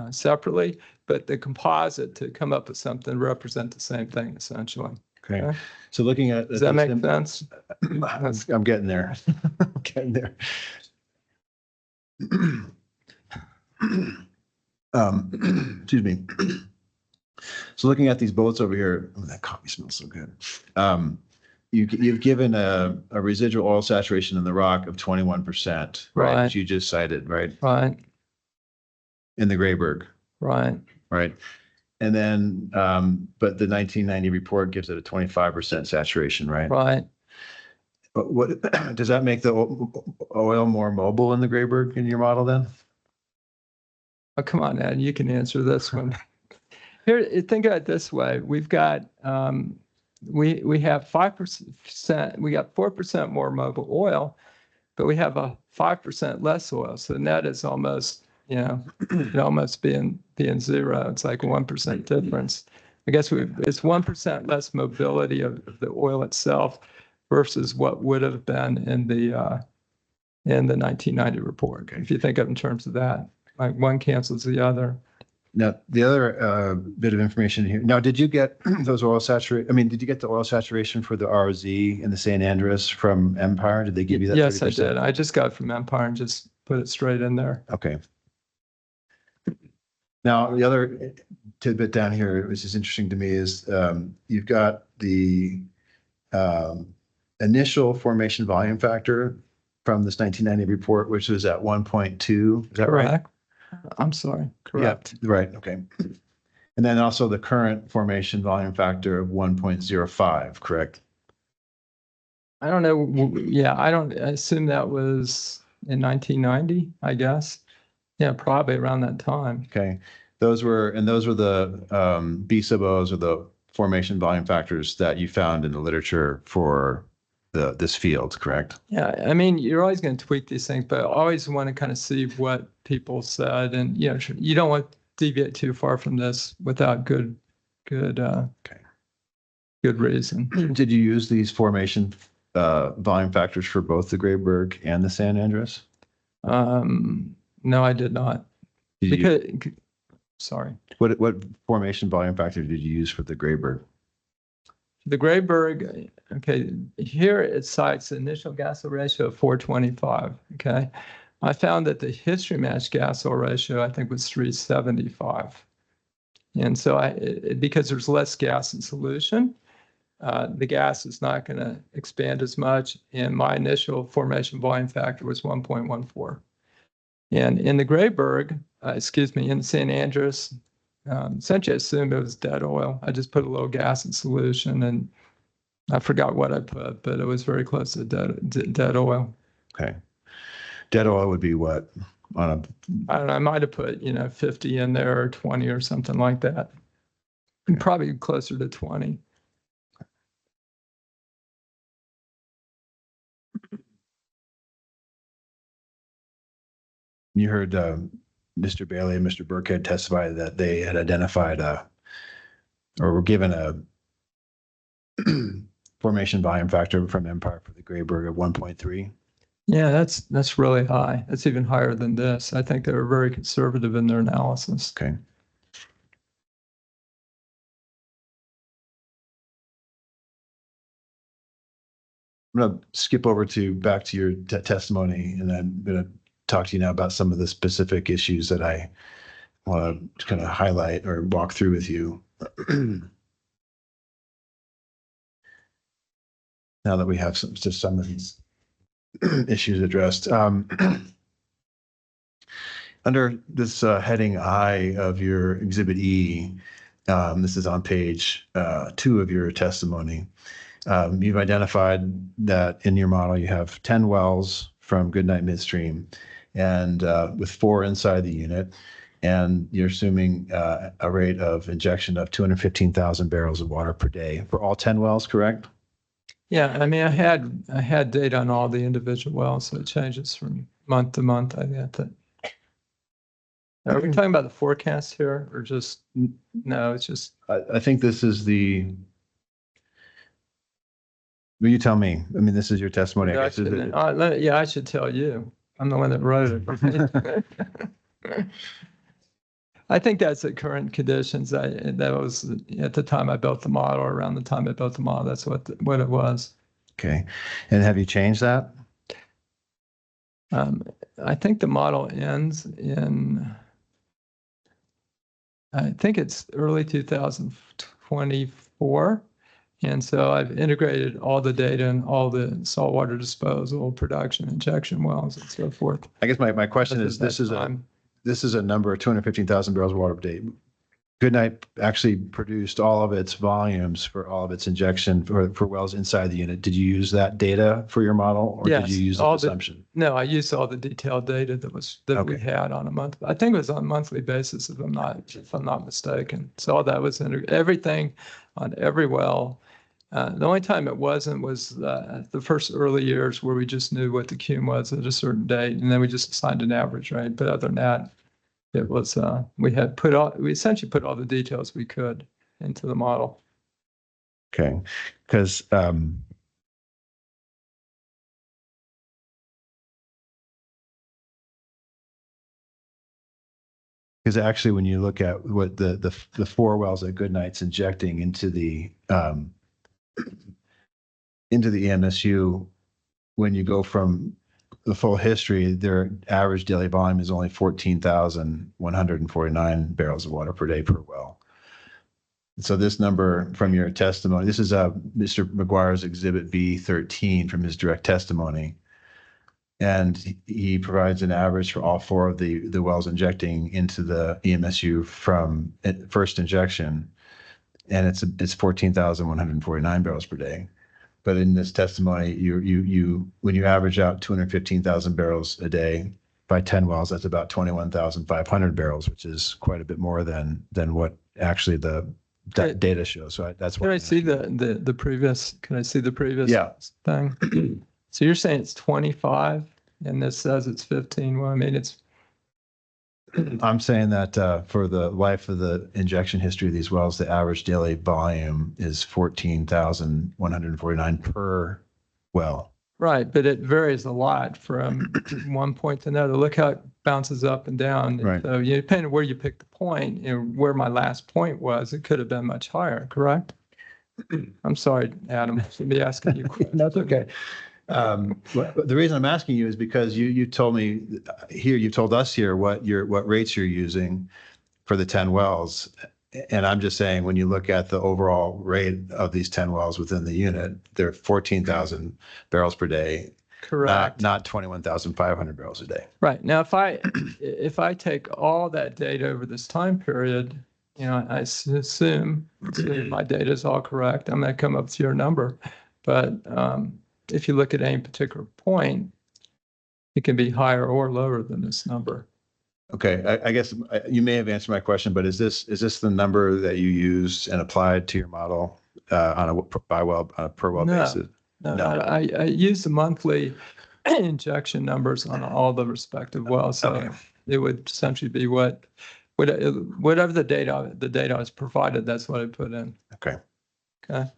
separately, but the composite to come up with something represent the same thing essentially. Okay. So looking at. Does that make sense? I'm getting there. I'm getting there. Excuse me. So looking at these bullets over here, oh, that coffee smells so good. You've given a residual oil saturation in the rock of 21%, right? Right. As you just cited, right? Right. In the Grayberg. Right. Right. And then, but the 1990 report gives it a 25% saturation, right? Right. But what does that make the oil more mobile in the Grayberg in your model then? Oh, come on, Ed, you can answer this one. Here, think of it this way. We've got, we have 5%, we got 4% more mobile oil, but we have a 5% less oil. So the net is almost, it almost being zero. It's like 1% difference. I guess it's 1% less mobility of the oil itself versus what would have been in the 1990 report. Okay. If you think of it in terms of that, like one cancels the other. Now, the other bit of information here. Now, did you get those oil saturation? I mean, did you get the oil saturation for the ROZ and the San Andreas from Empire? Did they give you that? Yes, 30%? I did. I just got it from Empire and just put it straight in there. Okay. Now, the other tidbit down here, which is interesting to me, is you've got the initial formation volume factor from this 1990 report, which was at 1.2. Is that right? Correct. I'm sorry. Correct. Yeah, right. Okay. And then also the current formation volume factor of 1.05, correct? I don't know. Yeah, I assume that was in 1990, I guess. Yeah, probably around that time. Okay. Those were the B sub O's or the formation volume factors that you found in the literature for this field, correct? Yeah, I mean, you're always going to tweak these things, but I always want to kind of see what people said, and you don't want to deviate too far from this without good reason. Did you use these formation volume factors for both the Grayberg and the San Andreas? No, I did not. Sorry. What formation volume factor did you use for the Grayberg? The Grayberg, okay, here it cites the initial gas oil ratio of 425, okay? I found that the history match gas oil ratio, I think, was 375. And so because there's less gas in solution, the gas is not going to expand as much. And my initial formation volume factor was 1.14. And in the Grayberg, in the San Andreas, essentially I assumed it was dead oil. I just put a little gas in solution and I forgot what I put, but it was very close to dead oil. Okay. Dead oil would be what? I don't know, I might have put, 50 in there or 20 or something like that. Okay. Probably closer to 20. You heard Mr. Bailey and Mr. Burkhead testify that they had identified or were given a formation volume factor from Empire for the Grayberg of 1.3. Yeah, that's really high. That's even higher than this. I think they were very conservative in their analysis. Okay. I'm going to skip over back to your testimony, and I'm going to talk to you now about some of the specific issues that I want to kind of highlight or walk through with you. Now that we have some of these issues addressed. Under this heading I of your Exhibit E, this is on page 2 of your testimony. You've identified that in your model you have 10 wells from Goodnight Midstream and with 4 inside the unit. And you're assuming a rate of injection of 215,000 barrels of water per day for all 10 wells, correct? Yeah, I mean, I had data on all the individual wells, so it changes from month to month. I get that. Are we talking about the forecast here or just, no, it's just, I think this is the, well, you tell me. I mean, this is your testimony, I guess. Is it? yeah, I should tell you. I'm the one that wrote it. I think that's the current conditions. That was at the time I built the model, or around the time I built the model. That's what it was. Okay. And have you changed that? I think the model ends in, I think it's early 2024. And so I've integrated all the data and all the saltwater disposal, production, injection wells, and so forth. I guess my question is, this is a number of 215,000 barrels of water per day. Goodnight actually produced all of its volumes for all of its injection for wells inside the unit. Did you use that data for your model, or did you use the assumption? No, I used all the detailed data that we had on a month. I think it was on a monthly basis, if I'm not mistaken. So all that was everything on every well. The only time it wasn't was the first early years where we just knew what the cum was at a certain date, and then we just assigned an average, right? But other than that, it was we essentially put all the details we could into the model. Okay, because actually, when you look at what the 4 wells that Goodnight's injecting into the EMSU, when you go from the full history, their average daily volume is only 14,149 barrels of water per day per well. So this number from your testimony, this is Mr. McGuire's Exhibit B13 from his direct testimony. And he provides an average for all 4 of the wells injecting into the EMSU from first injection. And it's 14,149 barrels per day. But in this testimony, you when you average out 215,000 barrels a day by 10 wells, that's about 21,500 barrels, which is quite a bit more than what actually the data shows. So that's what. Can I see the previous? Can I see the previous thing? So you're saying it's 25, and this says it's 15. Well, I mean, it's. I'm saying that for the life of the injection history of these wells, the average daily volume is 14,149 per well. Right, but it varies a lot from one point to another. Look how it bounces up and down. Right. So depending on where you pick the point, where my last point was, it could have been much higher, correct? I'm sorry, Adam, to be asking you questions. That's okay. The reason I'm asking you is because you told me here, you told us here what rates you're using for the 10 wells. And I'm just saying, when you look at the overall rate of these 10 wells within the unit, they're 14,000 barrels per day. Correct. Not 21,500 barrels a day. Right. Now, if I take all that data over this time period, I assume my data is all correct, I'm going to come up with your number. But if you look at any particular point, it can be higher or lower than this number. Okay, I guess you may have answered my question, but is this the number that you used and applied to your model on a per well basis? No. I use the monthly injection numbers on all the respective wells. So it would essentially be whatever the data is provided. That's what I put in. Okay. Okay.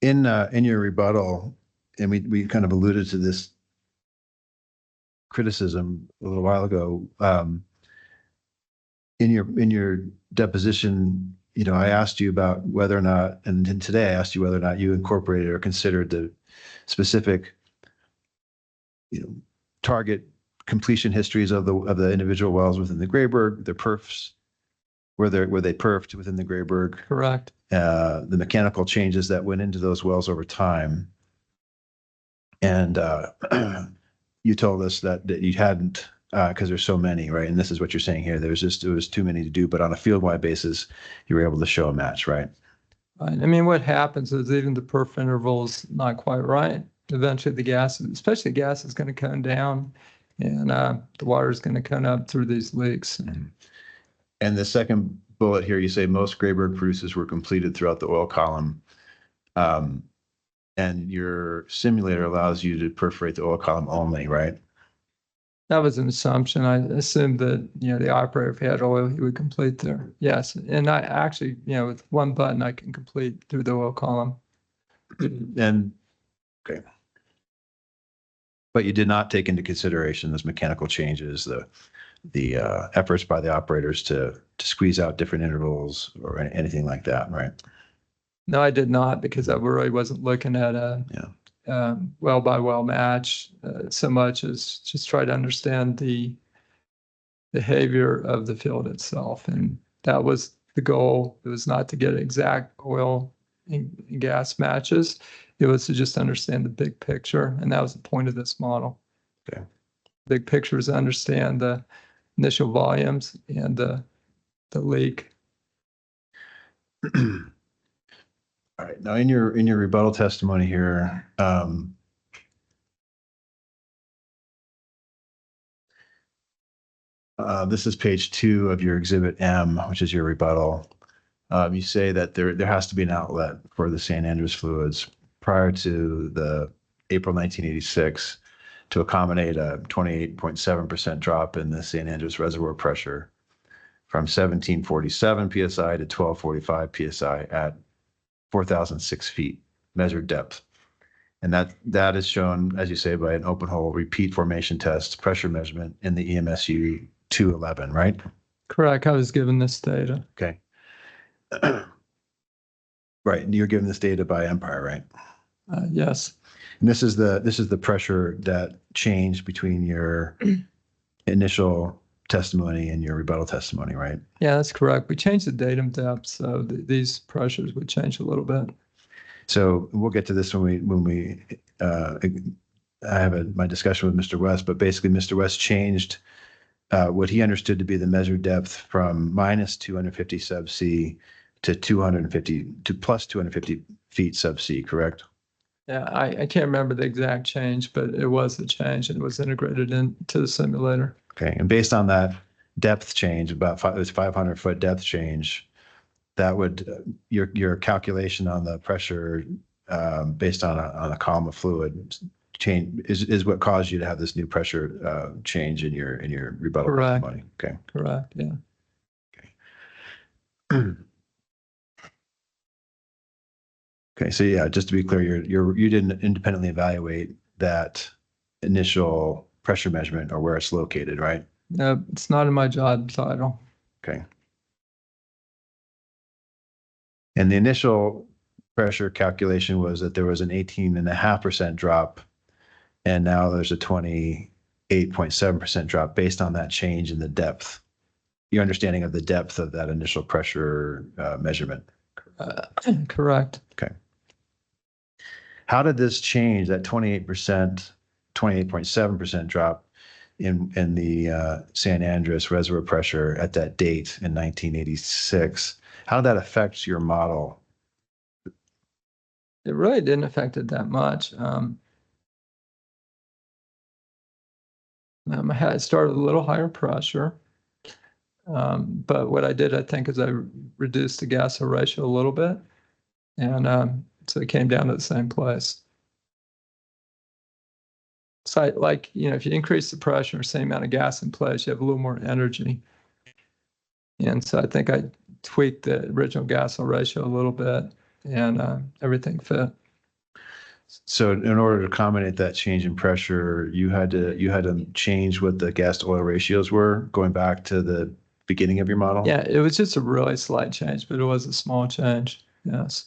In your rebuttal, and we kind of alluded to this criticism a little while ago, in your deposition, I asked you about whether or not, and then today I asked you whether or not you incorporated or considered the specific, target completion histories of the individual wells within the Grayburg, the perfs, were they perfed within the Grayburg, Correct. the mechanical changes that went into those wells over time. And you told us that you hadn't, because there's so many, right? And this is what you're saying here. It was too many to do, but on a field-wide basis, you were able to show a match, right? Right. I mean, what happens is even the perf interval's not quite right. Eventually the gas, especially gas, is going to come down, and the water is going to come up through these leaks. And the second bullet here, you say most Grayburg producers were completed throughout the oil column. And your simulator allows you to perforate the oil column only, right? That was an assumption. I assumed that, the operator, if he had oil, he would complete there. Yes. And I actually, with one button, I can complete through the oil column. And, okay. But you did not take into consideration those mechanical changes, the efforts by the operators to squeeze out different intervals or anything like that, right? No, I did not, because I really wasn't looking at a well by well match so much as just try to understand the behavior of the field itself. And that was the goal. It was not to get exact oil and gas matches. It was to just understand the big picture. And that was the point of this model. Okay. Big picture is to understand the initial volumes and the leak. All right. Now, in your rebuttal testimony here, this is page 2 of your Exhibit M, which is your rebuttal. You say that there has to be an outlet for the San Andreas fluids prior to the April 1986 to accommodate a 28.7% drop in the San Andreas reservoir pressure from 1747 psi to 1245 psi at 4,006 feet measured depth. And that is shown, as you say, by an open hole repeat formation test pressure measurement in the EMSU 211, right? Correct. I was given this data. Okay. Right. And you're given this data by Empire, right? Yes. And this is the pressure that changed between your initial testimony and your rebuttal testimony, right? Yeah, that's correct. We changed the datum depth, so these pressures would change a little bit. So we'll get to this when we I have my discussion with Mr. West, but basically Mr. West changed what he understood to be the measured depth from minus 250 sub C to 250 to plus 250 feet sub C, correct? Yeah, I can't remember the exact change, but it was a change and it was integrated into the simulator. Okay, and based on that depth change, it was 500-foot depth change, that would your calculation on the pressure based on a column of fluid change is what caused you to have this new pressure change in your rebuttal Correct. testimony. Okay. Correct. Yeah. Okay. Okay. So yeah, just to be clear, you didn't independently evaluate that initial pressure measurement or where it's located, right? No, it's not in my job title. Okay. And the initial pressure calculation was that there was an 18.5% drop, and now there's a 28.7% drop based on that change in the depth, your understanding of the depth of that initial pressure measurement. Correct. Okay. How did this change, that 28.7% drop in the San Andreas reservoir pressure at that date in 1986? How did that affect your model? It really didn't affect it that much. I had started a little higher pressure, but what I did, I think, is I reduced the gas oil ratio a little bit, and so it came down to the same place. So if you increase the pressure, same amount of gas in place, you have a little more energy. And so I think I tweaked the original gas oil ratio a little bit, and everything fit. So in order to accommodate that change in pressure, you had to change what the gas to oil ratios were, going back to the beginning of your model? Yeah, it was just a really slight change, but it was a small change. Yes.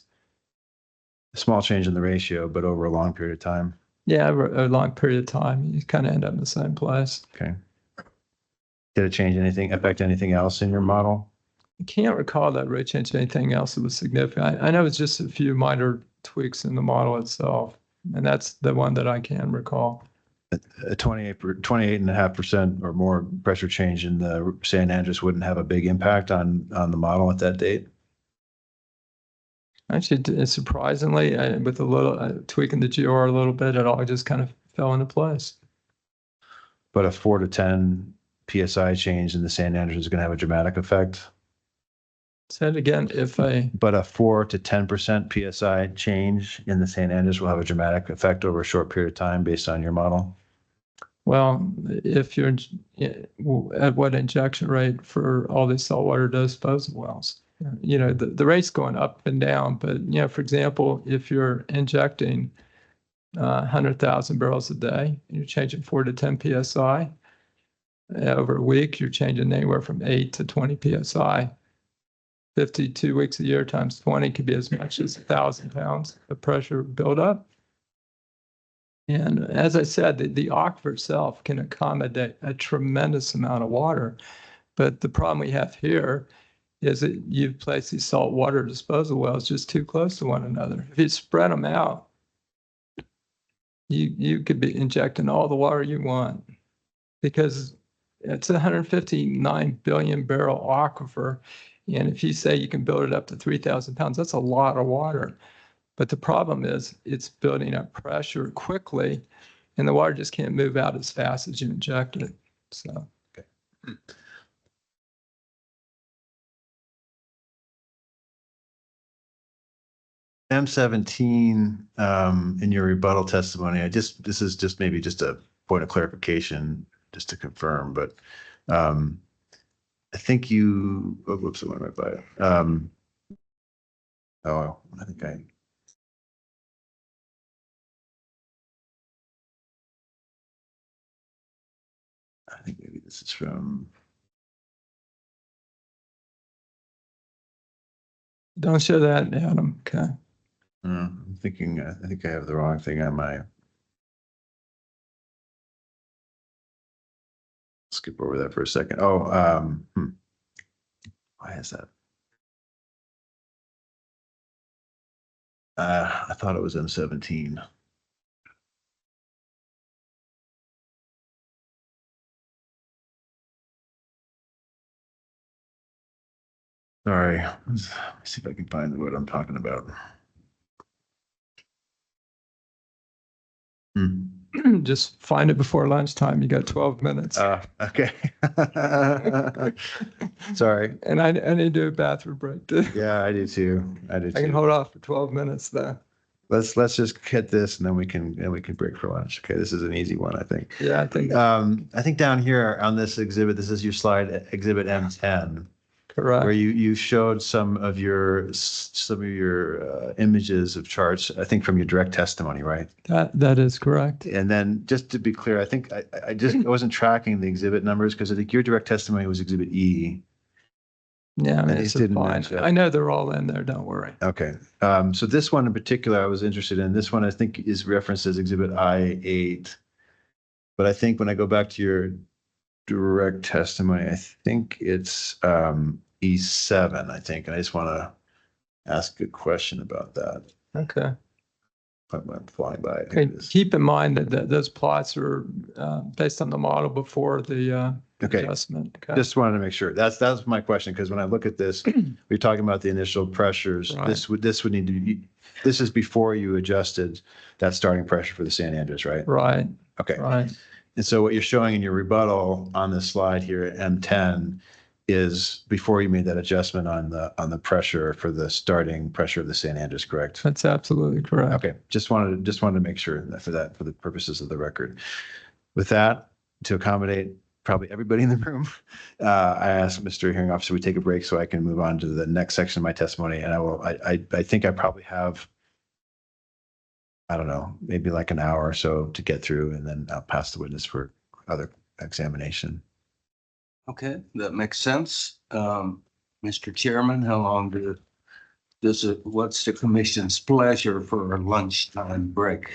A small change in the ratio, but over a long period of time. Yeah, over a long period of time, you kind of end up in the same place. Okay. Did it change anything, affect anything else in your model? I can't recall that really changed anything else that was significant. I know it's just a few minor tweaks in the model itself, and that's the one that I can recall. A 28.5% or more pressure change in the San Andreas wouldn't have a big impact on the model at that date? Actually, surprisingly, with a little tweaking the GOR a little bit, it all just kind of fell into place. But a 4 to 10 PSI change in the San Andreas is going to have a dramatic effect? Say it again, But a 4 to 10% PSI change in the San Andreas will have a dramatic effect over a short period of time based on your model? Well, if you're at what injection rate for all these saltwater disposal wells? You know, the rate's going up and down, but, you know, for example, if you're injecting 100,000 barrels a day, and you're changing 4 to 10 PSI, over a week, you're changing anywhere from 8 to 20 PSI. 52 weeks a year times 20 could be as much as 1,000 pounds of pressure buildup. And as I said, the aquifer itself can accommodate a tremendous amount of water. But the problem we have here is that you've placed these saltwater disposal wells just too close to one another. If you spread them out, you could be injecting all the water you want, because it's a 159 billion barrel aquifer. And if you say you can build it up to 3,000 pounds, that's a lot of water. But the problem is it's building up pressure quickly, and the water just can't move out as fast as you inject it. So. Okay. M17 in your rebuttal testimony, this is just maybe just a point of clarification, just to confirm, but I think you, oh, whoops, I went right by it. Oh, I think maybe this is from. Don't show that, Adam. Okay. I'm thinking, I think I have the wrong thing on my. Skip over that for a second. Oh, why is that? I thought it was M17. Sorry, let's see if I can find what I'm talking about. Just find it before lunchtime. You got 12 minutes. Okay. Sorry. And I need to do a bathroom break too. Yeah, I do too. I can hold off for 12 minutes though. Let's just hit this and then we can break for lunch. Okay, this is an easy one, I think. Yeah, I think. I think down here on this exhibit, this is your slide, exhibit M10. Correct. Where you showed some of your images of charts, I think from your direct testimony, right? That is correct. And then just to be clear, I think I wasn't tracking the exhibit numbers because I think your direct testimony was exhibit E. Yeah, I mean, it's fine. mention it. I know they're all in there. Don't worry. Okay. So this one in particular, I was interested in. This one I think is referenced as exhibit I8. But I think when I go back to your direct testimony, I think it's E7, I think. And I just want to ask a question about that. Okay. I'm flying by. Okay. Keep in mind that those plots are based on the model before the adjustment. Okay. Just wanted to make sure. That's my question, because when I look at this, we're talking about the initial pressures. Right. This would need to be, this is before you adjusted that starting pressure for the San Andreas, right? Right. Okay. Right. And so what you're showing in your rebuttal on this slide here at M10 is before you made that adjustment on the pressure for the starting pressure of the San Andreas, correct? That's absolutely correct. Okay. Just wanted to make sure that for the purposes of the record. With that, to accommodate probably everybody in the room, I asked Mr. Hearing Officer we take a break so I can move on to the next section of my testimony. And I think I probably have, I don't know, maybe like an hour or so to get through, and then I'll pass the witness for other examination. Okay, that makes sense. Mr. Chairman, how long what's the commission's pleasure for a lunchtime break?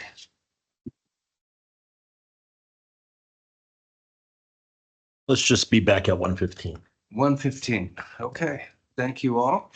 Let's just be back at 1:15. 1:15. Okay, thank you all.